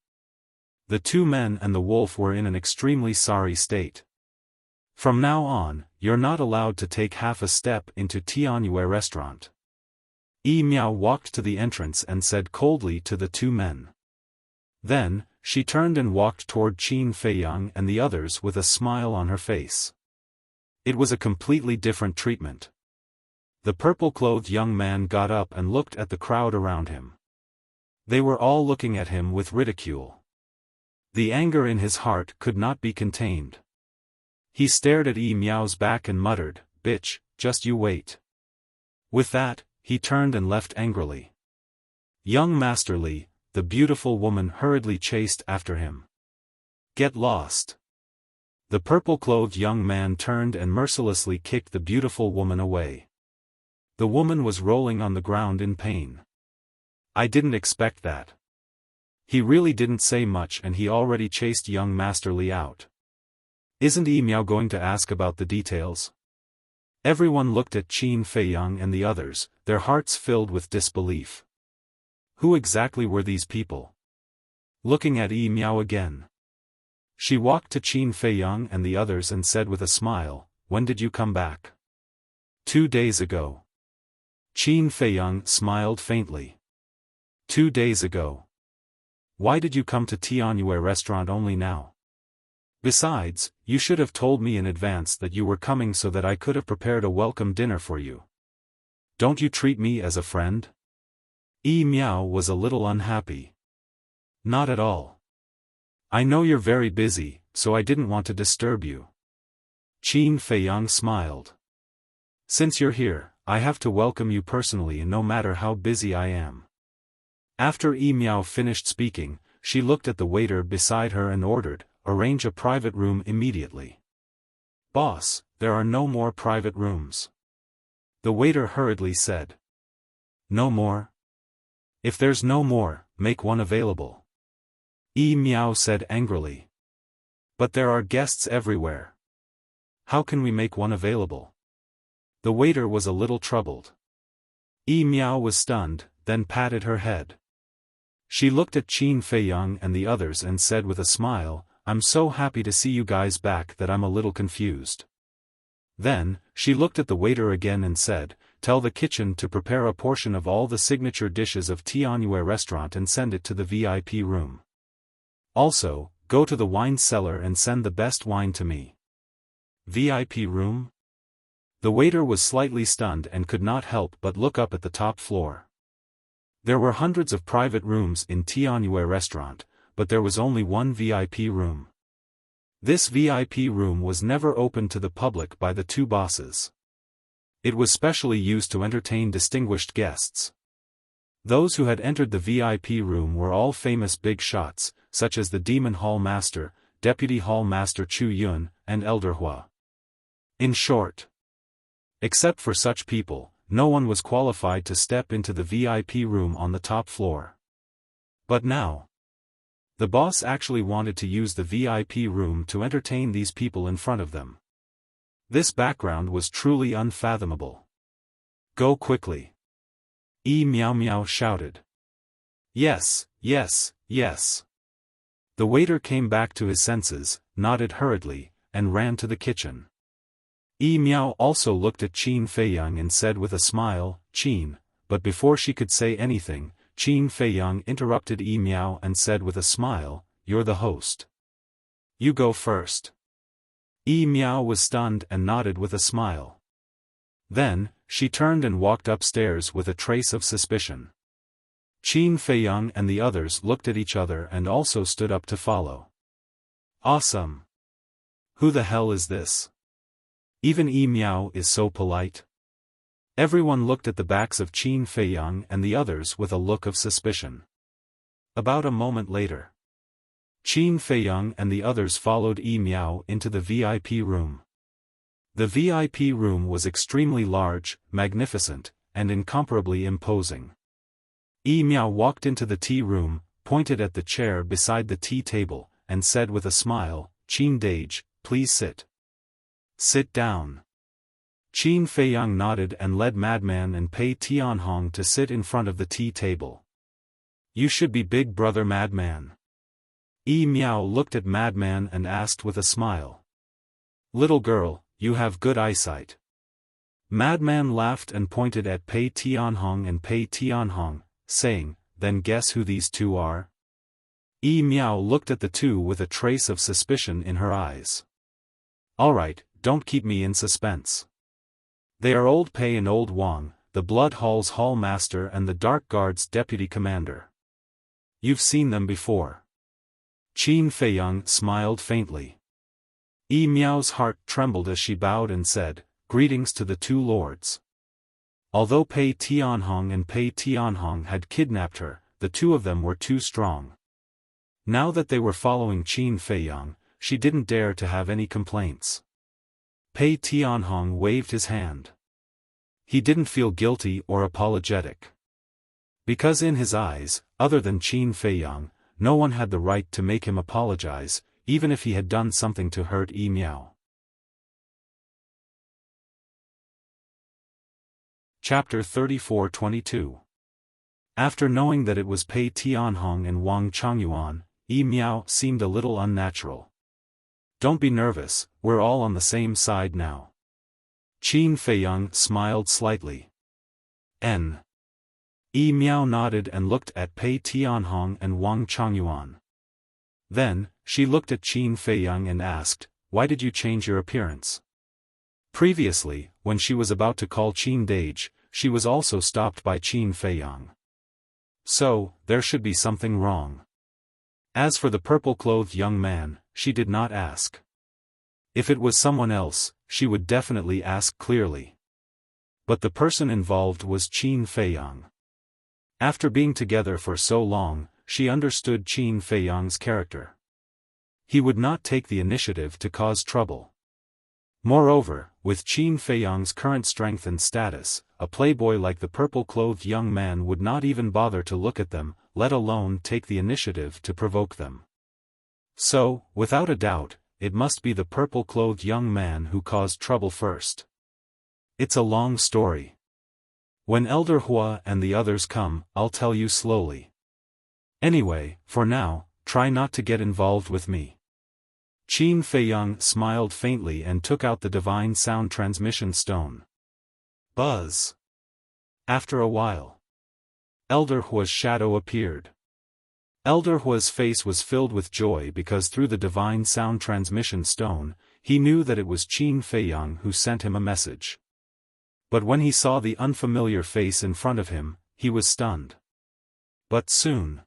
The 2 men and the wolf were in an extremely sorry state. From now on, you're not allowed to take half a step into Tianyue restaurant. Yi Miao walked to the entrance and said coldly to the 2 men. Then, she turned and walked toward Qin Feiyang and the others with a smile on her face. It was a completely different treatment. The purple-clothed young man got up and looked at the crowd around him. They were all looking at him with ridicule. The anger in his heart could not be contained. He stared at Yi Miao's back and muttered, Bitch, just you wait. With that, he turned and left angrily. Young Master Li, the beautiful woman hurriedly chased after him. Get lost. The purple-clothed young man turned and mercilessly kicked the beautiful woman away. The woman was rolling on the ground in pain. I didn't expect that. He really didn't say much and he already chased young Master Li out. Isn't Yi Miao going to ask about the details? Everyone looked at Qin Feiyang and the others, their hearts filled with disbelief. Who exactly were these people? Looking at Yi Miao again. She walked to Qin Feiyang and the others and said with a smile, When did you come back? 2 days ago. Qin Feiyang smiled faintly. 2 days ago. Why did you come to Tianyue restaurant only now? Besides, you should have told me in advance that you were coming so that I could have prepared a welcome dinner for you. Don't you treat me as a friend? Yi Miao was a little unhappy. Not at all. I know you're very busy, so I didn't want to disturb you. Qin Feiyang smiled. Since you're here, I have to welcome you personally no matter how busy I am. After Yi Miao finished speaking, she looked at the waiter beside her and ordered, Arrange a private room immediately. Boss, there are no more private rooms. The waiter hurriedly said. No more? If there's no more, make one available. Yi Miao said angrily. But there are guests everywhere. How can we make one available? The waiter was a little troubled. Yi Miao was stunned, then patted her head. She looked at Qin Feiyang and the others and said with a smile, I'm so happy to see you guys back that I'm a little confused. Then, she looked at the waiter again and said, tell the kitchen to prepare a portion of all the signature dishes of Tianyue restaurant and send it to the VIP room. Also, go to the wine cellar and send the best wine to me. VIP room? The waiter was slightly stunned and could not help but look up at the top floor. There were hundreds of private rooms in Tianyue restaurant, but there was only one VIP room. This VIP room was never opened to the public by the two bosses. It was specially used to entertain distinguished guests. Those who had entered the VIP room were all famous big shots, such as the Demon Hall Master, Deputy Hall Master Chu Yun, and Elder Hua. In short, except for such people, no one was qualified to step into the VIP room on the top floor. But now, the boss actually wanted to use the VIP room to entertain these people in front of them. This background was truly unfathomable. Go quickly. Meow Meow shouted. Yes, yes, yes. The waiter came back to his senses, nodded hurriedly, and ran to the kitchen. Meow also looked at Qin Feiyang and said with a smile, Qin, but before she could say anything, Qin Feiyang interrupted Meow and said with a smile, you're the host. You go first. Meow was stunned and nodded with a smile. Then, she turned and walked upstairs with a trace of suspicion. Qin Feiyang and the others looked at each other and also stood up to follow. Awesome! Who the hell is this? Even Meow is so polite. Everyone looked at the backs of Qin Feiyang and the others with a look of suspicion. About a moment later, Qin Feiyang and the others followed Meow into the VIP room. The VIP room was extremely large, magnificent, and incomparably imposing. Meow walked into the tea room, pointed at the chair beside the tea table, and said with a smile, Qin Dage, please sit. Sit down. Qin Feiyang nodded and led Madman and Pei Tianhong to sit in front of the tea table. You should be Big Brother Madman. Meow looked at Madman and asked with a smile. Little girl, you have good eyesight. Madman laughed and pointed at Pei Tianhong and Pei Tianhong, saying, then guess who these two are? Meow looked at the two with a trace of suspicion in her eyes. Alright, don't keep me in suspense. They are Old Pei and Old Wang, the Blood Hall's Hall Master and the Dark Guard's Deputy Commander. You've seen them before. Qin Feiyang smiled faintly. Meow's heart trembled as she bowed and said, greetings to the two lords. Although Pei Tianhong and Pei Tianhong had kidnapped her, the two of them were too strong. Now that they were following Qin Feiyang, she didn't dare to have any complaints. Pei Tianhong waved his hand. He didn't feel guilty or apologetic. Because in his eyes, other than Qin Feiyang, no one had the right to make him apologize, even if he had done something to hurt Meow. Chapter 34-22. After knowing that it was Pei Tianhong and Wang Changyuan, Meow seemed a little unnatural. Don't be nervous, we're all on the same side now. Qin Feiyang smiled slightly. Meow nodded and looked at Pei Tianhong and Wang Changyuan. Then, she looked at Qin Feiyang and asked, why did you change your appearance? Previously, when she was about to call Qin Dage, she was also stopped by Qin Feiyang. So, there should be something wrong. As for the purple-clothed young man, she did not ask. If it was someone else, she would definitely ask clearly. But the person involved was Qin Feiyang. After being together for so long, she understood Qin Feiyang's character. He would not take the initiative to cause trouble. Moreover, with Qin Feiyang's current strength and status, a playboy like the purple-clothed young man would not even bother to look at them, let alone take the initiative to provoke them. So, without a doubt, it must be the purple-clothed young man who caused trouble first. It's a long story. When Elder Hua and the others come, I'll tell you slowly. Anyway, for now, try not to get involved with me. Qin Feiyang smiled faintly and took out the divine sound transmission stone. Buzz. After a while, Elder Hua's shadow appeared. Elder Hua's face was filled with joy because through the divine sound transmission stone, he knew that it was Qin Feiyang who sent him a message. But when he saw the unfamiliar face in front of him, he was stunned. But soon,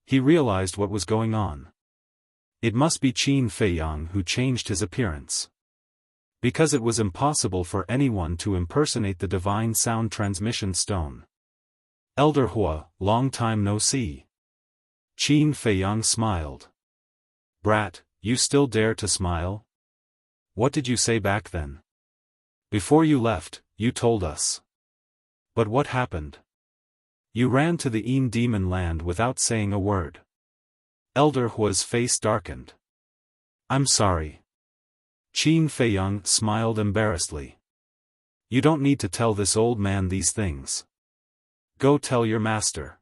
he realized what was going on. It must be Qin Feiyang who changed his appearance. Because it was impossible for anyone to impersonate the divine sound transmission stone. Elder Hua, long time no see. Qin Feiyang smiled. Brat, you still dare to smile? What did you say back then? Before you left, you told us. But what happened? You ran to the Yin demon land without saying a word. Elder Hua's face darkened. I'm sorry. Qin Feiyang smiled embarrassedly. You don't need to tell this old man these things. Go tell your master.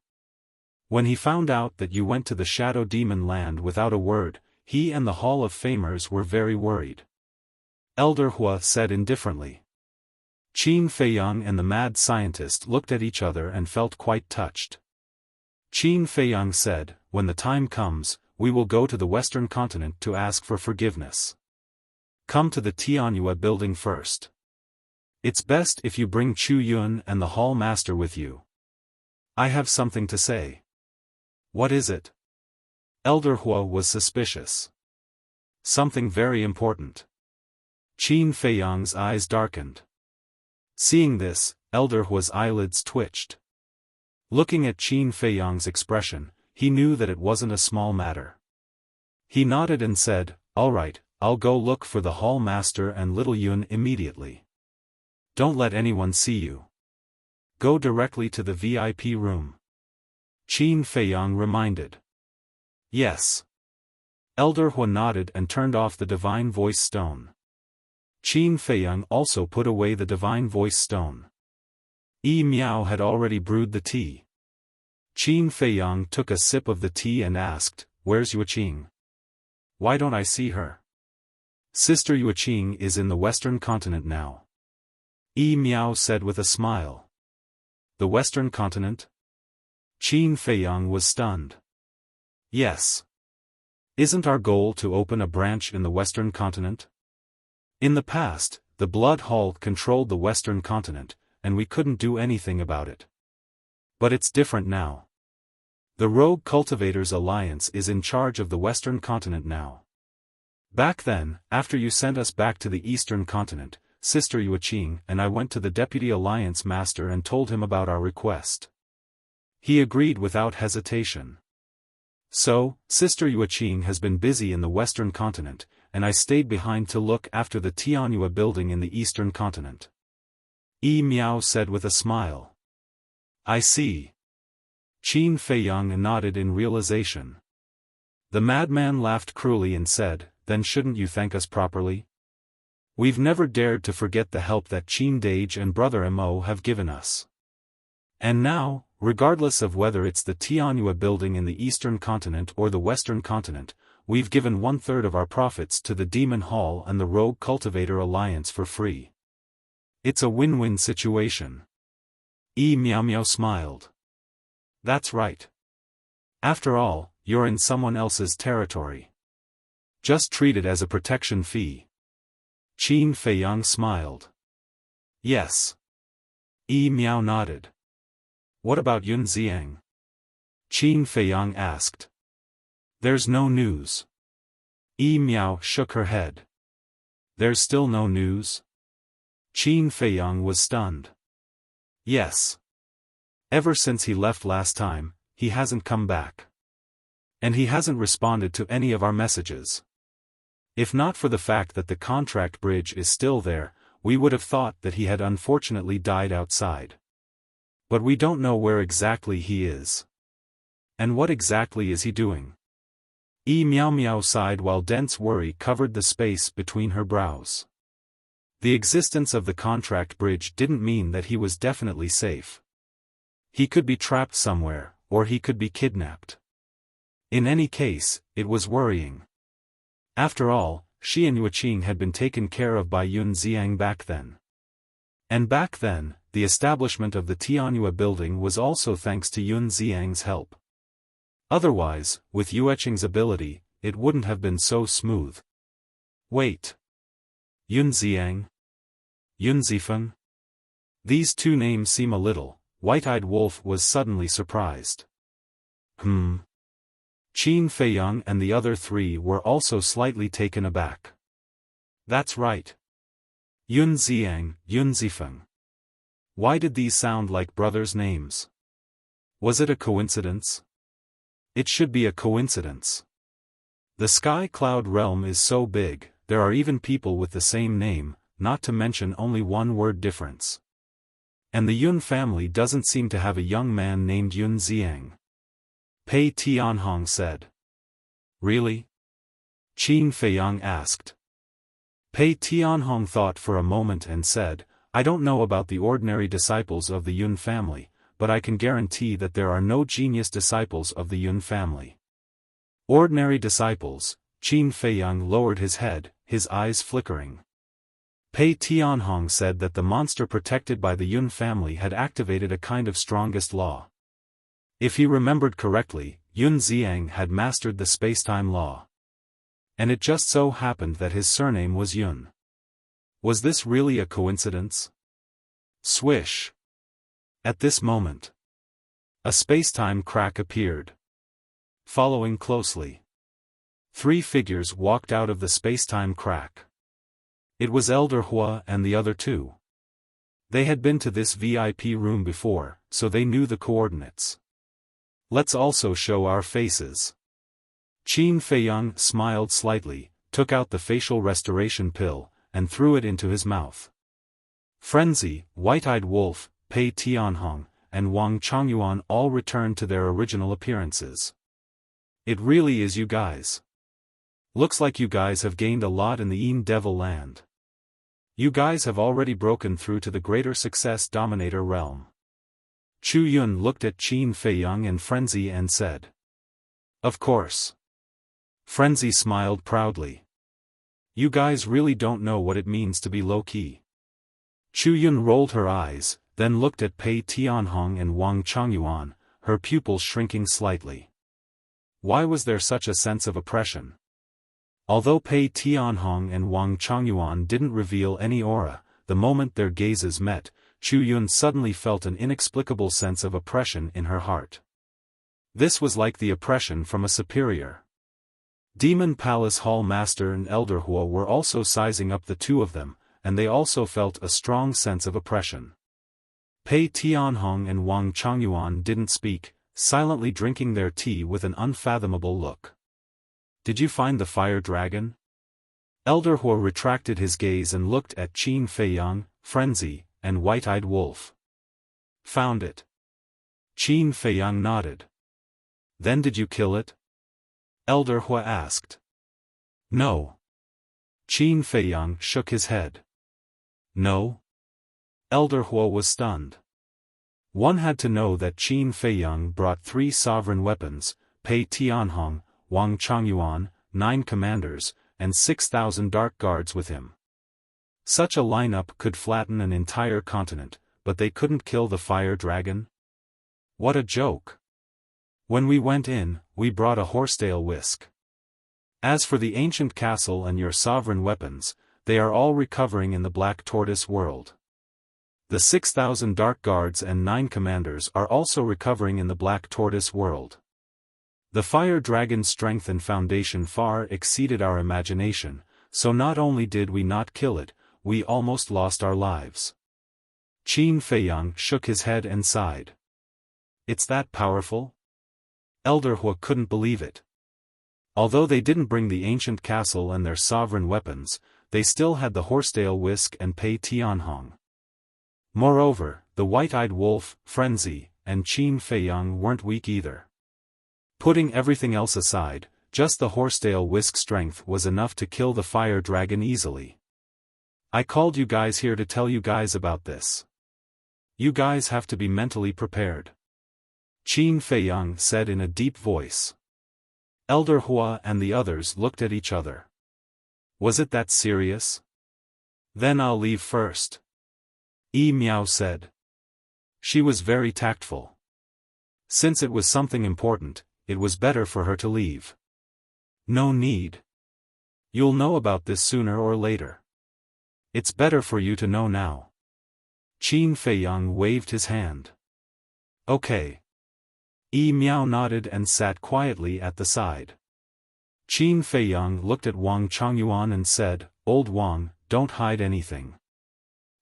When he found out that you went to the Shadow Demon land without a word, he and the Hall of Famers were very worried. Elder Hua said indifferently. Qin Feiyang and the mad scientist looked at each other and felt quite touched. Qin Feiyang said, when the time comes, we will go to the Western continent to ask for forgiveness. Come to the Tianyue building first. It's best if you bring Chu Yun and the Hall Master with you. I have something to say. What is it? Elder Hua was suspicious. Something very important. Qin Feiyang's eyes darkened. Seeing this, Elder Hua's eyelids twitched. Looking at Qin Feiyang's expression, he knew that it wasn't a small matter. He nodded and said, all right, I'll go look for the Hall Master and Little Yun immediately. Don't let anyone see you. Go directly to the VIP room. Qin Feiyang reminded. Yes. Elder Hua nodded and turned off the Divine Voice Stone. Qin Feiyang also put away the Divine Voice Stone. Yi Miao had already brewed the tea. Qin Feiyang took a sip of the tea and asked, where's Yuqing? Why don't I see her? Sister Yuqing is in the Western continent now. Yi Miao said with a smile. The Western continent? Qin Feiyang was stunned. Yes. Isn't our goal to open a branch in the Western continent? In the past, the Blood Hall controlled the Western continent, and we couldn't do anything about it. But it's different now. The Rogue Cultivators Alliance is in charge of the Western continent now. Back then, after you sent us back to the Eastern continent, Sister Yuqing and I went to the Deputy Alliance Master and told him about our request. He agreed without hesitation. So, Sister Yuqing has been busy in the Western continent, and I stayed behind to look after the Tianyue building in the Eastern continent. Yi Miao said with a smile. I see. Qin Feiyang nodded in realization. The madman laughed cruelly and said, then shouldn't you thank us properly? We've never dared to forget the help that Qin Dage and Brother Mo have given us. And now, regardless of whether it's the Tianyue building in the Eastern continent or the Western continent, we've given 1/3 of our profits to the Demon Hall and the Rogue Cultivator Alliance for free. It's a win-win situation. Yi Miao Miao smiled. That's right. After all, you're in someone else's territory. Just treat it as a protection fee. Qin Feiyang smiled. Yes. Yi Miao nodded. What about Yun Xiang? Qin Feiyang asked. There's no news. Yi Miao shook her head. There's still no news? Qin Feiyang was stunned. Yes. Ever since he left last time, he hasn't come back. And he hasn't responded to any of our messages. If not for the fact that the contract bridge is still there, we would have thought that he had unfortunately died outside. But we don't know where exactly he is. And what exactly is he doing? Yi Miao Miao sighed while dense worry covered the space between her brows. The existence of the contract bridge didn't mean that he was definitely safe. He could be trapped somewhere, or he could be kidnapped. In any case, it was worrying. After all, she and Yuqing had been taken care of by Yun Xiang back then. And back then, the establishment of the Tianyue building was also thanks to Yun Xiang's help. Otherwise, with Yueqing's ability, it wouldn't have been so smooth. Wait. Yun Xiang? Yun Zifeng? These two names seem a little. White-eyed Wolf was suddenly surprised. Qin Feiyang and the other three were also slightly taken aback. That's right. Yun Xiang, Yun Zifeng. Why did these sound like brothers' names? Was it a coincidence? It should be a coincidence. The Sky Cloud realm is so big, there are even people with the same name, not to mention only one word difference. And the Yun family doesn't seem to have a young man named Yun Xiang. Pei Tianhong said. Really? Qin Feiyang asked. Pei Tianhong thought for a moment and said, I don't know about the ordinary disciples of the Yun family, but I can guarantee that there are no genius disciples of the Yun family. Ordinary disciples, Qin Feiyang lowered his head, his eyes flickering. Pei Tianhong said that the monster protected by the Yun family had activated a kind of strongest law. If he remembered correctly, Yun Xiang had mastered the spacetime law. And it just so happened that his surname was Yun. Was this really a coincidence? Swish. At this moment, a spacetime crack appeared. Following closely, three figures walked out of the spacetime crack. It was Elder Hua and the other two. They had been to this VIP room before, so they knew the coordinates. Let's also show our faces. Qin Feiyang smiled slightly, took out the facial restoration pill, and threw it into his mouth. Frenzy, White-Eyed Wolf, Pei Tianhong, and Wang Chongyuan all returned to their original appearances. It really is you guys. Looks like you guys have gained a lot in the Yin Devil Land. You guys have already broken through to the greater success dominator realm. Chu Yun looked at Qin Feiyang and Frenzy and said. Of course. Frenzy smiled proudly. You guys really don't know what it means to be low-key. Chu Yun rolled her eyes, then looked at Pei Tianhong and Wang Chongyuan, her pupils shrinking slightly. Why was there such a sense of oppression? Although Pei Tianhong and Wang Chongyuan didn't reveal any aura, the moment their gazes met, Chu Yun suddenly felt an inexplicable sense of oppression in her heart. This was like the oppression from a superior. Demon Palace Hall Master and Elder Hua were also sizing up the two of them, and they also felt a strong sense of oppression. Pei Tianhong and Wang Chongyuan didn't speak, silently drinking their tea with an unfathomable look. Did you find the fire dragon? Elder Hua retracted his gaze and looked at Qin Feiyang, Frenzy, and White-Eyed Wolf. Found it. Qin Feiyang nodded. Then did you kill it? Elder Hua asked. No. Qin Feiyang shook his head. No? Elder Hua was stunned. One had to know that Qin Feiyang brought 3 sovereign weapons, Pei Tianhong, Wang Chongyuan, 9 commanders, and 6,000 dark guards with him. Such a lineup could flatten an entire continent, but they couldn't kill the fire dragon? What a joke. When we went in, we brought a horsetail whisk. As for the ancient castle and your sovereign weapons, they are all recovering in the Black Tortoise world. The 6,000 dark guards and 9 commanders are also recovering in the Black Tortoise world. The fire dragon's strength and foundation far exceeded our imagination, so not only did we not kill it, we almost lost our lives. Qin Feiyang shook his head and sighed. It's that powerful? Elder Hua couldn't believe it. Although they didn't bring the ancient castle and their sovereign weapons, they still had the horsetail whisk and Pei Tianhong. Moreover, the White-Eyed Wolf, Frenzy, and Qin Feiyang weren't weak either. Putting everything else aside, just the horsetail whisk strength was enough to kill the fire dragon easily. I called you guys here to tell you guys about this. You guys have to be mentally prepared. Qin Feiyang said in a deep voice. Elder Hua and the others looked at each other. Was it that serious? Then I'll leave first. Yi Miao said. She was very tactful. Since it was something important, it was better for her to leave. No need. You'll know about this sooner or later. It's better for you to know now. Qin Feiyang waved his hand. Okay. Yi Miao nodded and sat quietly at the side. Qin Feiyang looked at Wang Chongyuan and said, "Old Wang, don't hide anything.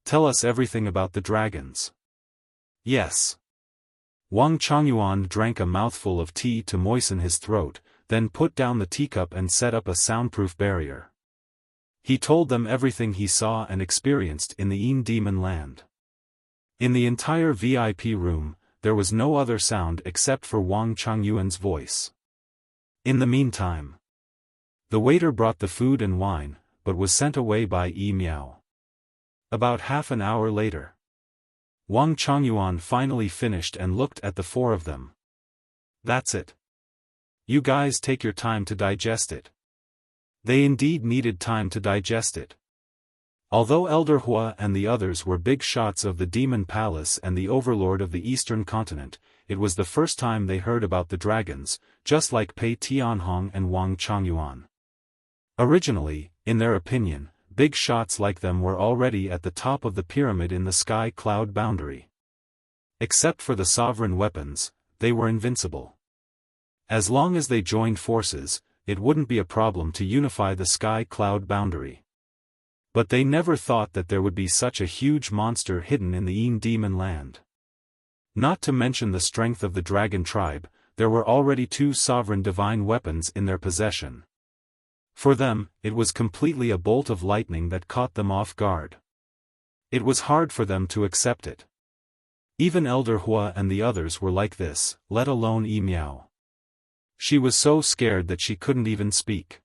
Tell us everything about the dragons." "Yes." Wang Chongyuan drank a mouthful of tea to moisten his throat, then put down the teacup and set up a soundproof barrier. He told them everything he saw and experienced in the Yin Demon Land. In the entire VIP room, there was no other sound except for Wang Chongyuan's voice. In the meantime, the waiter brought the food and wine, but was sent away by Yi Miao. About half an hour later, Wang Chongyuan finally finished and looked at the four of them. "That's it. You guys take your time to digest it." They indeed needed time to digest it. Although Elder Hua and the others were big shots of the Demon Palace and the overlord of the Eastern Continent, it was the first time they heard about the dragons, just like Pei Tianhong and Wang Chongyuan. Originally, in their opinion, big shots like them were already at the top of the pyramid in the sky cloud boundary. Except for the sovereign weapons, they were invincible. As long as they joined forces, it wouldn't be a problem to unify the sky cloud boundary. But they never thought that there would be such a huge monster hidden in the Yin Demon Land. Not to mention the strength of the dragon tribe, there were already 2 sovereign divine weapons in their possession. For them, it was completely a bolt of lightning that caught them off guard. It was hard for them to accept it. Even Elder Hua and the others were like this, let alone Yi Miao. She was so scared that she couldn't even speak.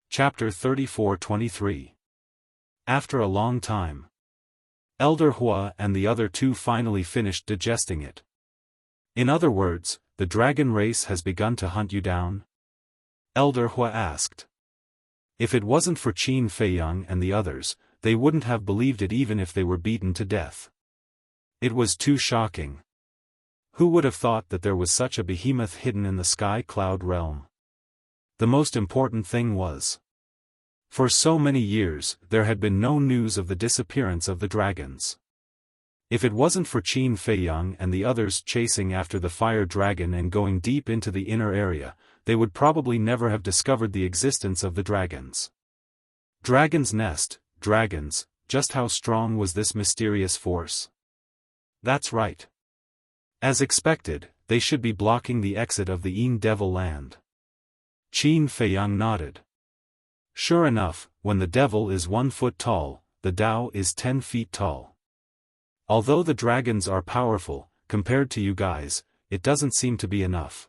Chapter 34-23. After a long time, Elder Hua and the other 2 finally finished digesting it. "In other words, the dragon race has begun to hunt you down?" Elder Hua asked. If it wasn't for Qin Feiyang and the others, they wouldn't have believed it even if they were beaten to death. It was too shocking. Who would have thought that there was such a behemoth hidden in the sky cloud realm? The most important thing was, for so many years, there had been no news of the disappearance of the dragons. If it wasn't for Qin Feiyang and the others chasing after the fire dragon and going deep into the inner area, they would probably never have discovered the existence of the dragons. Dragon's nest, dragons, just how strong was this mysterious force? That's right. As expected, they should be blocking the exit of the Yin Devil Land. Qin Feiyang nodded. Sure enough, when the devil is 1 foot tall, the Tao is 10 feet tall. Although the dragons are powerful, compared to you guys, it doesn't seem to be enough.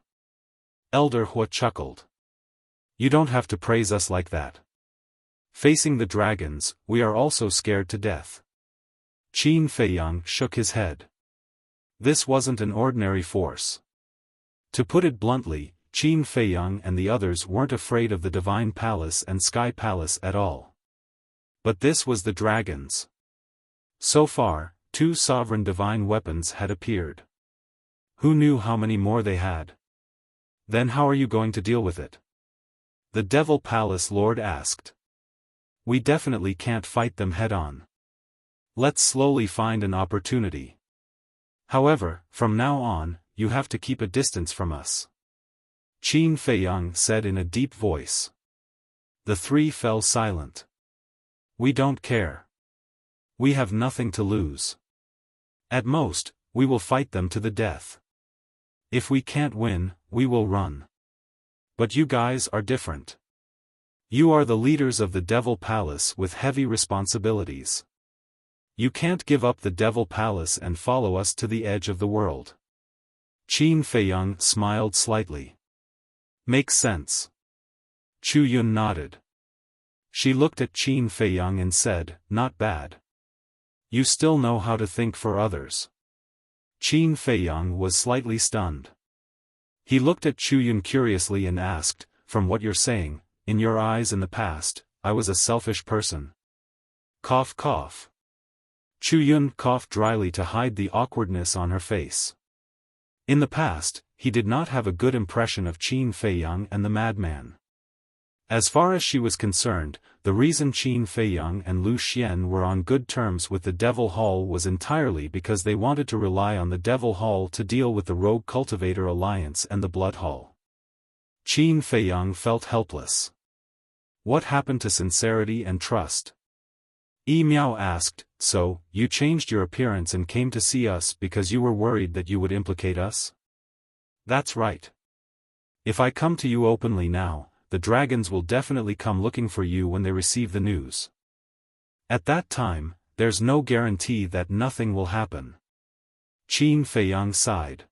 Elder Hua chuckled. You don't have to praise us like that. Facing the dragons, we are also scared to death. Qin Feiyang shook his head. This wasn't an ordinary force. To put it bluntly, Qin Feiyang and the others weren't afraid of the Divine Palace and Sky Palace at all. But this was the dragons. So far, 2 sovereign divine weapons had appeared. Who knew how many more they had? Then how are you going to deal with it? The Devil Palace Lord asked. We definitely can't fight them head-on. Let's slowly find an opportunity. However, from now on, you have to keep a distance from us. Qin Feiyang said in a deep voice. The 3 fell silent. We don't care. We have nothing to lose. At most, we will fight them to the death. If we can't win, we will run. But you guys are different. You are the leaders of the Devil Palace with heavy responsibilities. You can't give up the Devil Palace and follow us to the edge of the world. Qin Feiyang smiled slightly. Makes sense. Chu Yun nodded. She looked at Qin Feiyang and said, not bad. You still know how to think for others. Qin Feiyang was slightly stunned. He looked at Chu Yun curiously and asked, from what you're saying, in your eyes in the past, I was a selfish person. Cough cough. Chu Yun coughed dryly to hide the awkwardness on her face. In the past, he did not have a good impression of Qin Feiyang and the madman. As far as she was concerned, the reason Qin Feiyang and Lu Xian were on good terms with the Devil Hall was entirely because they wanted to rely on the Devil Hall to deal with the Rogue Cultivator Alliance and the Blood Hall. Qin Feiyang felt helpless. What happened to sincerity and trust? Yi Miao asked, so, you changed your appearance and came to see us because you were worried that you would implicate us? That's right. If I come to you openly now, the dragons will definitely come looking for you when they receive the news. At that time, there's no guarantee that nothing will happen. Qin Feiyang sighed.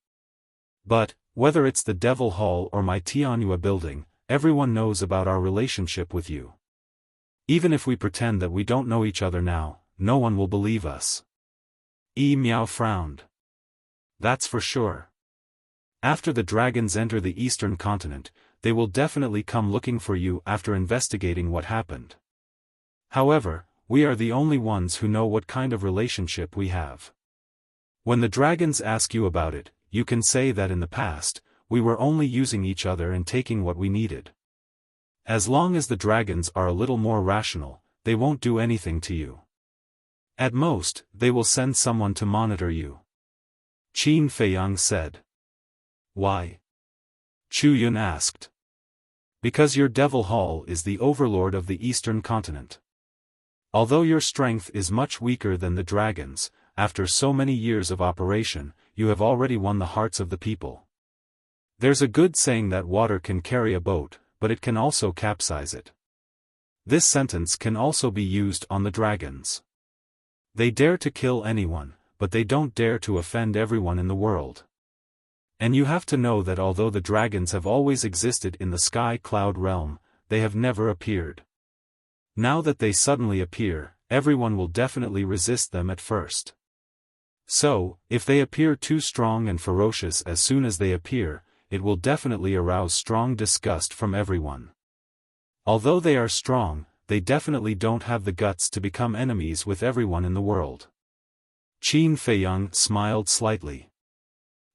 But, whether it's the Devil Hall or my Tianhua building, everyone knows about our relationship with you. Even if we pretend that we don't know each other now, no one will believe us. Yi Miao frowned. That's for sure. After the dragons enter the eastern continent, they will definitely come looking for you after investigating what happened. However, we are the only ones who know what kind of relationship we have. When the dragons ask you about it, you can say that in the past, we were only using each other and taking what we needed. As long as the dragons are a little more rational, they won't do anything to you. At most, they will send someone to monitor you. Qin Feiyang said. Why? Chu Yun asked. Because your Devil Hall is the overlord of the eastern continent. Although your strength is much weaker than the dragons, after so many years of operation, you have already won the hearts of the people. There's a good saying that water can carry a boat, but it can also capsize it. This sentence can also be used on the dragons. They dare to kill anyone, but they don't dare to offend everyone in the world. And you have to know that although the dragons have always existed in the sky cloud realm, they have never appeared. Now that they suddenly appear, everyone will definitely resist them at first. So, if they appear too strong and ferocious as soon as they appear, it will definitely arouse strong disgust from everyone. Although they are strong, they definitely don't have the guts to become enemies with everyone in the world. Qin Feiyang smiled slightly.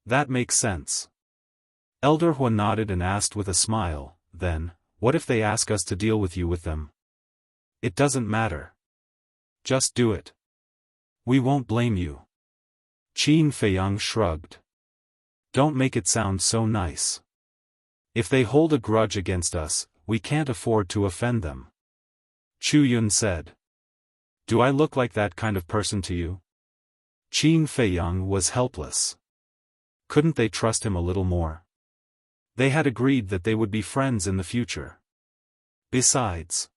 That makes sense. Elder Hua nodded and asked with a smile, then, what if they ask us to deal with you with them? It doesn't matter. Just do it. We won't blame you. Qin Feiyang shrugged. Don't make it sound so nice. If they hold a grudge against us, we can't afford to offend them. Chu Yun said. Do I look like that kind of person to you? Qin Feiyang was helpless. Couldn't they trust him a little more? They had agreed that they would be friends in the future. Besides,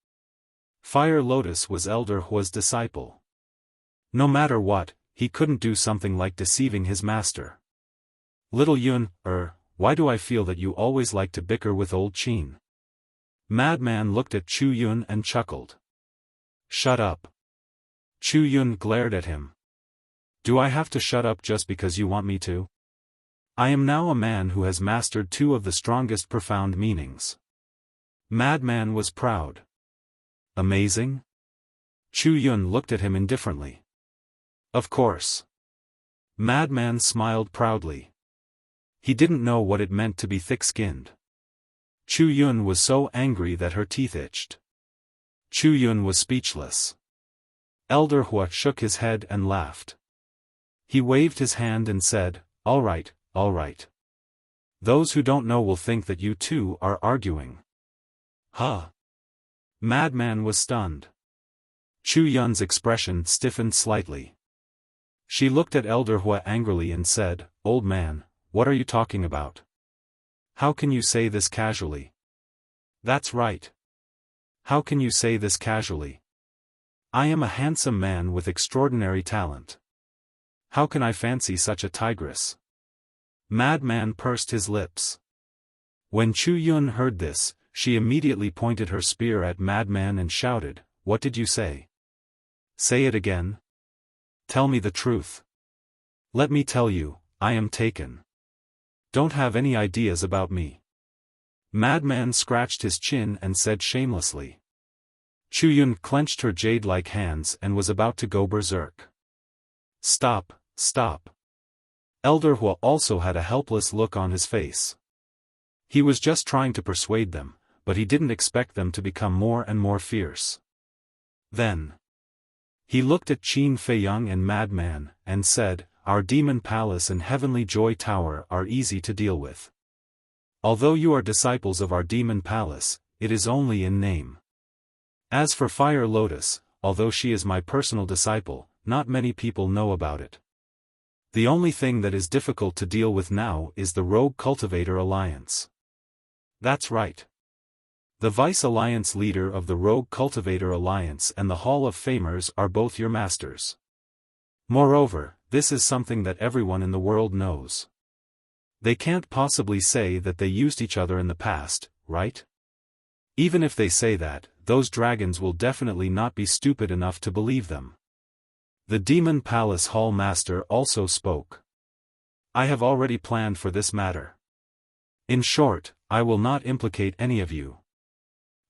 Fire Lotus was Elder Hua's disciple. No matter what, he couldn't do something like deceiving his master. Little Yun, why do I feel that you always like to bicker with old Qin? Madman looked at Chu Yun and chuckled. Shut up. Chu Yun glared at him. Do I have to shut up just because you want me to? I am now a man who has mastered two of the strongest profound meanings. Madman was proud. Amazing? Chu Yun looked at him indifferently. Of course. Madman smiled proudly. He didn't know what it meant to be thick-skinned. Chu Yun was so angry that her teeth itched. Chu Yun was speechless. Elder Hua shook his head and laughed. He waved his hand and said, all right, all right. Those who don't know will think that you two are arguing. Huh? Madman was stunned. Chu Yun's expression stiffened slightly. She looked at Elder Hua angrily and said, Old man, what are you talking about? How can you say this casually? That's right. How can you say this casually? I am a handsome man with extraordinary talent. How can I fancy such a tigress? Madman pursed his lips. When Chu Yun heard this, she immediately pointed her spear at Madman and shouted, What did you say? Say it again. Tell me the truth. Let me tell you, I am taken. Don't have any ideas about me. Madman scratched his chin and said shamelessly. Chu Yun clenched her jade-like hands and was about to go berserk. Stop, stop. Elder Hua also had a helpless look on his face. He was just trying to persuade them, but he didn't expect them to become more and more fierce. Then he looked at Qin Feiyang and Madman, and said, "Our Demon Palace and Heavenly Joy Tower are easy to deal with. Although you are disciples of our Demon Palace, it is only in name. As for Fire Lotus, although she is my personal disciple, not many people know about it. The only thing that is difficult to deal with now is the Rogue Cultivator Alliance." That's right. The Vice Alliance leader of the Rogue Cultivator Alliance and the Hall of Famers are both your masters. Moreover, this is something that everyone in the world knows. They can't possibly say that they used each other in the past, right? Even if they say that, those dragons will definitely not be stupid enough to believe them. The Demon Palace Hall Master also spoke. I have already planned for this matter. In short, I will not implicate any of you.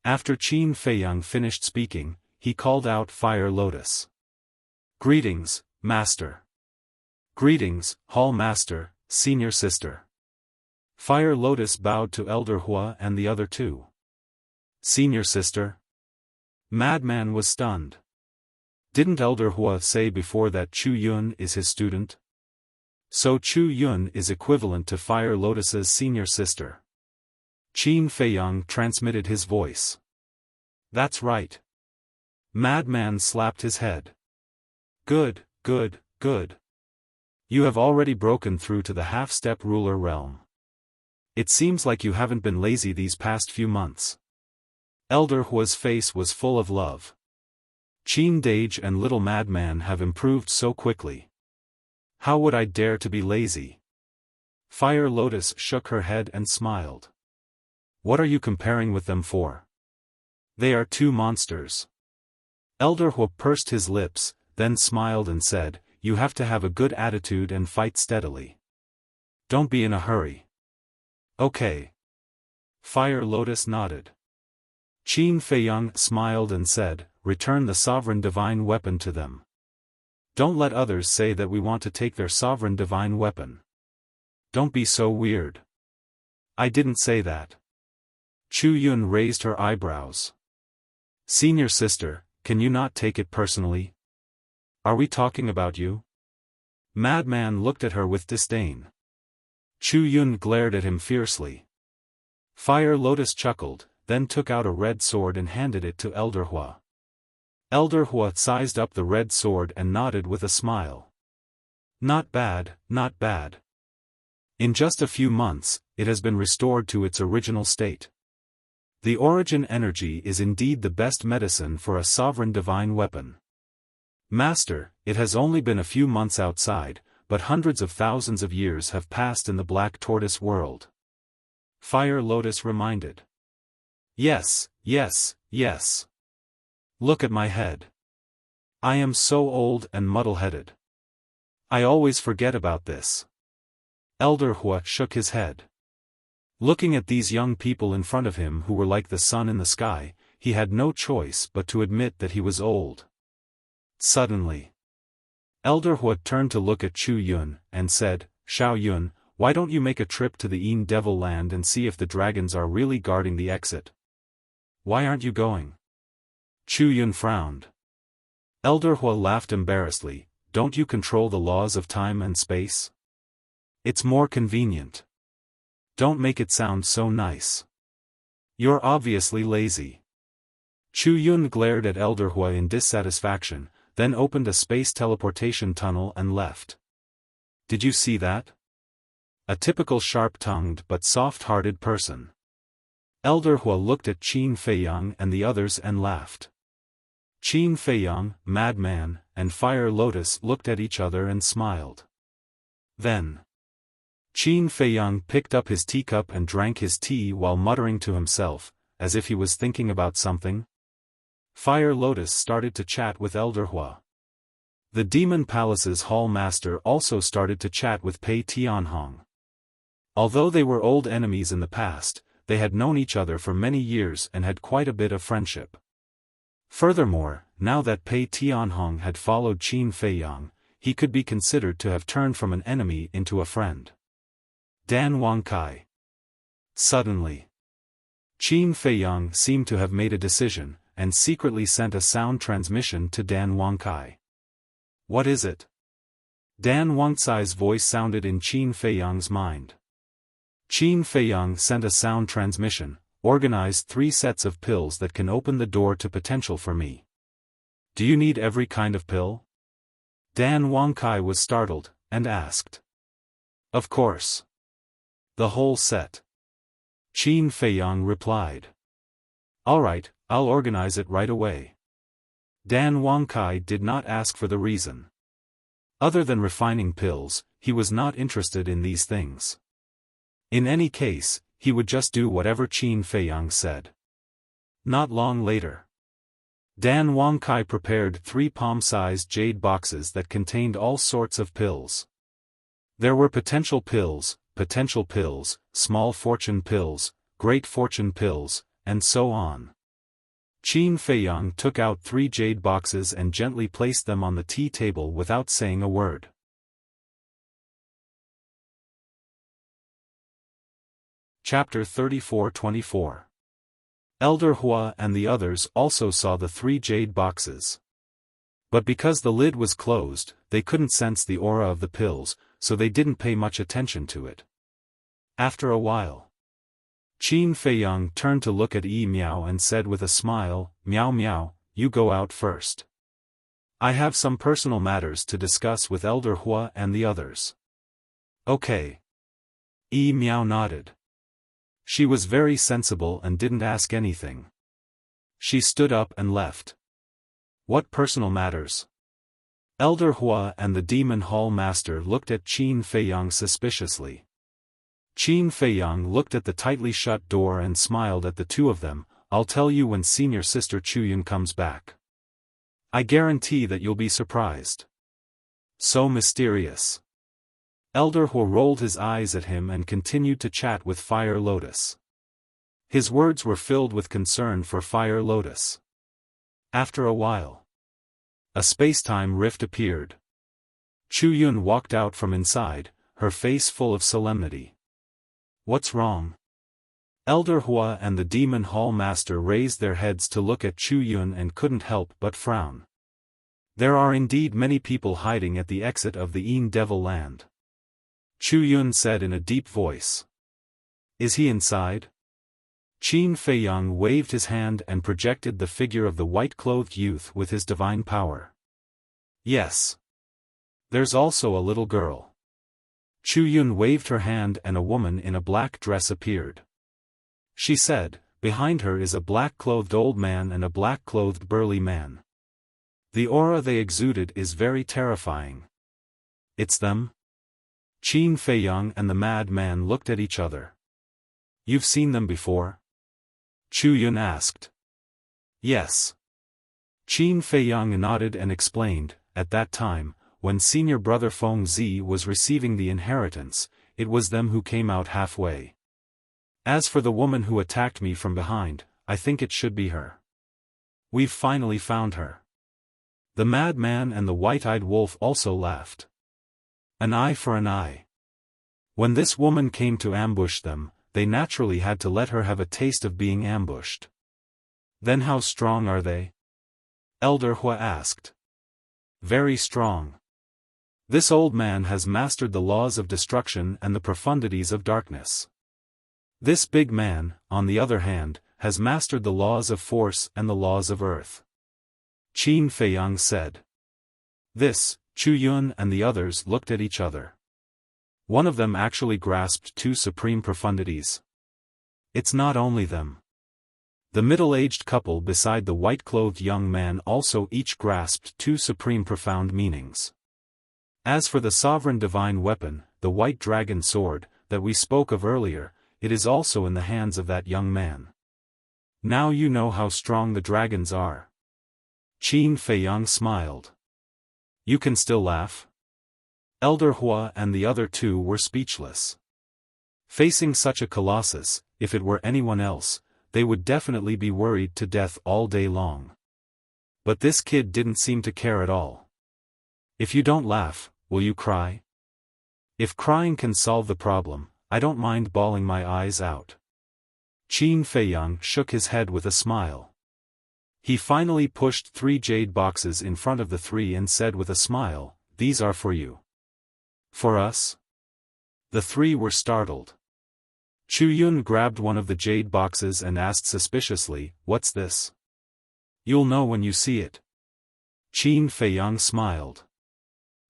After Qin Feiyang finished speaking, he called out Fire Lotus. Greetings, Master. Greetings, Hall Master, Senior Sister. Fire Lotus bowed to Elder Hua and the other two. Senior Sister? Madman was stunned. Didn't Elder Hua say before that Chu Yun is his student? So Chu Yun is equivalent to Fire Lotus's senior sister. Qin Feiyang transmitted his voice. That's right. Madman slapped his head. Good, good, good. You have already broken through to the half-step ruler realm. It seems like you haven't been lazy these past few months. Elder Hua's face was full of love. Qin Dage and Little Madman have improved so quickly. How would I dare to be lazy? Fire Lotus shook her head and smiled. What are you comparing with them for? They are two monsters. Elder Hua pursed his lips, then smiled and said, You have to have a good attitude and fight steadily. Don't be in a hurry. Okay. Fire Lotus nodded. Qin Feiyang smiled and said, Return the sovereign divine weapon to them. Don't let others say that we want to take their sovereign divine weapon. Don't be so weird. I didn't say that. Chu Yun raised her eyebrows. Senior sister, can you not take it personally? Are we talking about you? Madman looked at her with disdain. Chu Yun glared at him fiercely. Fire Lotus chuckled, then took out a red sword and handed it to Elder Hua. Elder Hua sized up the red sword and nodded with a smile. Not bad, not bad. In just a few months, it has been restored to its original state. The origin energy is indeed the best medicine for a sovereign divine weapon. Master, it has only been a few months outside, but hundreds of thousands of years have passed in the Black Tortoise world. Fire Lotus reminded. Yes, yes, yes. Look at my head. I am so old and muddle-headed. I always forget about this. Elder Hua shook his head. Looking at these young people in front of him who were like the sun in the sky, he had no choice but to admit that he was old. Suddenly, Elder Hua turned to look at Chu Yun, and said, Xiao Yun, why don't you make a trip to the Een Devil Land and see if the dragons are really guarding the exit? Why aren't you going? Chu Yun frowned. Elder Hua laughed embarrassedly, don't you control the laws of time and space? It's more convenient. Don't make it sound so nice. You're obviously lazy. Chu Yun glared at Elder Hua in dissatisfaction, then opened a space teleportation tunnel and left. Did you see that? A typical sharp-tongued but soft-hearted person. Elder Hua looked at Qin Feiyang and the others and laughed. Qin Feiyang, Madman, and Fire Lotus looked at each other and smiled. Then Qin Feiyang picked up his teacup and drank his tea while muttering to himself, as if he was thinking about something. Fire Lotus started to chat with Elder Hua. The Demon Palace's Hall Master also started to chat with Pei Tianhong. Although they were old enemies in the past, they had known each other for many years and had quite a bit of friendship. Furthermore, now that Pei Tianhong had followed Qin Feiyang, he could be considered to have turned from an enemy into a friend. Dan Wangkai. Suddenly, Qin Feiyang seemed to have made a decision, and secretly sent a sound transmission to Dan Wangkai. What is it? Dan Wangkai's voice sounded in Qin Feiyang's mind. Qin Feiyang sent a sound transmission, organized 3 sets of pills that can open the door to potential for me. Do you need every kind of pill? Dan Wangkai was startled, and asked. Of course. The whole set. Qin Feiyang replied. Alright, I'll organize it right away. Dan Wangkai did not ask for the reason. Other than refining pills, he was not interested in these things. In any case, he would just do whatever Qin Feiyang said. Not long later, Dan Wangkai prepared 3 palm-sized jade boxes that contained all sorts of pills. There were potential pills, small fortune pills, great fortune pills, and so on. Qin Feiyang took out 3 jade boxes and gently placed them on the tea table without saying a word. Chapter 34-24. Elder Hua and the others also saw the 3 jade boxes. But because the lid was closed, they couldn't sense the aura of the pills, so they didn't pay much attention to it. After a while, Qin Feiyang turned to look at Yi Miao and said with a smile, Miao Miao, you go out first. I have some personal matters to discuss with Elder Hua and the others. Okay. Yi Miao nodded. She was very sensible and didn't ask anything. She stood up and left. What personal matters? Elder Hua and the Demon Hall Master looked at Qin Feiyang suspiciously. Qin Feiyang looked at the tightly shut door and smiled at the 2 of them. I'll tell you when senior sister Chuyun comes back. I guarantee that you'll be surprised. So mysterious. Elder Hua rolled his eyes at him and continued to chat with Fire Lotus. His words were filled with concern for Fire Lotus. After a while, a space-time rift appeared. Chuyun walked out from inside, her face full of solemnity. What's wrong? Elder Hua and the Demon Hall Master raised their heads to look at Chuyun and couldn't help but frown. There are indeed many people hiding at the exit of the Yin Devil Land. Chuyun said in a deep voice. Is he inside? Qin Feiyang waved his hand and projected the figure of the white-clothed youth with his divine power. Yes. There's also a little girl. Chuyun waved her hand and a woman in a black dress appeared. She said, behind her is a black-clothed old man and a black-clothed burly man. The aura they exuded is very terrifying. It's them? Qin Feiyang and the madman looked at each other. You've seen them before? Chuyun asked. Yes. Qin Feiyang nodded and explained, at that time, when senior brother Feng Zi was receiving the inheritance, it was them who came out halfway. As for the woman who attacked me from behind, I think it should be her. We've finally found her. The madman and the white-eyed wolf also laughed. An eye for an eye. When this woman came to ambush them, they naturally had to let her have a taste of being ambushed. Then how strong are they? Elder Hua asked. Very strong. This old man has mastered the laws of destruction and the profundities of darkness. This big man, on the other hand, has mastered the laws of force and the laws of earth. Qin Feiyang said. This, Chuyun and the others looked at each other. One of them actually grasped 2 supreme profundities. It's not only them. The middle-aged couple beside the white-clothed young man also each grasped 2 supreme profound meanings. As for the sovereign divine weapon, the white dragon sword, that we spoke of earlier, it is also in the hands of that young man. Now you know how strong the dragons are. Qin Feiyang smiled. You can still laugh? Elder Hua and the other 2 were speechless. Facing such a colossus, if it were anyone else, they would definitely be worried to death all day long. But this kid didn't seem to care at all. If you don't laugh, will you cry? If crying can solve the problem, I don't mind bawling my eyes out. Qin Feiyang shook his head with a smile. He finally pushed 3 jade boxes in front of the 3 and said with a smile, "These are for you." "For us?" The 3 were startled. Chu Yun grabbed one of the jade boxes and asked suspiciously, "What's this?" "You'll know when you see it." Qin Feiyang smiled.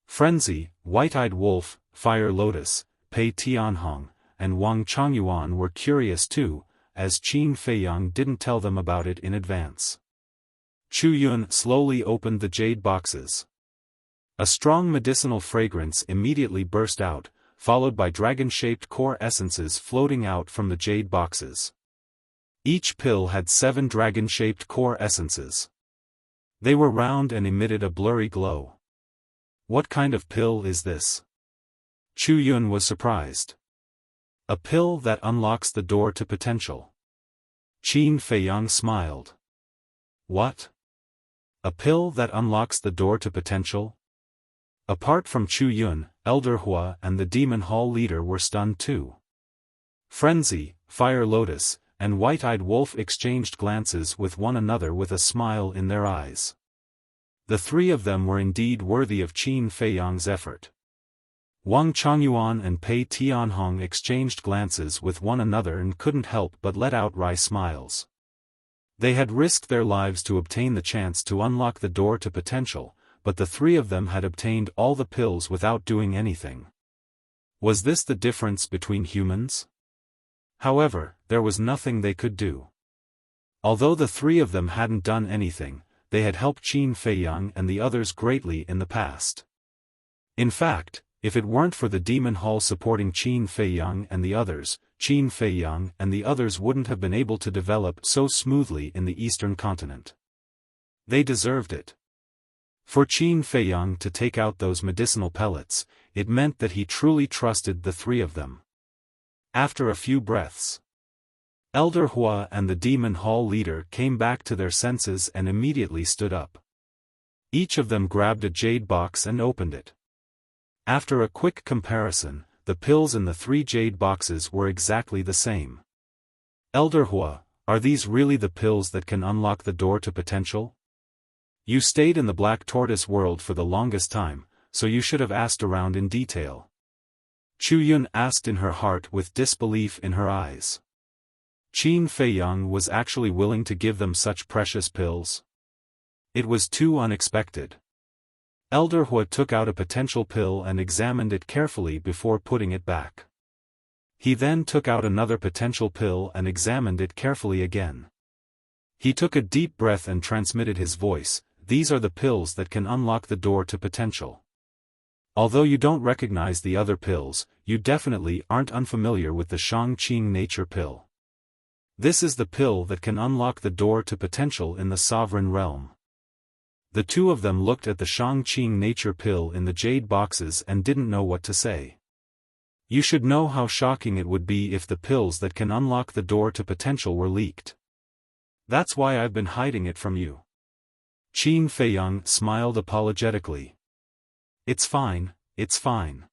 Frenzy, White-Eyed Wolf, Fire Lotus, Pei Tianhong, and Wang Chongyuan were curious too, as Qin Feiyang didn't tell them about it in advance. Chu Yun slowly opened the jade boxes. A strong medicinal fragrance immediately burst out, followed by dragon-shaped core essences floating out from the jade boxes. Each pill had 7 dragon-shaped core essences. They were round and emitted a blurry glow. "What kind of pill is this?" Chu Yun was surprised. "A pill that unlocks the door to potential." Qin Feiyang smiled. "What? A pill that unlocks the door to potential?" Apart from Chu Yun, Elder Hua and the Demon Hall leader were stunned too. Frenzy, Fire Lotus, and White-Eyed Wolf exchanged glances with one another with a smile in their eyes. The 3 of them were indeed worthy of Qin Feiyang's effort. Wang Chongyuan and Pei Tianhong exchanged glances with one another and couldn't help but let out wry smiles. They had risked their lives to obtain the chance to unlock the door to potential, but the 3 of them had obtained all the pills without doing anything. Was this the difference between humans? However, there was nothing they could do. Although the 3 of them hadn't done anything, they had helped Qin Feiyang and the others greatly in the past. In fact, if it weren't for the Demon Hall supporting Qin Feiyang and the others, Qin Feiyang and the others wouldn't have been able to develop so smoothly in the Eastern continent. They deserved it. For Qin Feiyang to take out those medicinal pellets, it meant that he truly trusted the 3 of them. After a few breaths, Elder Hua and the Demon Hall leader came back to their senses and immediately stood up. Each of them grabbed a jade box and opened it. After a quick comparison, the pills in the 3 jade boxes were exactly the same. "Elder Hua, are these really the pills that can unlock the door to potential? You stayed in the Black Tortoise world for the longest time, so you should have asked around in detail." Chu Yun asked in her heart with disbelief in her eyes. Qin Feiyang was actually willing to give them such precious pills? It was too unexpected. Elder Hua took out a potential pill and examined it carefully before putting it back. He then took out another potential pill and examined it carefully again. He took a deep breath and transmitted his voice, "These are the pills that can unlock the door to potential. Although you don't recognize the other pills, you definitely aren't unfamiliar with the Shangqing nature pill. This is the pill that can unlock the door to potential in the sovereign realm." The 2 of them looked at the Shangqing nature pill in the jade boxes and didn't know what to say. You should know how shocking it would be if the pills that can unlock the door to potential were leaked. That's why I've been hiding it from you. Qin Feiyang smiled apologetically. It's fine, it's fine."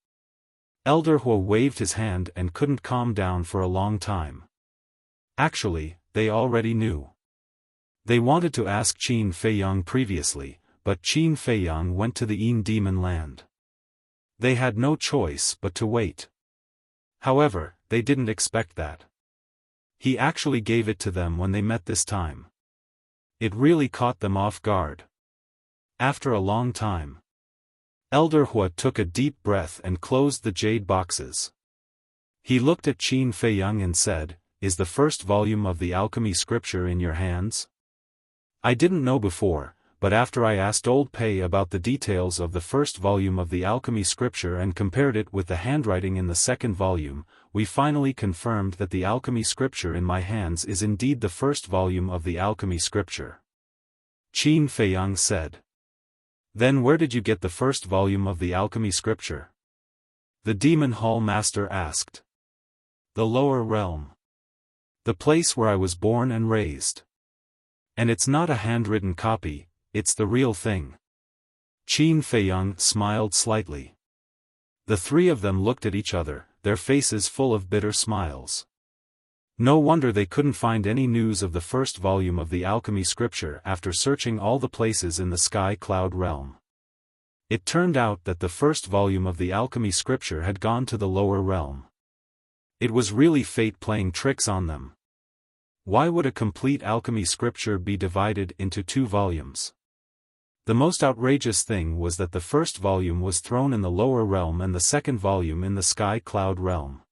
Elder Hua waved his hand and couldn't calm down for a long time. Actually, they already knew. They wanted to ask Qin Feiyang previously, but Qin Feiyang went to the Yin Demon Land. They had no choice but to wait. However, they didn't expect that. He actually gave it to them when they met this time. It really caught them off guard. After a long time, Elder Hua took a deep breath and closed the jade boxes. He looked at Qin Feiyang and said, "Is the first volume of the alchemy scripture in your hands?" "I didn't know before, but after I asked Old Pei about the details of the first volume of the alchemy scripture and compared it with the handwriting in the second volume, we finally confirmed that the alchemy scripture in my hands is indeed the first volume of the alchemy scripture," Qin Feiyang said. "Then where did you get the first volume of the alchemy scripture?" the Demon Hall Master asked. "The lower realm. The place where I was born and raised. And it's not a handwritten copy, it's the real thing. Qin Feiyang smiled slightly. The three of them looked at each other, their faces full of bitter smiles. No wonder they couldn't find any news of the first volume of the alchemy scripture after searching all the places in the sky cloud realm. It turned out that the first volume of the alchemy scripture had gone to the lower realm. It was really fate playing tricks on them. Why would a complete alchemy scripture be divided into 2 volumes? The most outrageous thing was that the first volume was thrown in the lower realm and the second volume in the sky cloud realm.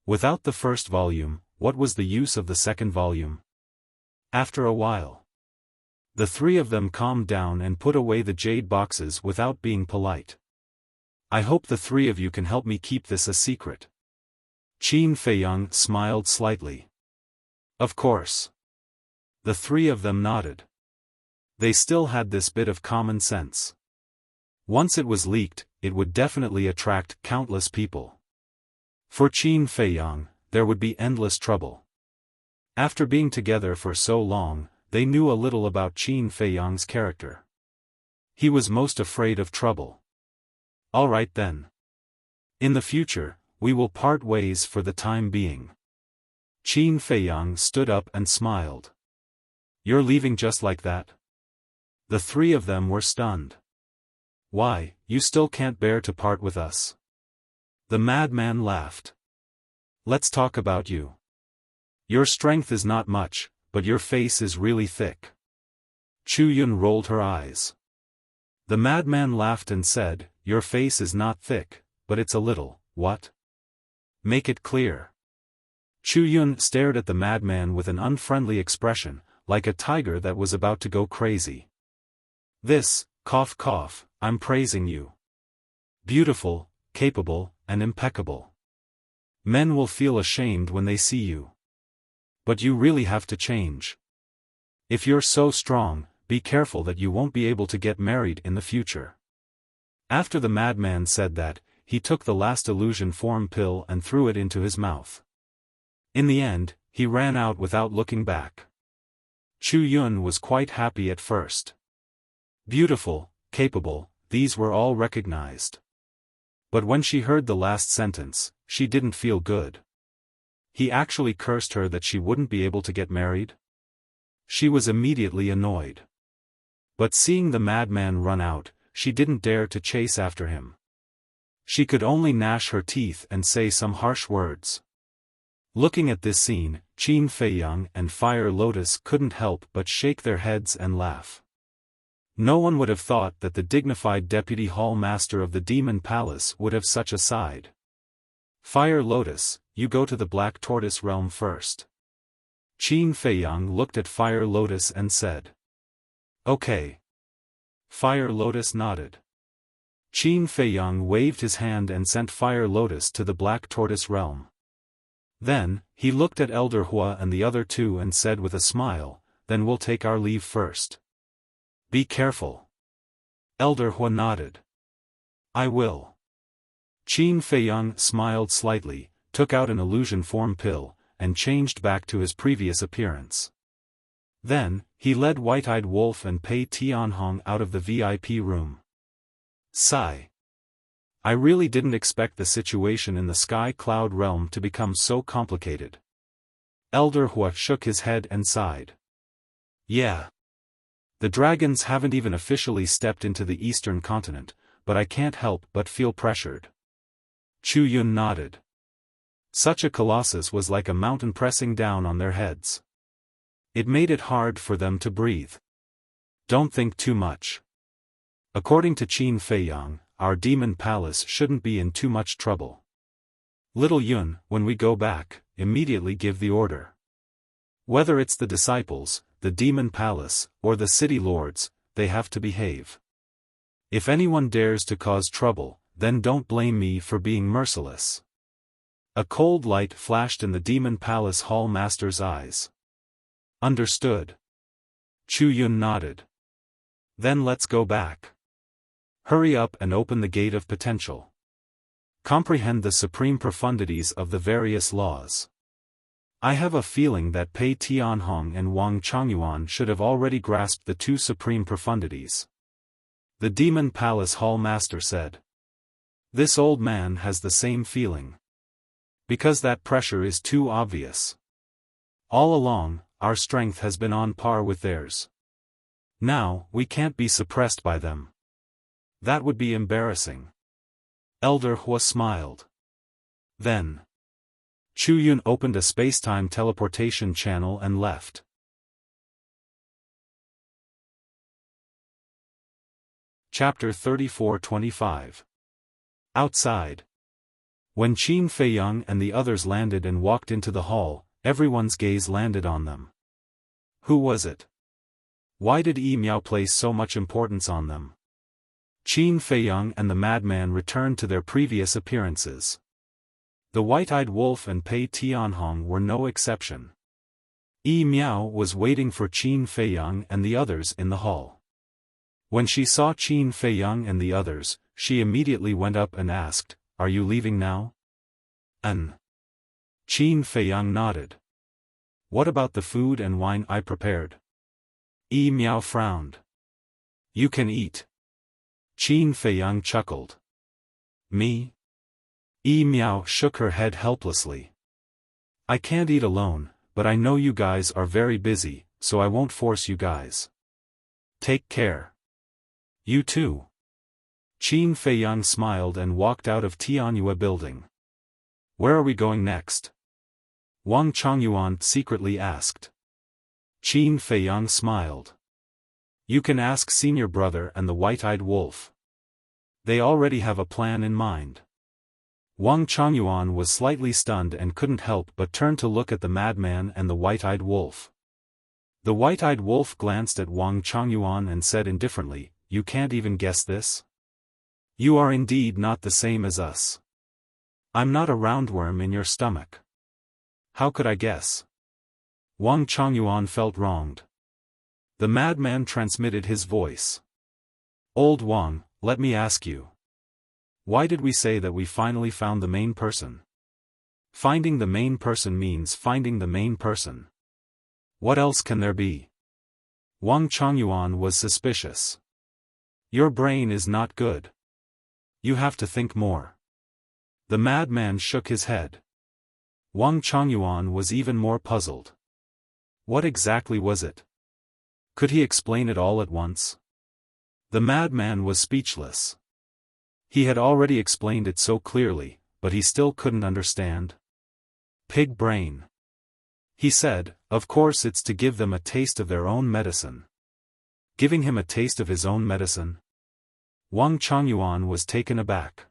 Without the first volume, what was the use of the second volume? After a while, the three of them calmed down and put away the jade boxes without being polite. I hope the three of you can help me keep this a secret. Qin Feiyang smiled slightly. Of course. The three of them nodded. They still had this bit of common sense. Once it was leaked, it would definitely attract countless people. For Qin Feiyang, there would be endless trouble. After being together for so long, they knew a little about Qin Feiyang's character. He was most afraid of trouble. All right then. In the future, we will part ways for the time being. Qin Feiyang stood up and smiled. You're leaving just like that? The three of them were stunned. Why, you still can't bear to part with us? The madman laughed. Let's talk about you. Your strength is not much, but your face is really thick. Chu Yun rolled her eyes. The madman laughed and said, your face is not thick, but it's a little, what? Make it clear. Chu Yun stared at the madman with an unfriendly expression, like a tiger that was about to go crazy. This, cough cough, I'm praising you. Beautiful, capable, and impeccable. Men will feel ashamed when they see you. But you really have to change. If you're so strong, be careful that you won't be able to get married in the future. After the madman said that, he took the last illusion form pill and threw it into his mouth. In the end, he ran out without looking back. Chu Yun was quite happy at first. Beautiful, capable, these were all recognized. But when she heard the last sentence, she didn't feel good. He actually cursed her that she wouldn't be able to get married? She was immediately annoyed. But seeing the madman run out, she didn't dare to chase after him. She could only gnash her teeth and say some harsh words. Looking at this scene, Qin Feiyang and Fire Lotus couldn't help but shake their heads and laugh. No one would have thought that the dignified deputy hall master of the Demon Palace would have such a side. Fire Lotus, you go to the Black Tortoise realm first. Qin Feiyang looked at Fire Lotus and said. Okay. Fire Lotus nodded. Qin Feiyang waved his hand and sent Fire Lotus to the Black Tortoise realm. Then, he looked at Elder Hua and the other two and said with a smile, then we'll take our leave first. Be careful. Elder Hua nodded. I will. Qin Feiyang smiled slightly, took out an illusion form pill, and changed back to his previous appearance. Then, he led White-Eyed Wolf and Pei Tianhong out of the VIP room. Sigh. I really didn't expect the situation in the Sky Cloud realm to become so complicated. Elder Hua shook his head and sighed. Yeah. The dragons haven't even officially stepped into the eastern continent, but I can't help but feel pressured. Chu Yun nodded. Such a colossus was like a mountain pressing down on their heads. It made it hard for them to breathe. Don't think too much. According to Qin Feiyang, our demon palace shouldn't be in too much trouble. Little Yun, when we go back, immediately give the order. Whether it's the disciples, the demon palace, or the city lords, they have to behave. If anyone dares to cause trouble, then don't blame me for being merciless. A cold light flashed in the demon palace hall master's eyes. Understood. Chu Yun nodded. Then let's go back. Hurry up and open the gate of potential. Comprehend the supreme profundities of the various laws. I have a feeling that Pei Tianhong and Wang Changyuan should have already grasped the two supreme profundities. The Demon Palace Hall Master said. This old man has the same feeling. Because that pressure is too obvious. All along, our strength has been on par with theirs. Now, we can't be suppressed by them. That would be embarrassing. Elder Hua smiled. Then, Chu Yun opened a spacetime teleportation channel and left. Chapter 34-25. Outside. When Qin Feiyang and the others landed and walked into the hall, everyone's gaze landed on them. Who was it? Why did Yi Miao place so much importance on them? Qin Feiyang and the madman returned to their previous appearances. The white-eyed wolf and Pei Tianhong were no exception. Yi Miao was waiting for Qin Feiyang and the others in the hall. When she saw Qin Feiyang and the others, she immediately went up and asked, "Are you leaving now?" Qin Feiyang nodded. "What about the food and wine I prepared?" Yi Miao frowned. "You can eat." Qin Feiyang chuckled. "Me?" Yi Miao shook her head helplessly. "I can't eat alone, but I know you guys are very busy, so I won't force you guys. Take care. You too." Qin Feiyang smiled and walked out of Tianyue building. "Where are we going next?" Wang Changyuan secretly asked. Qin Feiyang smiled. "You can ask senior brother and the white-eyed wolf. They already have a plan in mind." Wang Changyuan was slightly stunned and couldn't help but turn to look at the madman and the white-eyed wolf. The white-eyed wolf glanced at Wang Changyuan and said indifferently, "You can't even guess this? You are indeed not the same as us. I'm not a roundworm in your stomach. How could I guess?" Wang Changyuan felt wronged. The madman transmitted his voice. "Old Wang, let me ask you. Why did we say that we finally found the main person? Finding the main person means finding the main person. What else can there be?" Wang Changyuan was suspicious. "Your brain is not good. You have to think more." The madman shook his head. Wang Changyuan was even more puzzled. What exactly was it? Could he explain it all at once? The madman was speechless. He had already explained it so clearly, but he still couldn't understand. "Pig brain," he said. "Of course it's to give them a taste of their own medicine." Giving him a taste of his own medicine? Wang Changyuan was taken aback.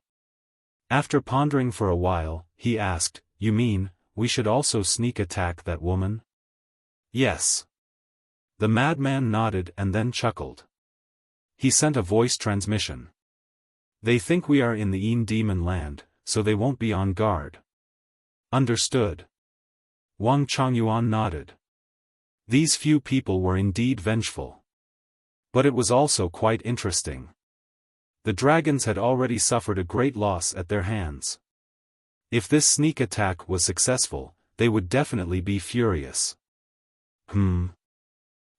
After pondering for a while, he asked, "You mean, we should also sneak attack that woman?" "Yes." The madman nodded and then chuckled. He sent a voice transmission. "They think we are in the Yin Demon Land, so they won't be on guard." "Understood." Wang Changyuan nodded. These few people were indeed vengeful. But it was also quite interesting. The dragons had already suffered a great loss at their hands. If this sneak attack was successful, they would definitely be furious.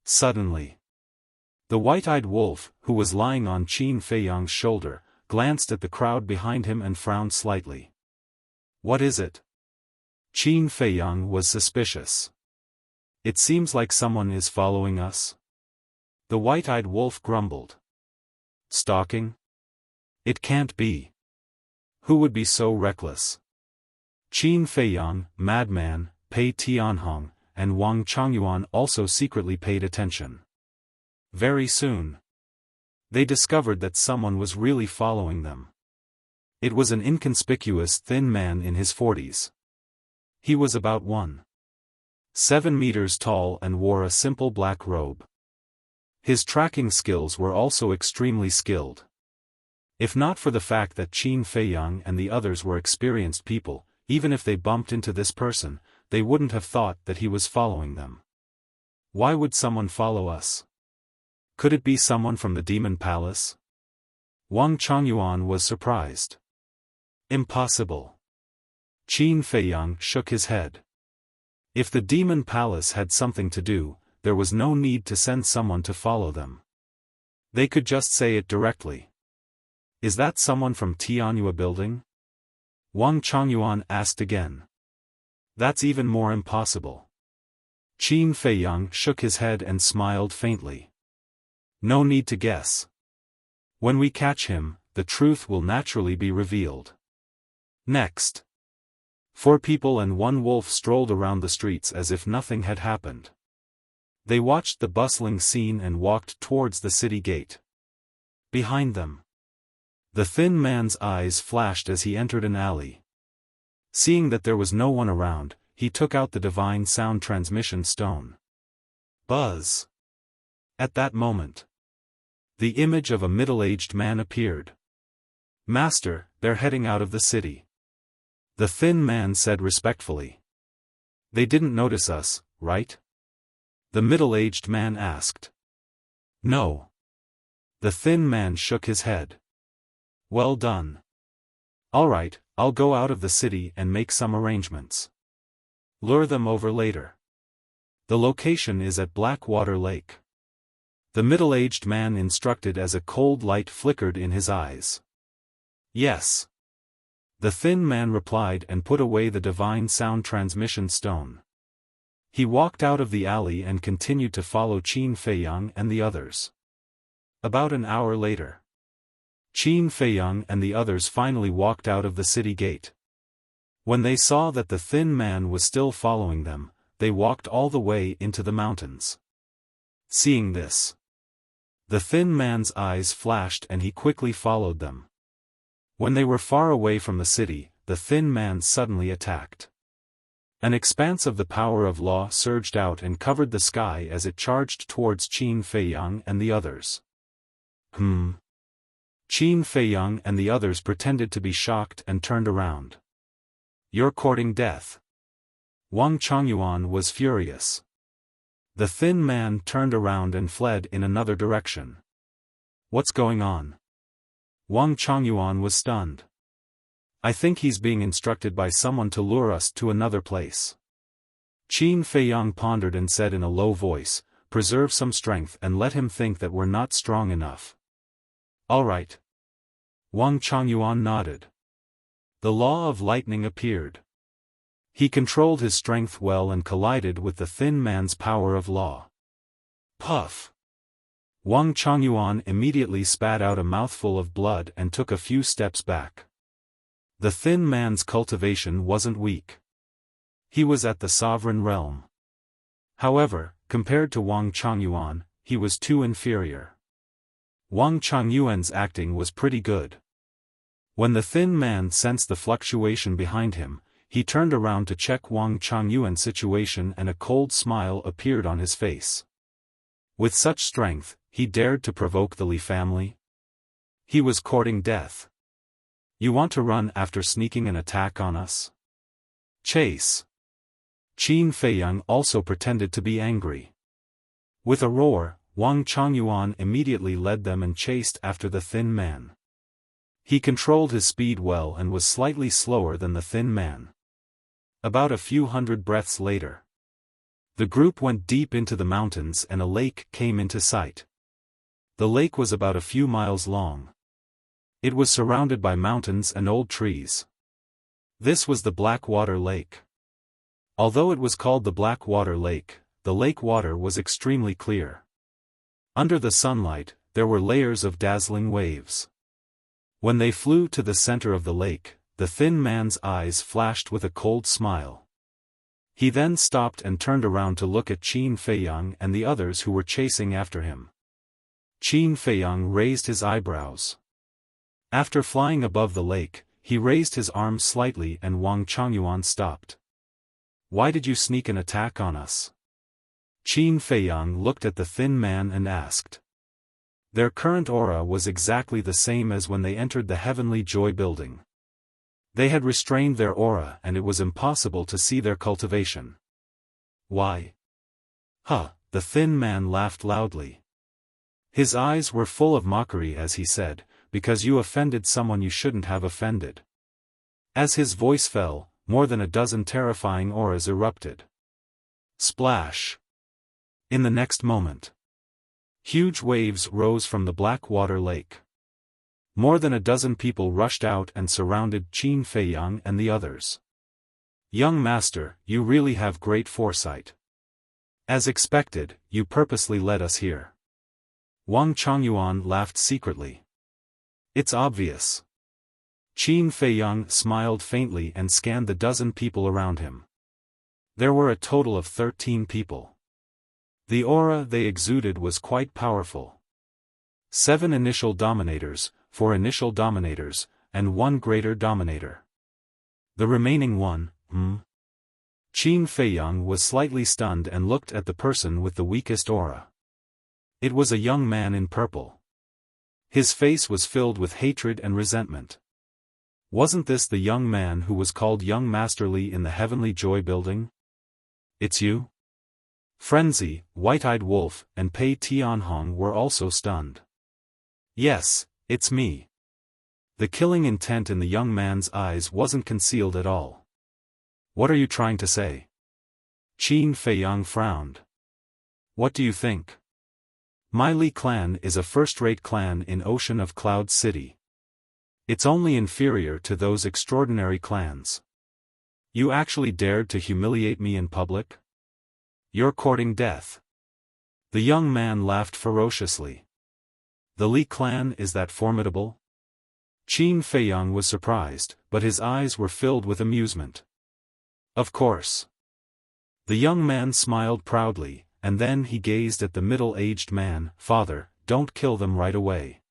Suddenly, the white-eyed wolf, who was lying on Qin Feiyang's shoulder, glanced at the crowd behind him and frowned slightly. "What is it?" Qin Feiyang was suspicious. "It seems like someone is following us." The white-eyed wolf grumbled. "Stalking? It can't be. Who would be so reckless?" Qin Feiyang, madman, Pei Tianhong, and Wang Changyuan also secretly paid attention. Very soon, they discovered that someone was really following them. It was an inconspicuous thin man in his 40s. He was about 1.7 meters tall and wore a simple black robe. His tracking skills were also extremely skilled. If not for the fact that Qin Feiyang and the others were experienced people, even if they bumped into this person, they wouldn't have thought that he was following them. Why would someone follow us? Could it be someone from the Demon Palace? Wang Changyuan was surprised. Impossible. Qin Feiyang shook his head. If the demon palace had something to do, there was no need to send someone to follow them. They could just say it directly. Is that someone from Tianyua building? Wang Changyuan asked again. That's even more impossible. Qin Feiyang shook his head and smiled faintly. No need to guess. When we catch him, the truth will naturally be revealed. Next. 4 people and 1 wolf strolled around the streets as if nothing had happened. They watched the bustling scene and walked towards the city gate. Behind them, the thin man's eyes flashed as he entered an alley. Seeing that there was no one around, he took out the divine sound transmission stone. Buzz! At that moment, the image of a middle-aged man appeared. Master, they're heading out of the city. The thin man said respectfully. They didn't notice us, right? The middle-aged man asked. No. The thin man shook his head. Well done. All right, I'll go out of the city and make some arrangements. Lure them over later. The location is at Blackwater Lake. The middle-aged man instructed as a cold light flickered in his eyes. Yes. The thin man replied and put away the divine sound transmission stone. He walked out of the alley and continued to follow Qin Feiyang and the others. About an hour later, Qin Feiyang and the others finally walked out of the city gate. When they saw that the thin man was still following them, they walked all the way into the mountains. Seeing this, the thin man's eyes flashed and he quickly followed them. When they were far away from the city, the thin man suddenly attacked. An expanse of the power of law surged out and covered the sky as it charged towards Qin Feiyang and the others. Qin Feiyang and the others pretended to be shocked and turned around. You're courting death. Wang Changyuan was furious. The thin man turned around and fled in another direction. What's going on? Wang Changyuan was stunned. I think he's being instructed by someone to lure us to another place. Qin Feiyang pondered and said in a low voice, preserve some strength and let him think that we're not strong enough. All right. Wang Changyuan nodded. The law of lightning appeared. He controlled his strength well and collided with the thin man's power of law. Puff! Wang Changyuan immediately spat out a mouthful of blood and took a few steps back. The thin man's cultivation wasn't weak. He was at the sovereign realm. However, compared to Wang Changyuan, he was too inferior. Wang Changyuan's acting was pretty good. When the thin man sensed the fluctuation behind him, he turned around to check Wang Changyuan's situation and a cold smile appeared on his face. With such strength, he dared to provoke the Li family? He was courting death. You want to run after sneaking an attack on us? Chase! Qin Feiyang also pretended to be angry. With a roar, Wang Changyuan immediately led them and chased after the thin man. He controlled his speed well and was slightly slower than the thin man. About a few hundred breaths later, the group went deep into the mountains and a lake came into sight. The lake was about a few miles long. It was surrounded by mountains and old trees. This was the Blackwater Lake. Although it was called the Blackwater Lake, the lake water was extremely clear. Under the sunlight, there were layers of dazzling waves. When they flew to the center of the lake, the thin man's eyes flashed with a cold smile. He then stopped and turned around to look at Qin Feiyang and the others who were chasing after him. Qin Feiyang raised his eyebrows. After flying above the lake, he raised his arms slightly and Wang Changyuan stopped. Why did you sneak an attack on us? Qin Feiyang looked at the thin man and asked. Their current aura was exactly the same as when they entered the Heavenly Joy building. They had restrained their aura and it was impossible to see their cultivation. Why? The thin man laughed loudly. His eyes were full of mockery as he said, because you offended someone you shouldn't have offended. As his voice fell, more than a dozen terrifying auras erupted. Splash! In the next moment, huge waves rose from the black water lake. More than a dozen people rushed out and surrounded Qin Feiyang and the others. Young master, you really have great foresight. As expected, you purposely led us here. Wang Chongyuan laughed secretly. It's obvious. Qin Feiyang smiled faintly and scanned the dozen people around him. There were a total of 13 people. The aura they exuded was quite powerful. 7 initial dominators, 4 initial dominators, and 1 greater dominator. The remaining one, Qin Feiyang was slightly stunned and looked at the person with the weakest aura. It was a young man in purple. His face was filled with hatred and resentment. Wasn't this the young man who was called Young Masterly in the Heavenly Joy Building? It's you? Frenzy, White-Eyed Wolf, and Pei Tianhong were also stunned. Yes, it's me. The killing intent in the young man's eyes wasn't concealed at all. What are you trying to say? Qin Feiyang frowned. What do you think? My Li clan is a first-rate clan in Ocean of Cloud City. It's only inferior to those extraordinary clans. You actually dared to humiliate me in public? You're courting death. The young man laughed ferociously. The Li clan is that formidable? Qin Feiyang was surprised, but his eyes were filled with amusement. Of course. The young man smiled proudly, and then he gazed at the middle-aged man. Father, don't kill them right away.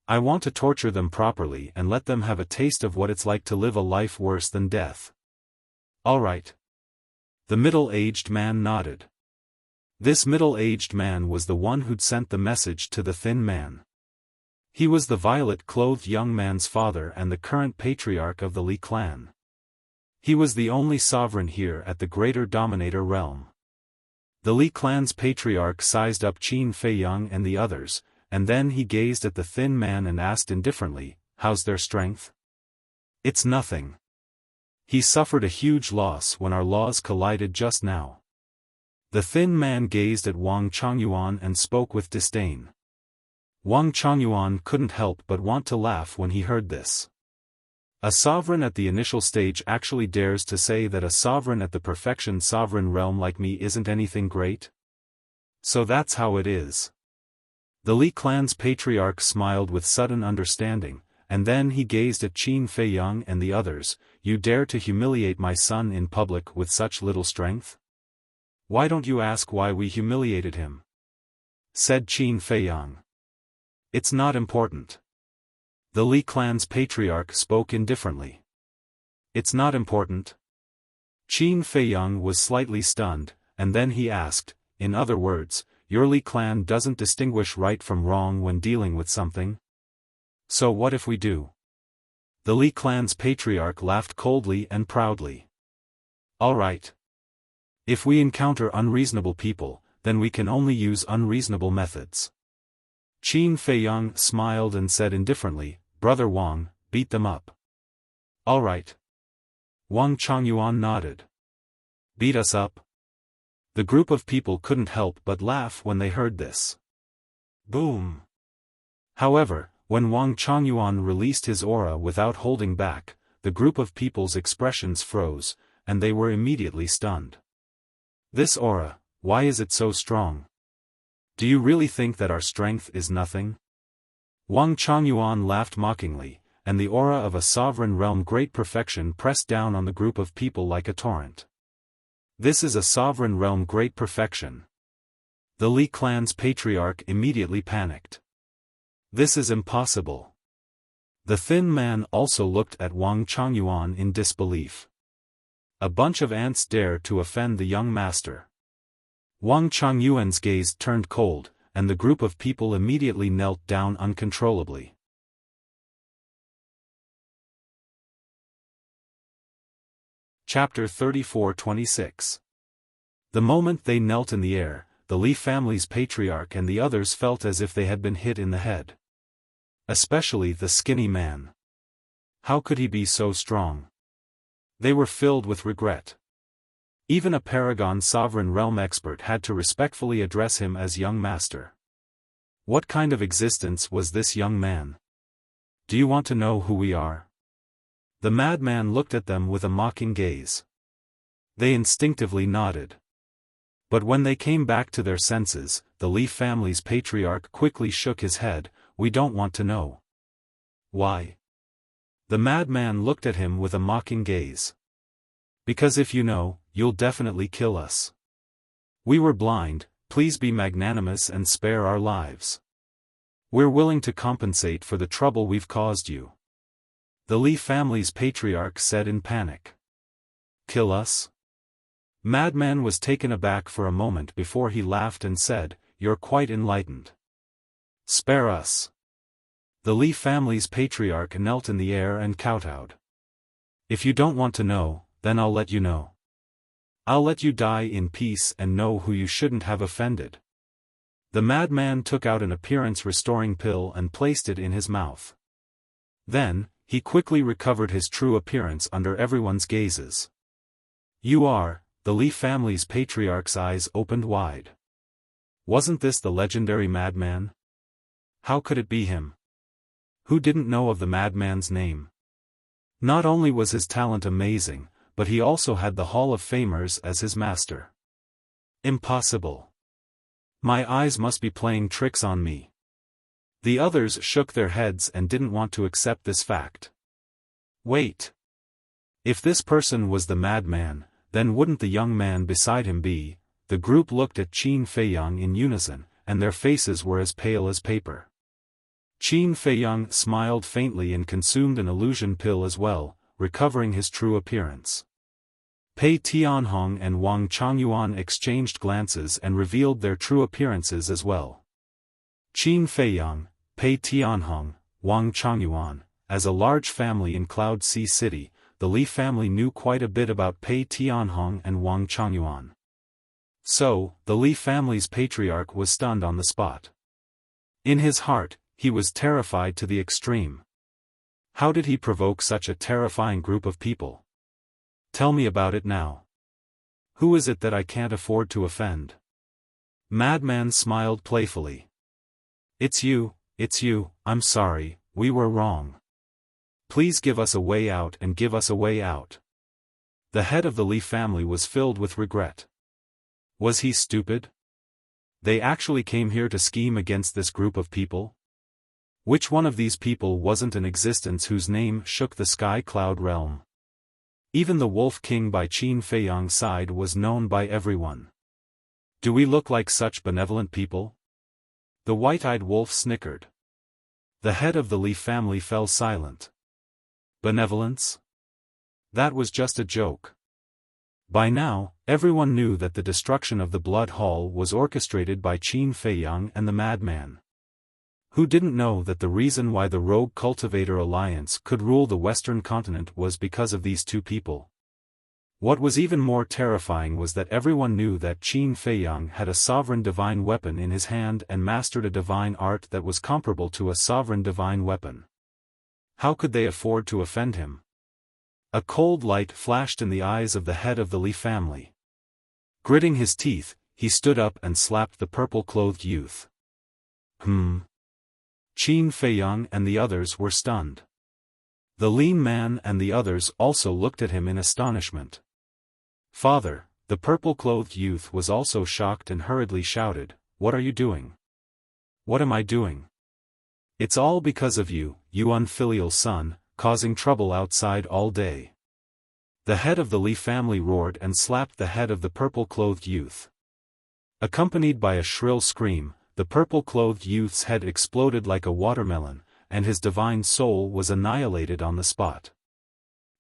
I want to torture them properly and let them have a taste of what it's like to live a life worse than death. All right. The middle-aged man nodded. This middle-aged man was the one who'd sent the message to the thin man. He was the violet-clothed young man's father and the current patriarch of the Li clan. He was the only sovereign here at the Greater Dominator realm. The Li clan's patriarch sized up Qin Feiyang and the others, and then he gazed at the thin man and asked indifferently, how's their strength? It's nothing. He suffered a huge loss when our laws collided just now. The thin man gazed at Wang Chongyuan and spoke with disdain. Wang Chongyuan couldn't help but want to laugh when he heard this. A sovereign at the initial stage actually dares to say that a sovereign at the perfection sovereign realm like me isn't anything great? So that's how it is. The Li clan's patriarch smiled with sudden understanding, and then he gazed at Qin Feiyang and the others. You dare to humiliate my son in public with such little strength? Why don't you ask why we humiliated him? Said Qin Feiyang. It's not important. The Li clan's patriarch spoke indifferently. It's not important. Qin Feiyang was slightly stunned, and then he asked, in other words, your Li clan doesn't distinguish right from wrong when dealing with something? So what if we do? The Li clan's patriarch laughed coldly and proudly. All right. If we encounter unreasonable people, then we can only use unreasonable methods. Qin Feiyang smiled and said indifferently, Brother Wang, beat them up. All right. Wang Chongyuan nodded. Beat us up? The group of people couldn't help but laugh when they heard this. Boom. However, when Wang Chongyuan released his aura without holding back, the group of people's expressions froze, and they were immediately stunned. This aura, why is it so strong? Do you really think that our strength is nothing? Wang Chongyuan laughed mockingly, and the aura of a sovereign realm great perfection pressed down on the group of people like a torrent. This is a sovereign realm great perfection. The Li clan's patriarch immediately panicked. This is impossible. The thin man also looked at Wang Chongyuan in disbelief. A bunch of ants dare to offend the young master. Wang Chongyuan's gaze turned cold, and the group of people immediately knelt down uncontrollably. Chapter 34-26. The moment they knelt in the air, the Li family's patriarch and the others felt as if they had been hit in the head. Especially the skinny man. How could he be so strong? They were filled with regret. Even a paragon sovereign realm expert had to respectfully address him as young master. What kind of existence was this young man? Do you want to know who we are? The madman looked at them with a mocking gaze. They instinctively nodded. But when they came back to their senses, the Li family's patriarch quickly shook his head. We don't want to know. Why? The madman looked at him with a mocking gaze. Because if you know, you'll definitely kill us. We were blind, please be magnanimous and spare our lives. We're willing to compensate for the trouble we've caused you. The Li family's patriarch said in panic. Kill us? Madman was taken aback for a moment before he laughed and said, You're quite enlightened. Spare us. The Li family's patriarch knelt in the air and kowtowed. If you don't want to know, then I'll let you know. I'll let you die in peace and know who you shouldn't have offended. The madman took out an appearance-restoring pill and placed it in his mouth. Then, he quickly recovered his true appearance under everyone's gazes. You are, the Li family's patriarch's eyes opened wide. Wasn't this the legendary madman? How could it be him? Who didn't know of the madman's name? Not only was his talent amazing, but he also had the Hall of Famers as his master. Impossible. My eyes must be playing tricks on me. The others shook their heads and didn't want to accept this fact. Wait. If this person was the madman, then wouldn't the young man beside him be? The group looked at Qin Feiyang in unison, and their faces were as pale as paper. Qin Feiyang smiled faintly and consumed an illusion pill as well, recovering his true appearance. Pei Tianhong and Wang Changyuan exchanged glances and revealed their true appearances as well. Qin Feiyang, Pei Tianhong, Wang Changyuan. As a large family in Cloud Sea City, the Li family knew quite a bit about Pei Tianhong and Wang Changyuan. So, the Li family's patriarch was stunned on the spot. In his heart, he was terrified to the extreme. How did he provoke such a terrifying group of people? Tell me about it now. Who is it that I can't afford to offend? Madman smiled playfully. It's you, I'm sorry, we were wrong. Please give us a way out and give us a way out. The head of the Li family was filled with regret. Was he stupid? They actually came here to scheme against this group of people? Which one of these people wasn't in existence whose name shook the sky cloud realm? Even the Wolf King by Qin Feiyang's side was known by everyone. Do we look like such benevolent people? The white-eyed wolf snickered. The head of the Li family fell silent. Benevolence? That was just a joke. By now, everyone knew that the destruction of the Blood Hall was orchestrated by Qin Feiyang and the madman. Who didn't know that the reason why the Rogue Cultivator Alliance could rule the Western continent was because of these two people? What was even more terrifying was that everyone knew that Qin Feiyang had a sovereign divine weapon in his hand and mastered a divine art that was comparable to a sovereign divine weapon. How could they afford to offend him? A cold light flashed in the eyes of the head of the Li family. Gritting his teeth, he stood up and slapped the purple-clothed youth. Qin Feiyang and the others were stunned. The lean man and the others also looked at him in astonishment. Father, the purple-clothed youth was also shocked and hurriedly shouted, What are you doing? What am I doing? It's all because of you, you unfilial son, causing trouble outside all day. The head of the Li family roared and slapped the head of the purple-clothed youth. Accompanied by a shrill scream, the purple-clothed youth's head exploded like a watermelon, and his divine soul was annihilated on the spot.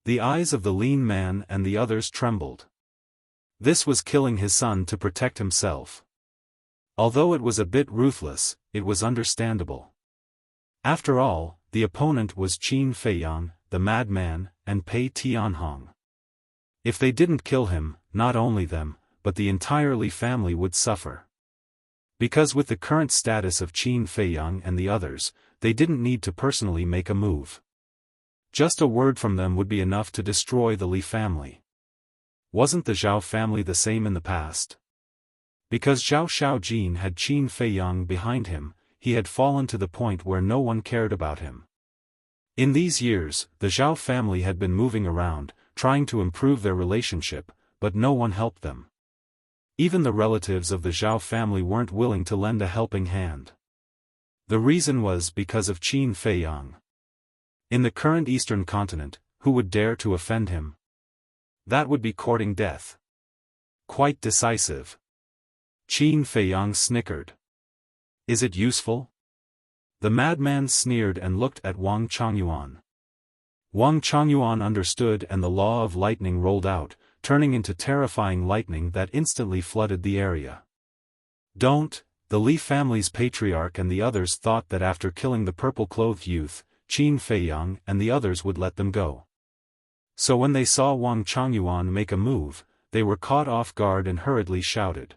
The eyes of the lean man and the others trembled. This was killing his son to protect himself. Although it was a bit ruthless, it was understandable. After all, the opponent was Qin Feiyang, the madman, and Pei Tianhong. If they didn't kill him, not only them, but the entire Li family would suffer. Because with the current status of Qin Feiyang and the others, they didn't need to personally make a move. Just a word from them would be enough to destroy the Li family. Wasn't the Zhao family the same in the past? Because Zhao Xiaojin had Qin Feiyang behind him, he had fallen to the point where no one cared about him. In these years, the Zhao family had been moving around, trying to improve their relationship, but no one helped them. Even the relatives of the Zhao family weren't willing to lend a helping hand. The reason was because of Qin Feiyang. In the current Eastern continent, who would dare to offend him? That would be courting death. Quite decisive. Qin Feiyang snickered. Is it useful? The madman sneered and looked at Wang Chongyuan. Wang Chongyuan understood, and the law of lightning rolled out, turning into terrifying lightning that instantly flooded the area. Don't. The Li family's patriarch and the others thought that after killing the purple-clothed youth, Qin Feiyang and the others would let them go. So when they saw Wang Chongyuan make a move, they were caught off guard and hurriedly shouted.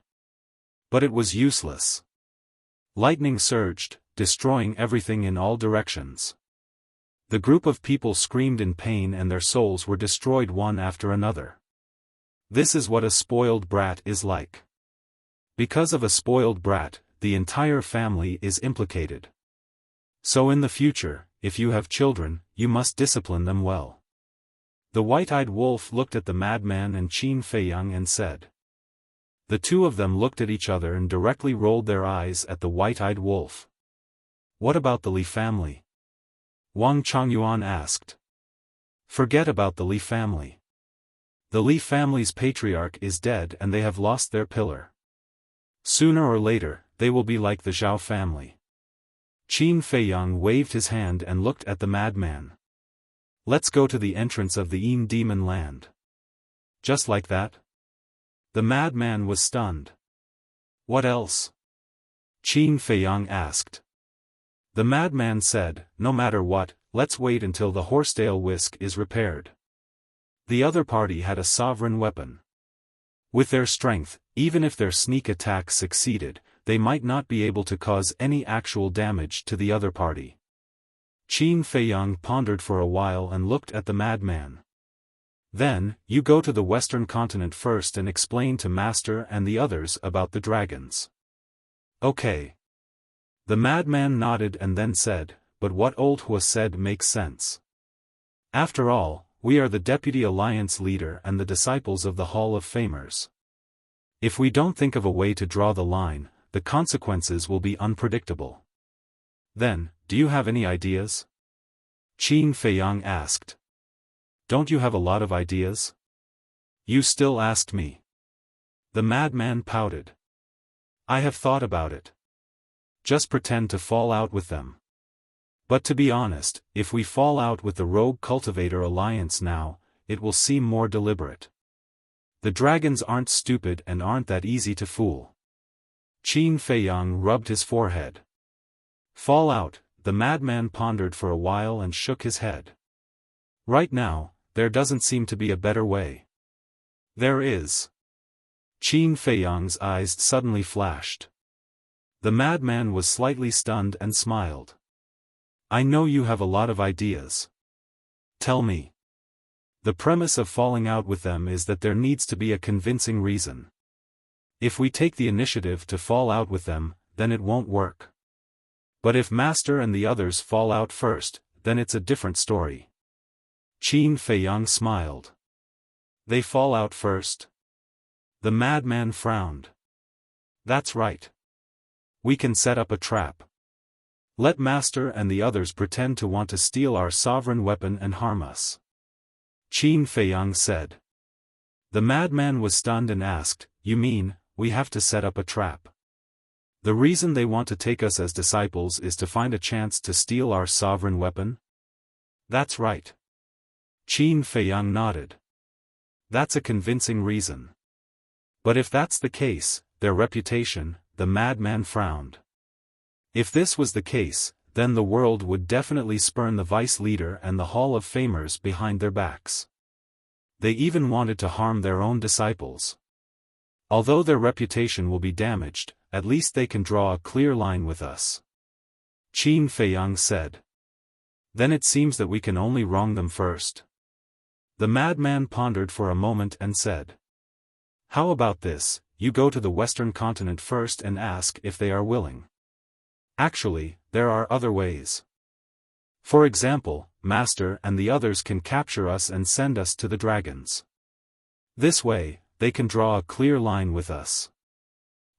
But it was useless. Lightning surged, destroying everything in all directions. The group of people screamed in pain and their souls were destroyed one after another. This is what a spoiled brat is like. Because of a spoiled brat, the entire family is implicated. So in the future, if you have children, you must discipline them well. The white-eyed wolf looked at the madman and Qin Feiyang and said. The two of them looked at each other and directly rolled their eyes at the white-eyed wolf. What about the Li family? Wang Chongyuan asked. Forget about the Li family. The Li family's patriarch is dead and they have lost their pillar. Sooner or later, they will be like the Zhao family. Qin Feiyang waved his hand and looked at the madman. Let's go to the entrance of the Yin Demon Land. Just like that? The madman was stunned. What else? Qin Feiyang asked. The madman said, no matter what, let's wait until the horsetail whisk is repaired. The other party had a sovereign weapon. With their strength, even if their sneak attack succeeded, they might not be able to cause any actual damage to the other party. Qin Feiyang pondered for a while and looked at the madman. Then, you go to the Western continent first and explain to Master and the others about the dragons. Okay. The madman nodded and then said, but what old Hua said makes sense. After all, we are the Deputy Alliance leader and the disciples of the Hall of Famers. If we don't think of a way to draw the line, the consequences will be unpredictable. Then, do you have any ideas? Qin Feiyang asked. Don't you have a lot of ideas? You still asked me. The madman pouted. I have thought about it. Just pretend to fall out with them. But to be honest, if we fall out with the Rogue Cultivator Alliance now, it will seem more deliberate. The dragons aren't stupid and aren't that easy to fool. Qin Feiyang rubbed his forehead. Fall out, the madman pondered for a while and shook his head. Right now, there doesn't seem to be a better way. There is. Qin Feiyang's eyes suddenly flashed. The madman was slightly stunned and smiled. I know you have a lot of ideas. Tell me. The premise of falling out with them is that there needs to be a convincing reason. If we take the initiative to fall out with them, then it won't work. But if Master and the others fall out first, then it's a different story. Qin Feiyang smiled. They fall out first? The madman frowned. That's right. We can set up a trap. Let Master and the others pretend to want to steal our sovereign weapon and harm us. Qin Feiyang said. The madman was stunned and asked, you mean, we have to set up a trap? The reason they want to take us as disciples is to find a chance to steal our sovereign weapon? That's right. Qin Feiyang nodded. That's a convincing reason. But if that's the case, their reputation, the madman frowned. If this was the case, then the world would definitely spurn the vice leader and the Hall of Famers behind their backs. They even wanted to harm their own disciples. Although their reputation will be damaged, at least they can draw a clear line with us. Qin Feiyang said. Then it seems that we can only wrong them first. The madman pondered for a moment and said. How about this, you go to the Western continent first and ask if they are willing. Actually, there are other ways. For example, Master and the others can capture us and send us to the dragons. This way, they can draw a clear line with us.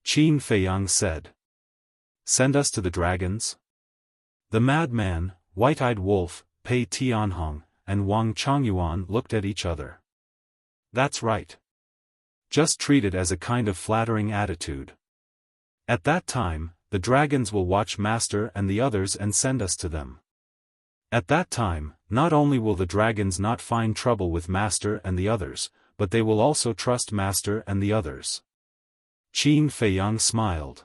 Qin Feiyang said. Send us to the dragons? The madman, White-Eyed Wolf, Pei Tianhong, and Wang Chongyuan looked at each other. That's right. Just treat it as a kind of flattering attitude. At that time, the dragons will watch Master and the others and send us to them. At that time, not only will the dragons not find trouble with Master and the others, but they will also trust Master and the others. Qin Feiyang smiled.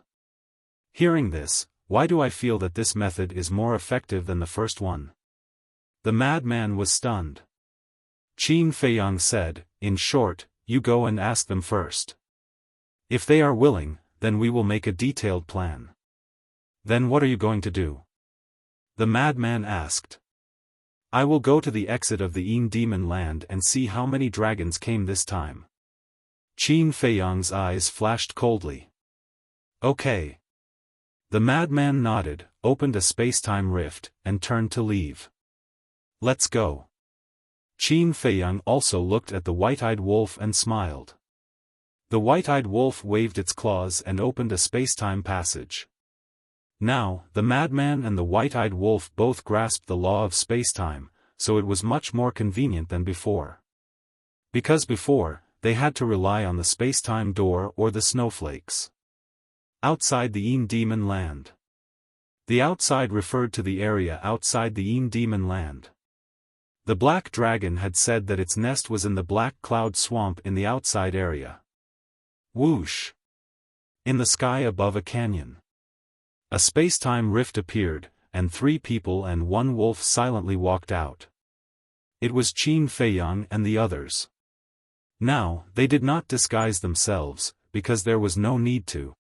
Hearing this, why do I feel that this method is more effective than the first one? The madman was stunned. Qin Feiyang said, in short, you go and ask them first. If they are willing, then we will make a detailed plan. Then what are you going to do? The madman asked. I will go to the exit of the Yin Demon Land and see how many dragons came this time. Qin Feiyang's eyes flashed coldly. Okay. The madman nodded, opened a space-time rift, and turned to leave. Let's go. Qin Feiyang also looked at the White-Eyed Wolf and smiled. The White-Eyed Wolf waved its claws and opened a space-time passage. Now, the madman and the White-Eyed Wolf both grasped the law of space-time, so it was much more convenient than before. Because before, they had to rely on the space-time door or the snowflakes. Outside the Yin Demon Land. The outside referred to the area outside the Yin Demon Land. The black dragon had said that its nest was in the black cloud swamp in the outside area. Whoosh! In the sky above a canyon. A space-time rift appeared, and 3 people and 1 wolf silently walked out. It was Qin Feiyang and the others. Now, they did not disguise themselves, because there was no need to.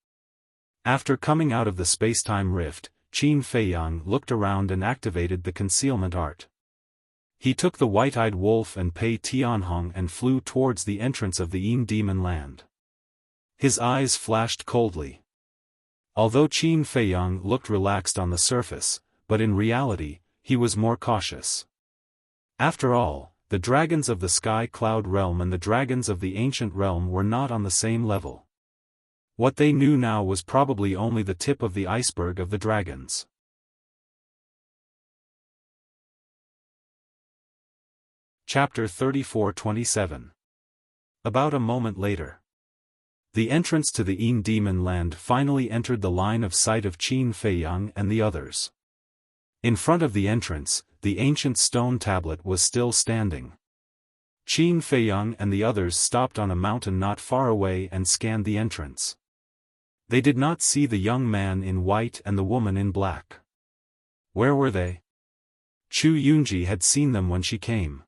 After coming out of the space-time rift, Qin Feiyang looked around and activated the concealment art. He took the White-Eyed Wolf and Pei Tianhong and flew towards the entrance of the Yin Demon Land. His eyes flashed coldly. Although Qin Feiyang looked relaxed on the surface, but in reality, he was more cautious. After all, the dragons of the Sky Cloud Realm and the dragons of the Ancient Realm were not on the same level. What they knew now was probably only the tip of the iceberg of the dragons. Chapter 34-27. About a moment later. The entrance to the Yin Demon Land finally entered the line of sight of Qin Feiyang and the others. In front of the entrance, the ancient stone tablet was still standing. Qin Feiyang and the others stopped on a mountain not far away and scanned the entrance. They did not see the young man in white and the woman in black. Where were they? Chu Yunji had seen them when she came.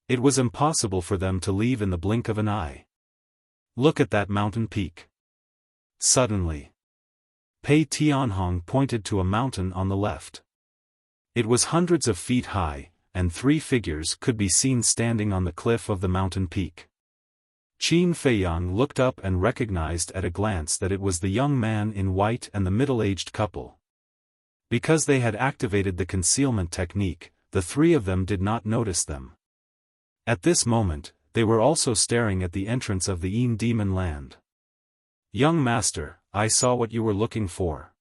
It was impossible for them to leave in the blink of an eye. Look at that mountain peak. Suddenly, Pei Tianhong pointed to a mountain on the left. It was hundreds of feet high, and 3 figures could be seen standing on the cliff of the mountain peak. Qin Feiyang looked up and recognized at a glance that it was the young man in white and the middle-aged couple. Because they had activated the concealment technique, the 3 of them did not notice them. At this moment, they were also staring at the entrance of the Yin Demon Land. Young master, I saw what you were looking for.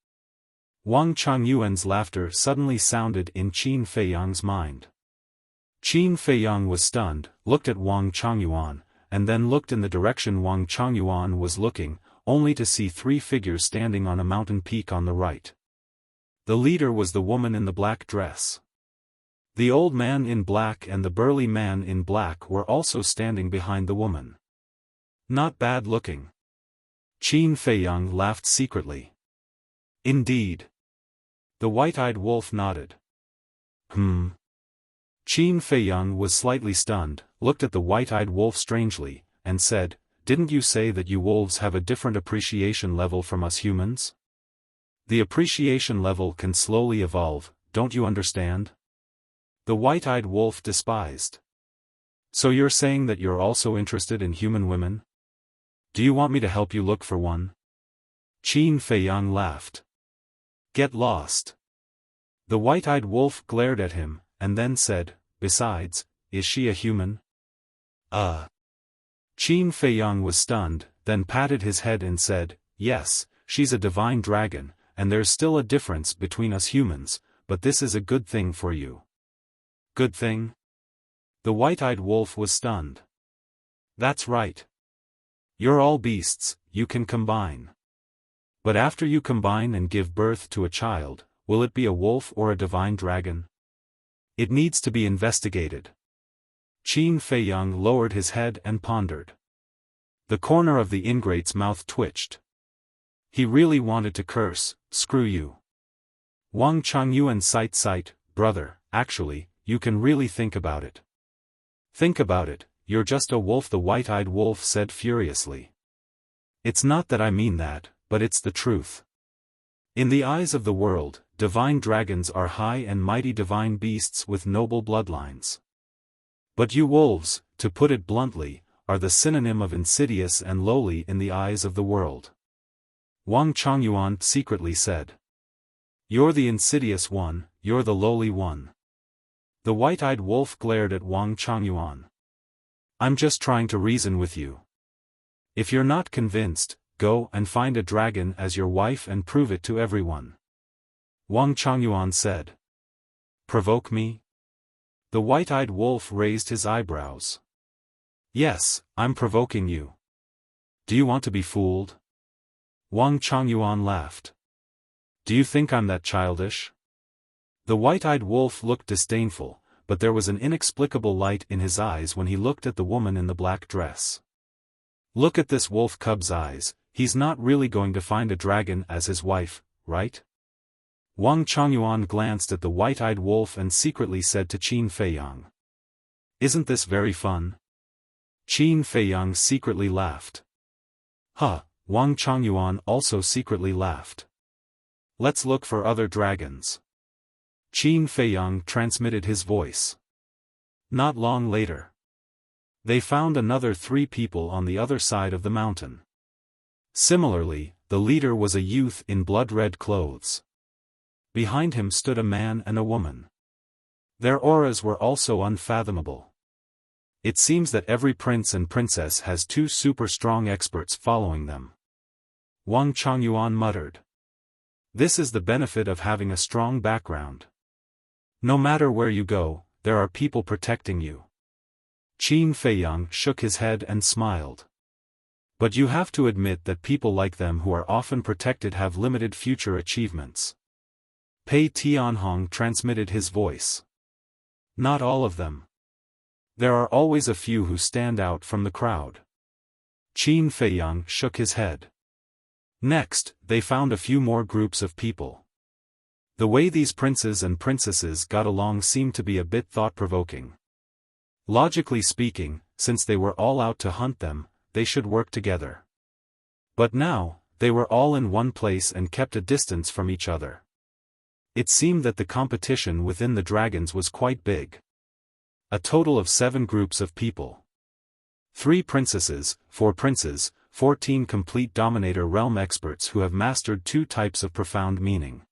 Wang Chongyuan's laughter suddenly sounded in Qin Feiyang's mind. Qin Feiyang was stunned, looked at Wang Chongyuan, and then looked in the direction Wang Chongyuan was looking, only to see 3 figures standing on a mountain peak on the right. The leader was the woman in the black dress. The old man in black and the burly man in black were also standing behind the woman. Not bad looking. Qin Feiyang laughed secretly. Indeed. The White-Eyed Wolf nodded. Qin Feiyang was slightly stunned, looked at the White-Eyed Wolf strangely, and said, Didn't you say that you wolves have a different appreciation level from us humans? The appreciation level can slowly evolve, don't you understand? The White-Eyed Wolf despised. So you're saying that you're also interested in human women? Do you want me to help you look for one? Qin Feiyang laughed. Get lost. The white-eyed wolf glared at him, and then said, besides, is she a human? Qin Feiyang was stunned, then patted his head and said, yes, she's a divine dragon, and there's still a difference between us humans, but this is a good thing for you. Good thing? The white-eyed wolf was stunned. That's right. You're all beasts, you can combine. But after you combine and give birth to a child, will it be a wolf or a divine dragon? It needs to be investigated. Qin Feiyang lowered his head and pondered. The corner of the ingrate's mouth twitched. He really wanted to curse, screw you. Wang Changyuan sight, brother, actually, you can really think about it. Think about it, you're just a wolf, the white-eyed wolf said furiously. It's not that I mean that, but it's the truth. In the eyes of the world, divine dragons are high and mighty divine beasts with noble bloodlines. But you wolves, to put it bluntly, are the synonym of insidious and lowly in the eyes of the world. Wang Changyuan secretly said. You're the insidious one, you're the lowly one. The white-eyed wolf glared at Wang Changyuan. I'm just trying to reason with you. If you're not convinced, go and find a dragon as your wife and prove it to everyone. Wang Changyuan said. Provoke me? The white-eyed wolf raised his eyebrows. Yes, I'm provoking you. Do you want to be fooled? Wang Changyuan laughed. Do you think I'm that childish? The white-eyed wolf looked disdainful, but there was an inexplicable light in his eyes when he looked at the woman in the black dress. Look at this wolf cub's eyes, he's not really going to find a dragon as his wife, right? Wang Changyuan glanced at the white-eyed wolf and secretly said to Qin Feiyang. Isn't this very fun? Qin Feiyang secretly laughed. Huh, Wang Changyuan also secretly laughed. Let's look for other dragons. Qin Feiyang transmitted his voice. Not long later. They found another 3 people on the other side of the mountain. Similarly, the leader was a youth in blood-red clothes. Behind him stood a man and a woman. Their auras were also unfathomable. It seems that every prince and princess has 2 super strong experts following them. Wang Changyuan muttered. This is the benefit of having a strong background. No matter where you go, there are people protecting you. Qin Feiyang shook his head and smiled. But you have to admit that people like them who are often protected have limited future achievements. Pei Tianhong transmitted his voice. Not all of them. There are always a few who stand out from the crowd. Qin Feiyang shook his head. Next, they found a few more groups of people. The way these princes and princesses got along seemed to be a bit thought-provoking. Logically speaking, since they were all out to hunt them, they should work together. But now, they were all in one place and kept a distance from each other. It seemed that the competition within the dragons was quite big. A total of 7 groups of people. 3 princesses, 4 princes, 14 complete Dominator realm experts who have mastered 2 types of profound meaning.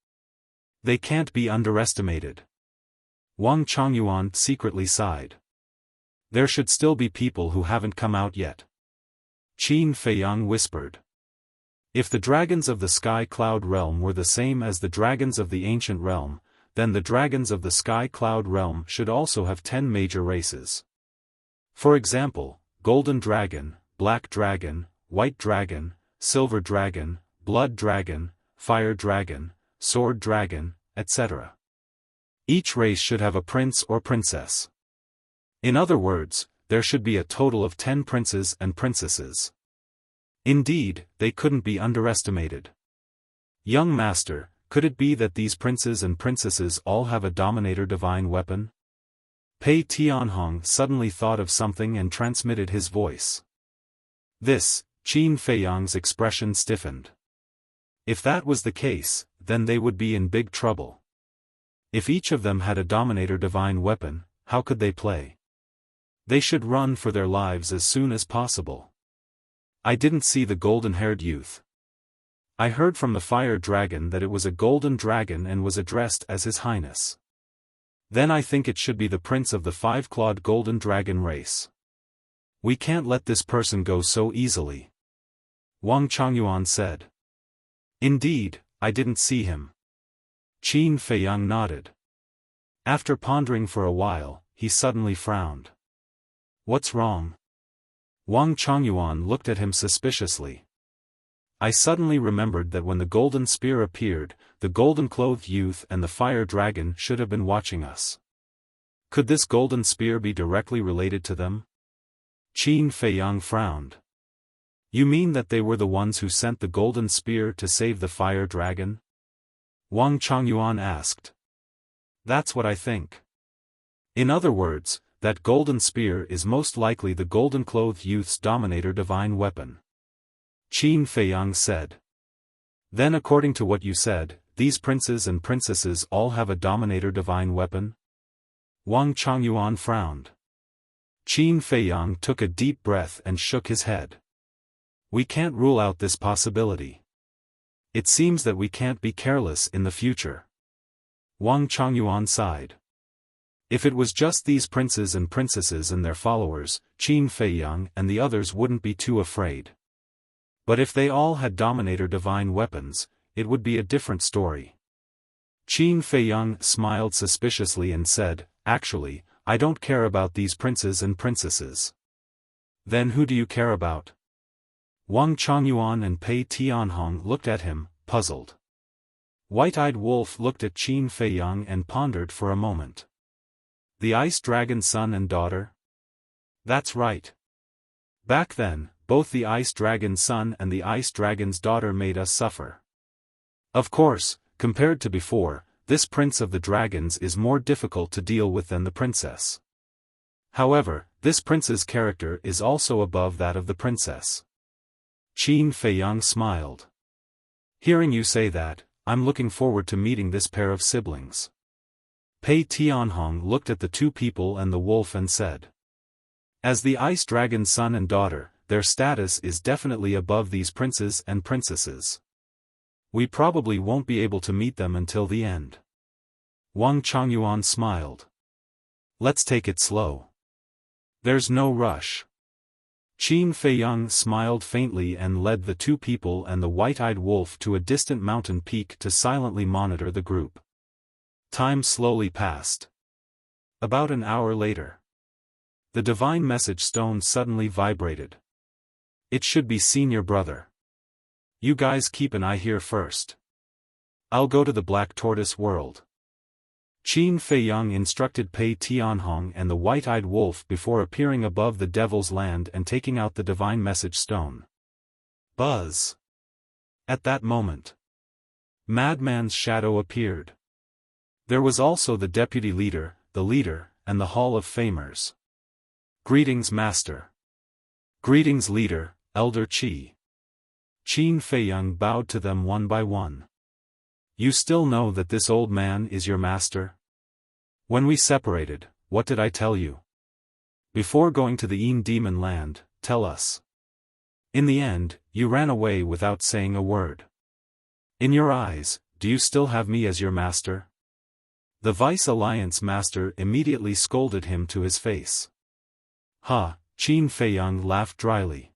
They can't be underestimated. Wang Changyuan secretly sighed. There should still be people who haven't come out yet. Qin Feiyang whispered. If the dragons of the Sky Cloud realm were the same as the dragons of the ancient realm, then the dragons of the Sky Cloud realm should also have 10 major races. For example, Golden Dragon, Black Dragon, White Dragon, Silver Dragon, Blood Dragon, Fire Dragon, Sword Dragon, etc. Each race should have a prince or princess. In other words, there should be a total of 10 princes and princesses. Indeed, they couldn't be underestimated. Young master, could it be that these princes and princesses all have a Dominator divine weapon? Pei Tianhong suddenly thought of something and transmitted his voice. This, Qin Feiyang's expression stiffened. If that was the case, then they would be in big trouble. If each of them had a Dominator divine weapon, how could they play? They should run for their lives as soon as possible. I didn't see the golden-haired youth. I heard from the fire dragon that it was a golden dragon and was addressed as His Highness. Then I think it should be the prince of the five-clawed golden dragon race. We can't let this person go so easily. Wang Changyuan said. Indeed, I didn't see him. Qin Feiyang nodded. After pondering for a while, he suddenly frowned. What's wrong? Wang Changyuan looked at him suspiciously. I suddenly remembered that when the golden spear appeared, the golden-clothed youth and the fire dragon should have been watching us. Could this golden spear be directly related to them? Qin Feiyang frowned. You mean that they were the ones who sent the golden spear to save the fire dragon? Wang Changyuan asked. That's what I think. In other words, that golden spear is most likely the golden-clothed youth's dominator divine weapon. Qin Feiyang said. Then according to what you said, these princes and princesses all have a dominator divine weapon? Wang Changyuan frowned. Qin Feiyang took a deep breath and shook his head. We can't rule out this possibility. It seems that we can't be careless in the future. Wang Changyuan sighed. If it was just these princes and princesses and their followers, Qin Feiyang and the others wouldn't be too afraid. But if they all had dominator divine weapons, it would be a different story. Qin Feiyang smiled suspiciously and said, Actually, I don't care about these princes and princesses. Then who do you care about? Wang Changyuan and Pei Tianhong looked at him, puzzled. White-eyed Wolf looked at Qin Feiyang and pondered for a moment. The Ice Dragon's son and daughter? That's right. Back then, both the Ice Dragon's son and the Ice Dragon's daughter made us suffer. Of course, compared to before, this prince of the dragons is more difficult to deal with than the princess. However, this prince's character is also above that of the princess. Qin Feiyang smiled. Hearing you say that, I'm looking forward to meeting this pair of siblings. Pei Tianhong looked at the two people and the wolf and said. As the Ice Dragon's son and daughter, their status is definitely above these princes and princesses. We probably won't be able to meet them until the end. Wang Changyuan smiled. Let's take it slow. There's no rush. Qin Feiyang smiled faintly and led the two people and the white-eyed wolf to a distant mountain peak to silently monitor the group. Time slowly passed. About an hour later. The divine message stone suddenly vibrated. It should be senior brother. You guys keep an eye here first. I'll go to the Black Tortoise world. Qin Feiyang instructed Pei Tianhong and the white-eyed wolf before appearing above the Devil's Land and taking out the divine message stone. Buzz. At that moment, Madman's shadow appeared. There was also the deputy leader, the leader, and the Hall of Famers. Greetings, Master. Greetings, Leader, Elder Qi. Qin Feiyang bowed to them one by one. You still know that this old man is your master? When we separated, what did I tell you? Before going to the Yin Demon Land, tell us. In the end, you ran away without saying a word. In your eyes, do you still have me as your master? The Vice Alliance master immediately scolded him to his face. Ha, Qin Feiyang laughed dryly.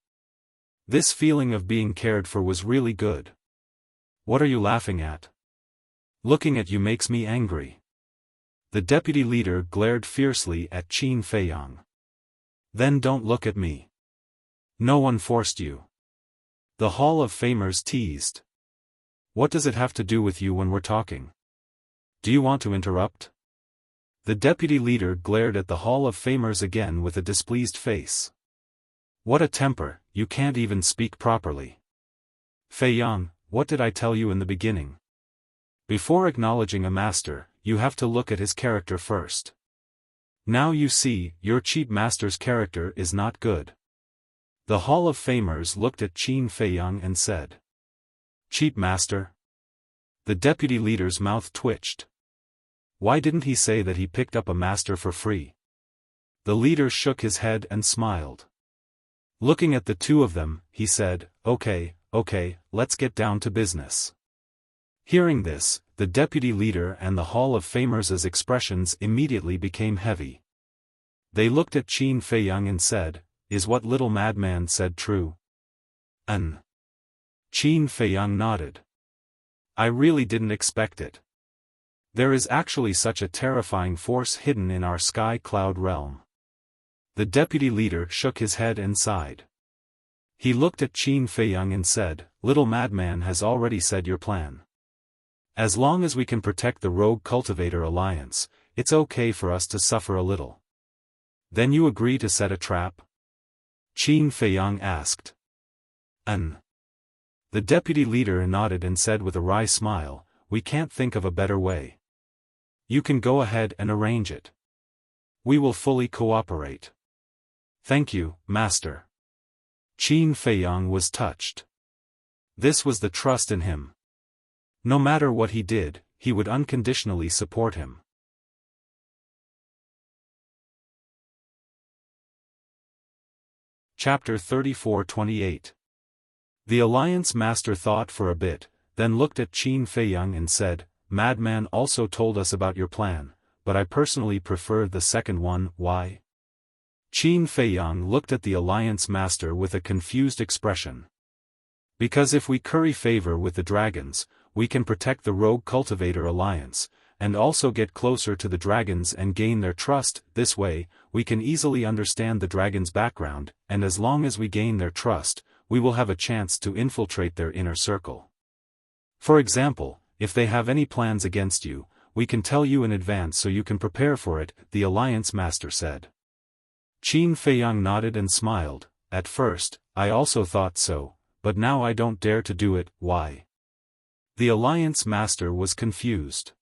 This feeling of being cared for was really good. What are you laughing at? Looking at you makes me angry. The deputy leader glared fiercely at Qin Feiyang. Then don't look at me. No one forced you. The Hall of Famers teased. What does it have to do with you when we're talking? Do you want to interrupt? The deputy leader glared at the Hall of Famers again with a displeased face. What a temper, you can't even speak properly. Feiyang, what did I tell you in the beginning? Before acknowledging a master, you have to look at his character first. Now you see, your cheap master's character is not good. The Hall of Famers looked at Qin Feiyang and said. Cheap master? The deputy leader's mouth twitched. Why didn't he say that he picked up a master for free? The leader shook his head and smiled. Looking at the two of them, he said, Okay, let's get down to business. Hearing this, the deputy leader and the Hall of Famers' expressions immediately became heavy. They looked at Qin Feiyang and said, Is what little madman said true? Qin Feiyang nodded. I really didn't expect it. There is actually such a terrifying force hidden in our sky cloud realm. The deputy leader shook his head and sighed. He looked at Qin Feiyang and said, Little madman has already said your plan. As long as we can protect the Rogue Cultivator Alliance, it's okay for us to suffer a little. Then you agree to set a trap? Qin Feiyang asked. The deputy leader nodded and said with a wry smile, We can't think of a better way. You can go ahead and arrange it. We will fully cooperate. Thank you, Master. Qin Feiyang was touched. This was the trust in him. No matter what he did, he would unconditionally support him. Chapter 34-28. The Alliance Master thought for a bit, then looked at Qin Feiyang and said, Madman also told us about your plan, but I personally prefer the second one. Why? Qin Feiyang looked at the Alliance Master with a confused expression. Because if we curry favor with the dragons, we can protect the Rogue Cultivator Alliance, and also get closer to the dragons and gain their trust. This way, we can easily understand the dragons' background, and as long as we gain their trust, we will have a chance to infiltrate their inner circle. For example, if they have any plans against you, we can tell you in advance so you can prepare for it, the Alliance Master said. Qin Feiyang nodded and smiled. At first, I also thought so, but now I don't dare to do it. Why? The Alliance Master was confused.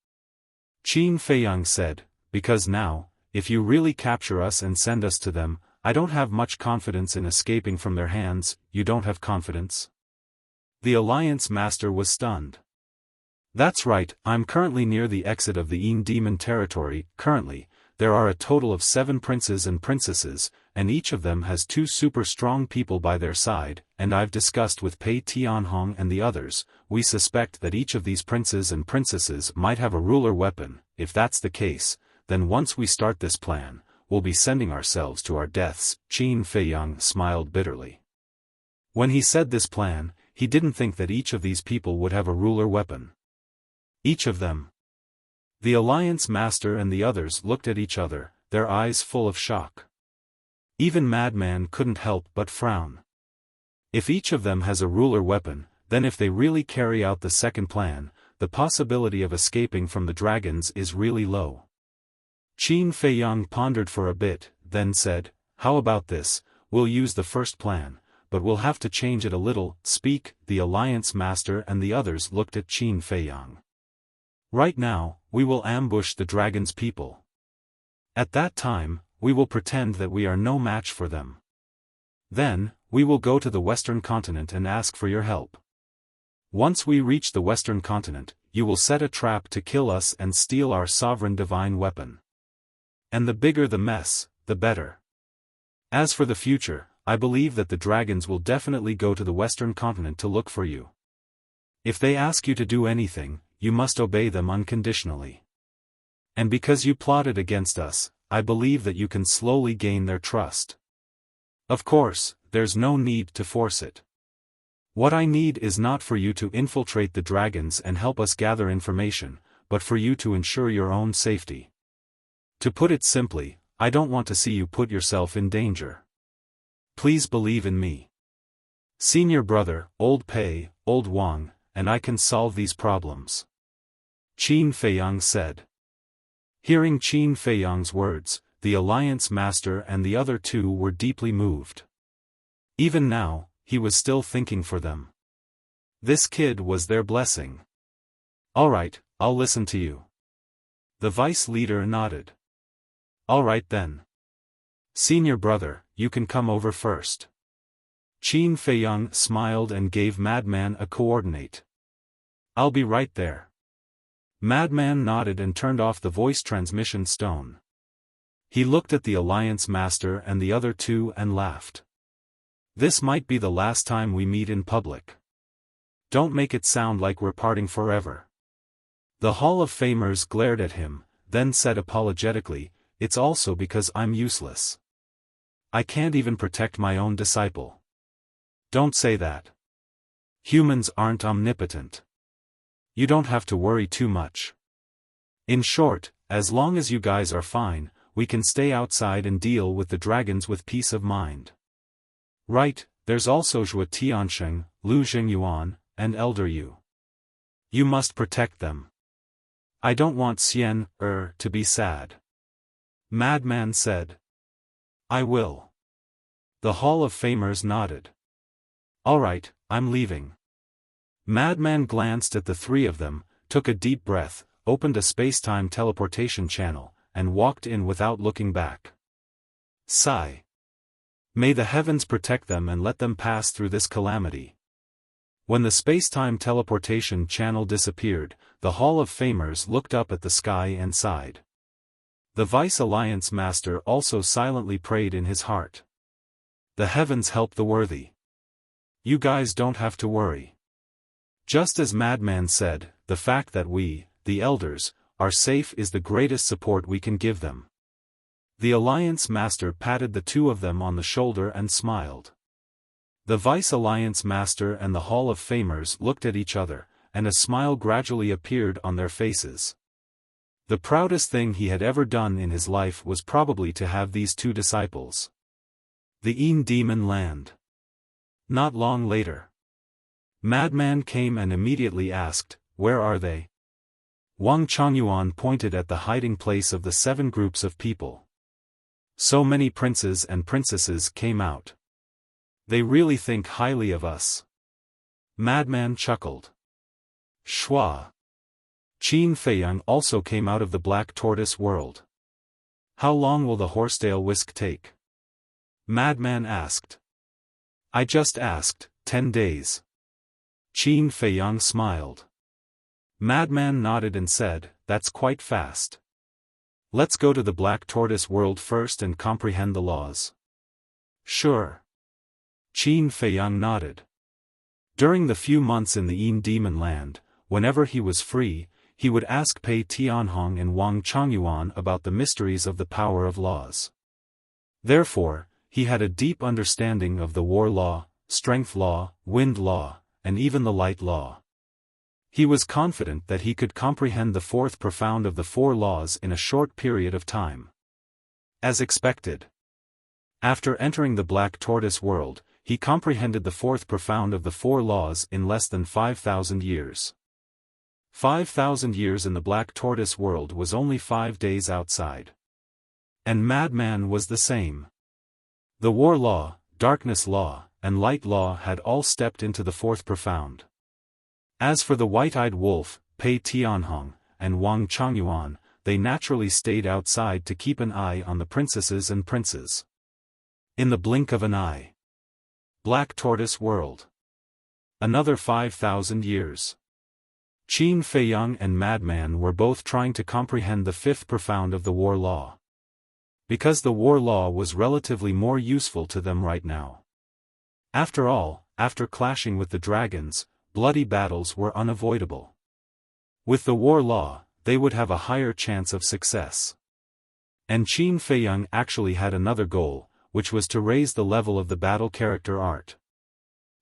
Qin Feiyang said, Because now, if you really capture us and send us to them, I don't have much confidence in escaping from their hands. You don't have confidence? The Alliance Master was stunned. That's right, I'm currently near the exit of the Yin Demon territory. Currently, there are a total of 7 princes and princesses, and each of them has 2 super strong people by their side, and I've discussed with Pei Tianhong and the others. We suspect that each of these princes and princesses might have a ruler weapon. If that's the case, then once we start this plan, we'll be sending ourselves to our deaths. Qin Feiyang smiled bitterly. When he said this plan, he didn't think that each of these people would have a ruler weapon. Each of them. The Alliance Master and the others looked at each other, their eyes full of shock. Even Madman couldn't help but frown. If each of them has a ruler weapon, then if they really carry out the second plan, the possibility of escaping from the dragons is really low. Qin Feiyang pondered for a bit, then said, How about this? We'll use the first plan, but we'll have to change it a little. Speak. The Alliance Master and the others looked at Qin Feiyang. Right now, we will ambush the dragon's people. At that time, we will pretend that we are no match for them. Then, we will go to the Western continent and ask for your help. Once we reach the Western continent, you will set a trap to kill us and steal our sovereign divine weapon. And the bigger the mess, the better. As for the future, I believe that the dragons will definitely go to the Western continent to look for you. If they ask you to do anything, you must obey them unconditionally. And because you plotted against us, I believe that you can slowly gain their trust. Of course, there's no need to force it. What I need is not for you to infiltrate the dragons and help us gather information, but for you to ensure your own safety. To put it simply, I don't want to see you put yourself in danger. Please believe in me. Senior brother, Old Pei, Old Wang, and I can solve these problems. Qin Feiyang said. Hearing Qin Feiyang's words, the Alliance Master and the other 2 were deeply moved. Even now, he was still thinking for them. This kid was their blessing. All right, I'll listen to you. The vice leader nodded. All right then. Senior brother, you can come over first. Qin Feiyang smiled and gave Madman a coordinate. I'll be right there. Madman nodded and turned off the voice transmission stone. He looked at the Alliance Master and the other 2 and laughed. This might be the last time we meet in public. Don't make it sound like we're parting forever. The Hall of Famers glared at him, then said apologetically, "It's also because I'm useless. I can't even protect my own disciple." Don't say that. Humans aren't omnipotent. You don't have to worry too much. In short, as long as you guys are fine, we can stay outside and deal with the dragons with peace of mind. Right, there's also Zhua Tiansheng, Lu Jingyuan, and Elder Yu. You must protect them. I don't want Xian, to be sad. Madman said. I will. The Hall of Famers nodded. Alright, I'm leaving. Madman glanced at the three of them, took a deep breath, opened a space-time teleportation channel, and walked in without looking back. Sigh. May the heavens protect them and let them pass through this calamity. When the space-time teleportation channel disappeared, the Hall of Famers looked up at the sky and sighed. The Vice Alliance Master also silently prayed in his heart. The heavens help the worthy. You guys don't have to worry. Just as Madman said, the fact that we, the elders, are safe is the greatest support we can give them. The Alliance Master patted the two of them on the shoulder and smiled. The Vice Alliance Master and the Hall of Famers looked at each other, and a smile gradually appeared on their faces. The proudest thing he had ever done in his life was probably to have these two disciples. The Demon Land. Not long later. Madman came and immediately asked, "Where are they?" Wang Changyuan pointed at the hiding place of the 7 groups of people. So many princes and princesses came out. They really think highly of us. Madman chuckled. Schwa. Qin Feiyang also came out of the Black Tortoise world. How long will the horsetail whisk take? Madman asked. I just asked, 10 days. Qin Feiyang smiled. Madman nodded and said, that's quite fast. Let's go to the Black Tortoise world first and comprehend the laws. Sure. Qin Feiyang nodded. During the few months in the Demon Land, whenever he was free, he would ask Pei Tianhong and Wang Changyuan about the mysteries of the power of laws. Therefore, he had a deep understanding of the war law, strength law, wind law, and even the light law. He was confident that he could comprehend the fourth profound of the 4 laws in a short period of time. As expected. After entering the Black Tortoise world, he comprehended the fourth profound of the 4 laws in less than 5,000 years. 5,000 years in the Black Tortoise world was only 5 days outside. And Madman was the same. The war law, darkness law, and light law had all stepped into the fourth profound. As for the white-eyed wolf, Pei Tianhong, and Wang Changyuan, they naturally stayed outside to keep an eye on the princesses and princes. In the blink of an eye. Black Tortoise world. Another 5,000 years. Qin Feiyang and Madman were both trying to comprehend the fifth profound of the war law. Because the war law was relatively more useful to them right now. After all, after clashing with the dragons, bloody battles were unavoidable. With the war law, they would have a higher chance of success. And Qin Feiyang actually had another goal, which was to raise the level of the battle character art.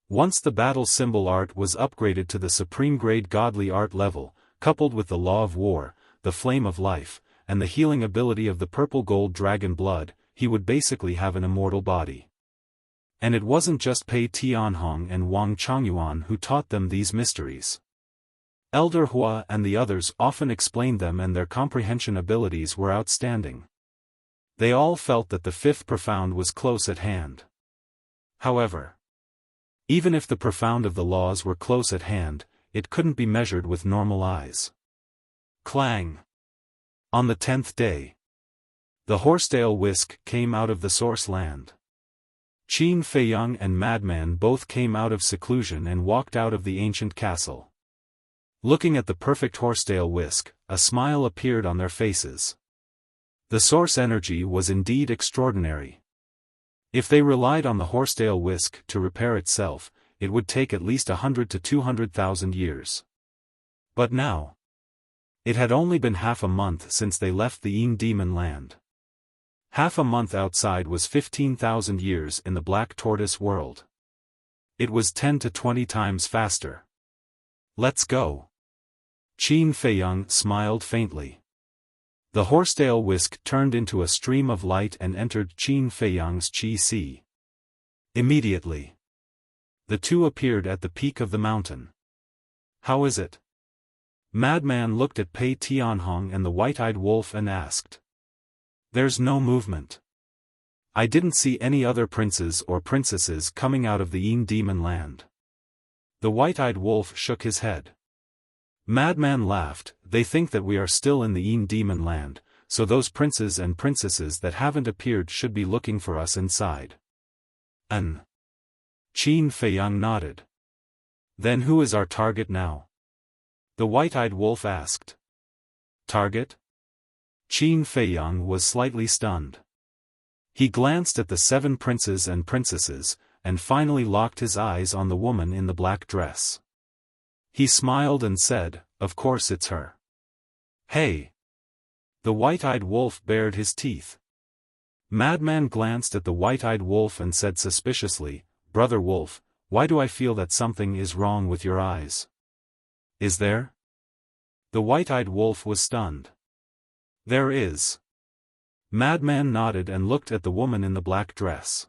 Once the battle symbol art was upgraded to the supreme grade godly art level, coupled with the law of war, the flame of life, and the healing ability of the purple gold dragon blood, he would basically have an immortal body. And it wasn't just Pei Tianhong and Wang Changyuan who taught them these mysteries. Elder Hua and the others often explained them, and their comprehension abilities were outstanding. They all felt that the fifth profound was close at hand. However, even if the profound of the laws were close at hand, it couldn't be measured with normal eyes. Clang! On the 10th day, the horsetail whisk came out of the source land. Qin Feiyang and Madman both came out of seclusion and walked out of the ancient castle. Looking at the perfect horsetail whisk, a smile appeared on their faces. The source energy was indeed extraordinary. If they relied on the horsetail whisk to repair itself, it would take at least 100 to 200,000 years. But now, it had only been half a month since they left the Demon land. Half a month outside was 15,000 years in the Black Tortoise world. It was 10 to 20 times faster. Let's go. Qin Feiyang smiled faintly. The horsetail whisk turned into a stream of light and entered Qin Feiyang's Qi. Immediately, the two appeared at the peak of the mountain. How is it? Madman looked at Pei Tianhong and the white-eyed wolf and asked. There's no movement. I didn't see any other princes or princesses coming out of the Demon land. The white-eyed wolf shook his head. Madman laughed. They think that we are still in the Demon land, so those princes and princesses that haven't appeared should be looking for us inside. Qin Feiyang nodded. Then who is our target now? The white-eyed wolf asked. Target? Qin Feiyang was slightly stunned. He glanced at the 7 princes and princesses, and finally locked his eyes on the woman in the black dress. He smiled and said, of course it's her. Hey! The white-eyed wolf bared his teeth. Madman glanced at the white-eyed wolf and said suspiciously, Brother Wolf, why do I feel that something is wrong with your eyes? Is there? The white-eyed wolf was stunned. There is. Madman nodded and looked at the woman in the black dress.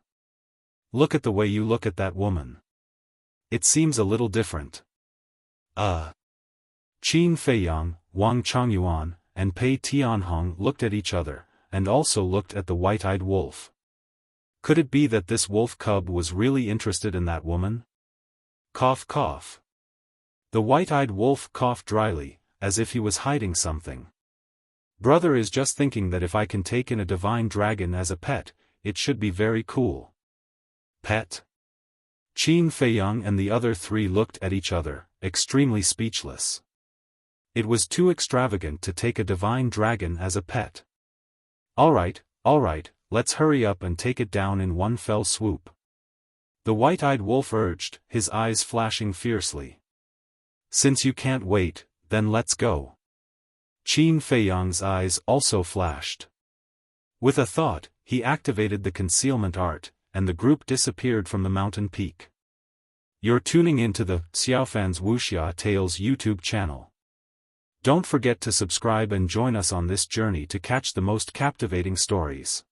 Look at the way you look at that woman. It seems a little different. Qin Feiyang, Wang Chongyuan, and Pei Tianhong looked at each other, and also looked at the white-eyed wolf. Could it be that this wolf cub was really interested in that woman? Cough cough. The white-eyed wolf coughed dryly, as if he was hiding something. Brother is just thinking that if I can take in a divine dragon as a pet, it should be very cool. Pet? Qin Feiyang and the other 3 looked at each other, extremely speechless. It was too extravagant to take a divine dragon as a pet. Alright, let's hurry up and take it down in one fell swoop. The white-eyed wolf urged, his eyes flashing fiercely. Since you can't wait, then let's go. Qin Feiyang's eyes also flashed. With a thought, he activated the concealment art, and the group disappeared from the mountain peak. You're tuning into the Xiaofan's Wuxia Tales YouTube channel. Don't forget to subscribe and join us on this journey to catch the most captivating stories.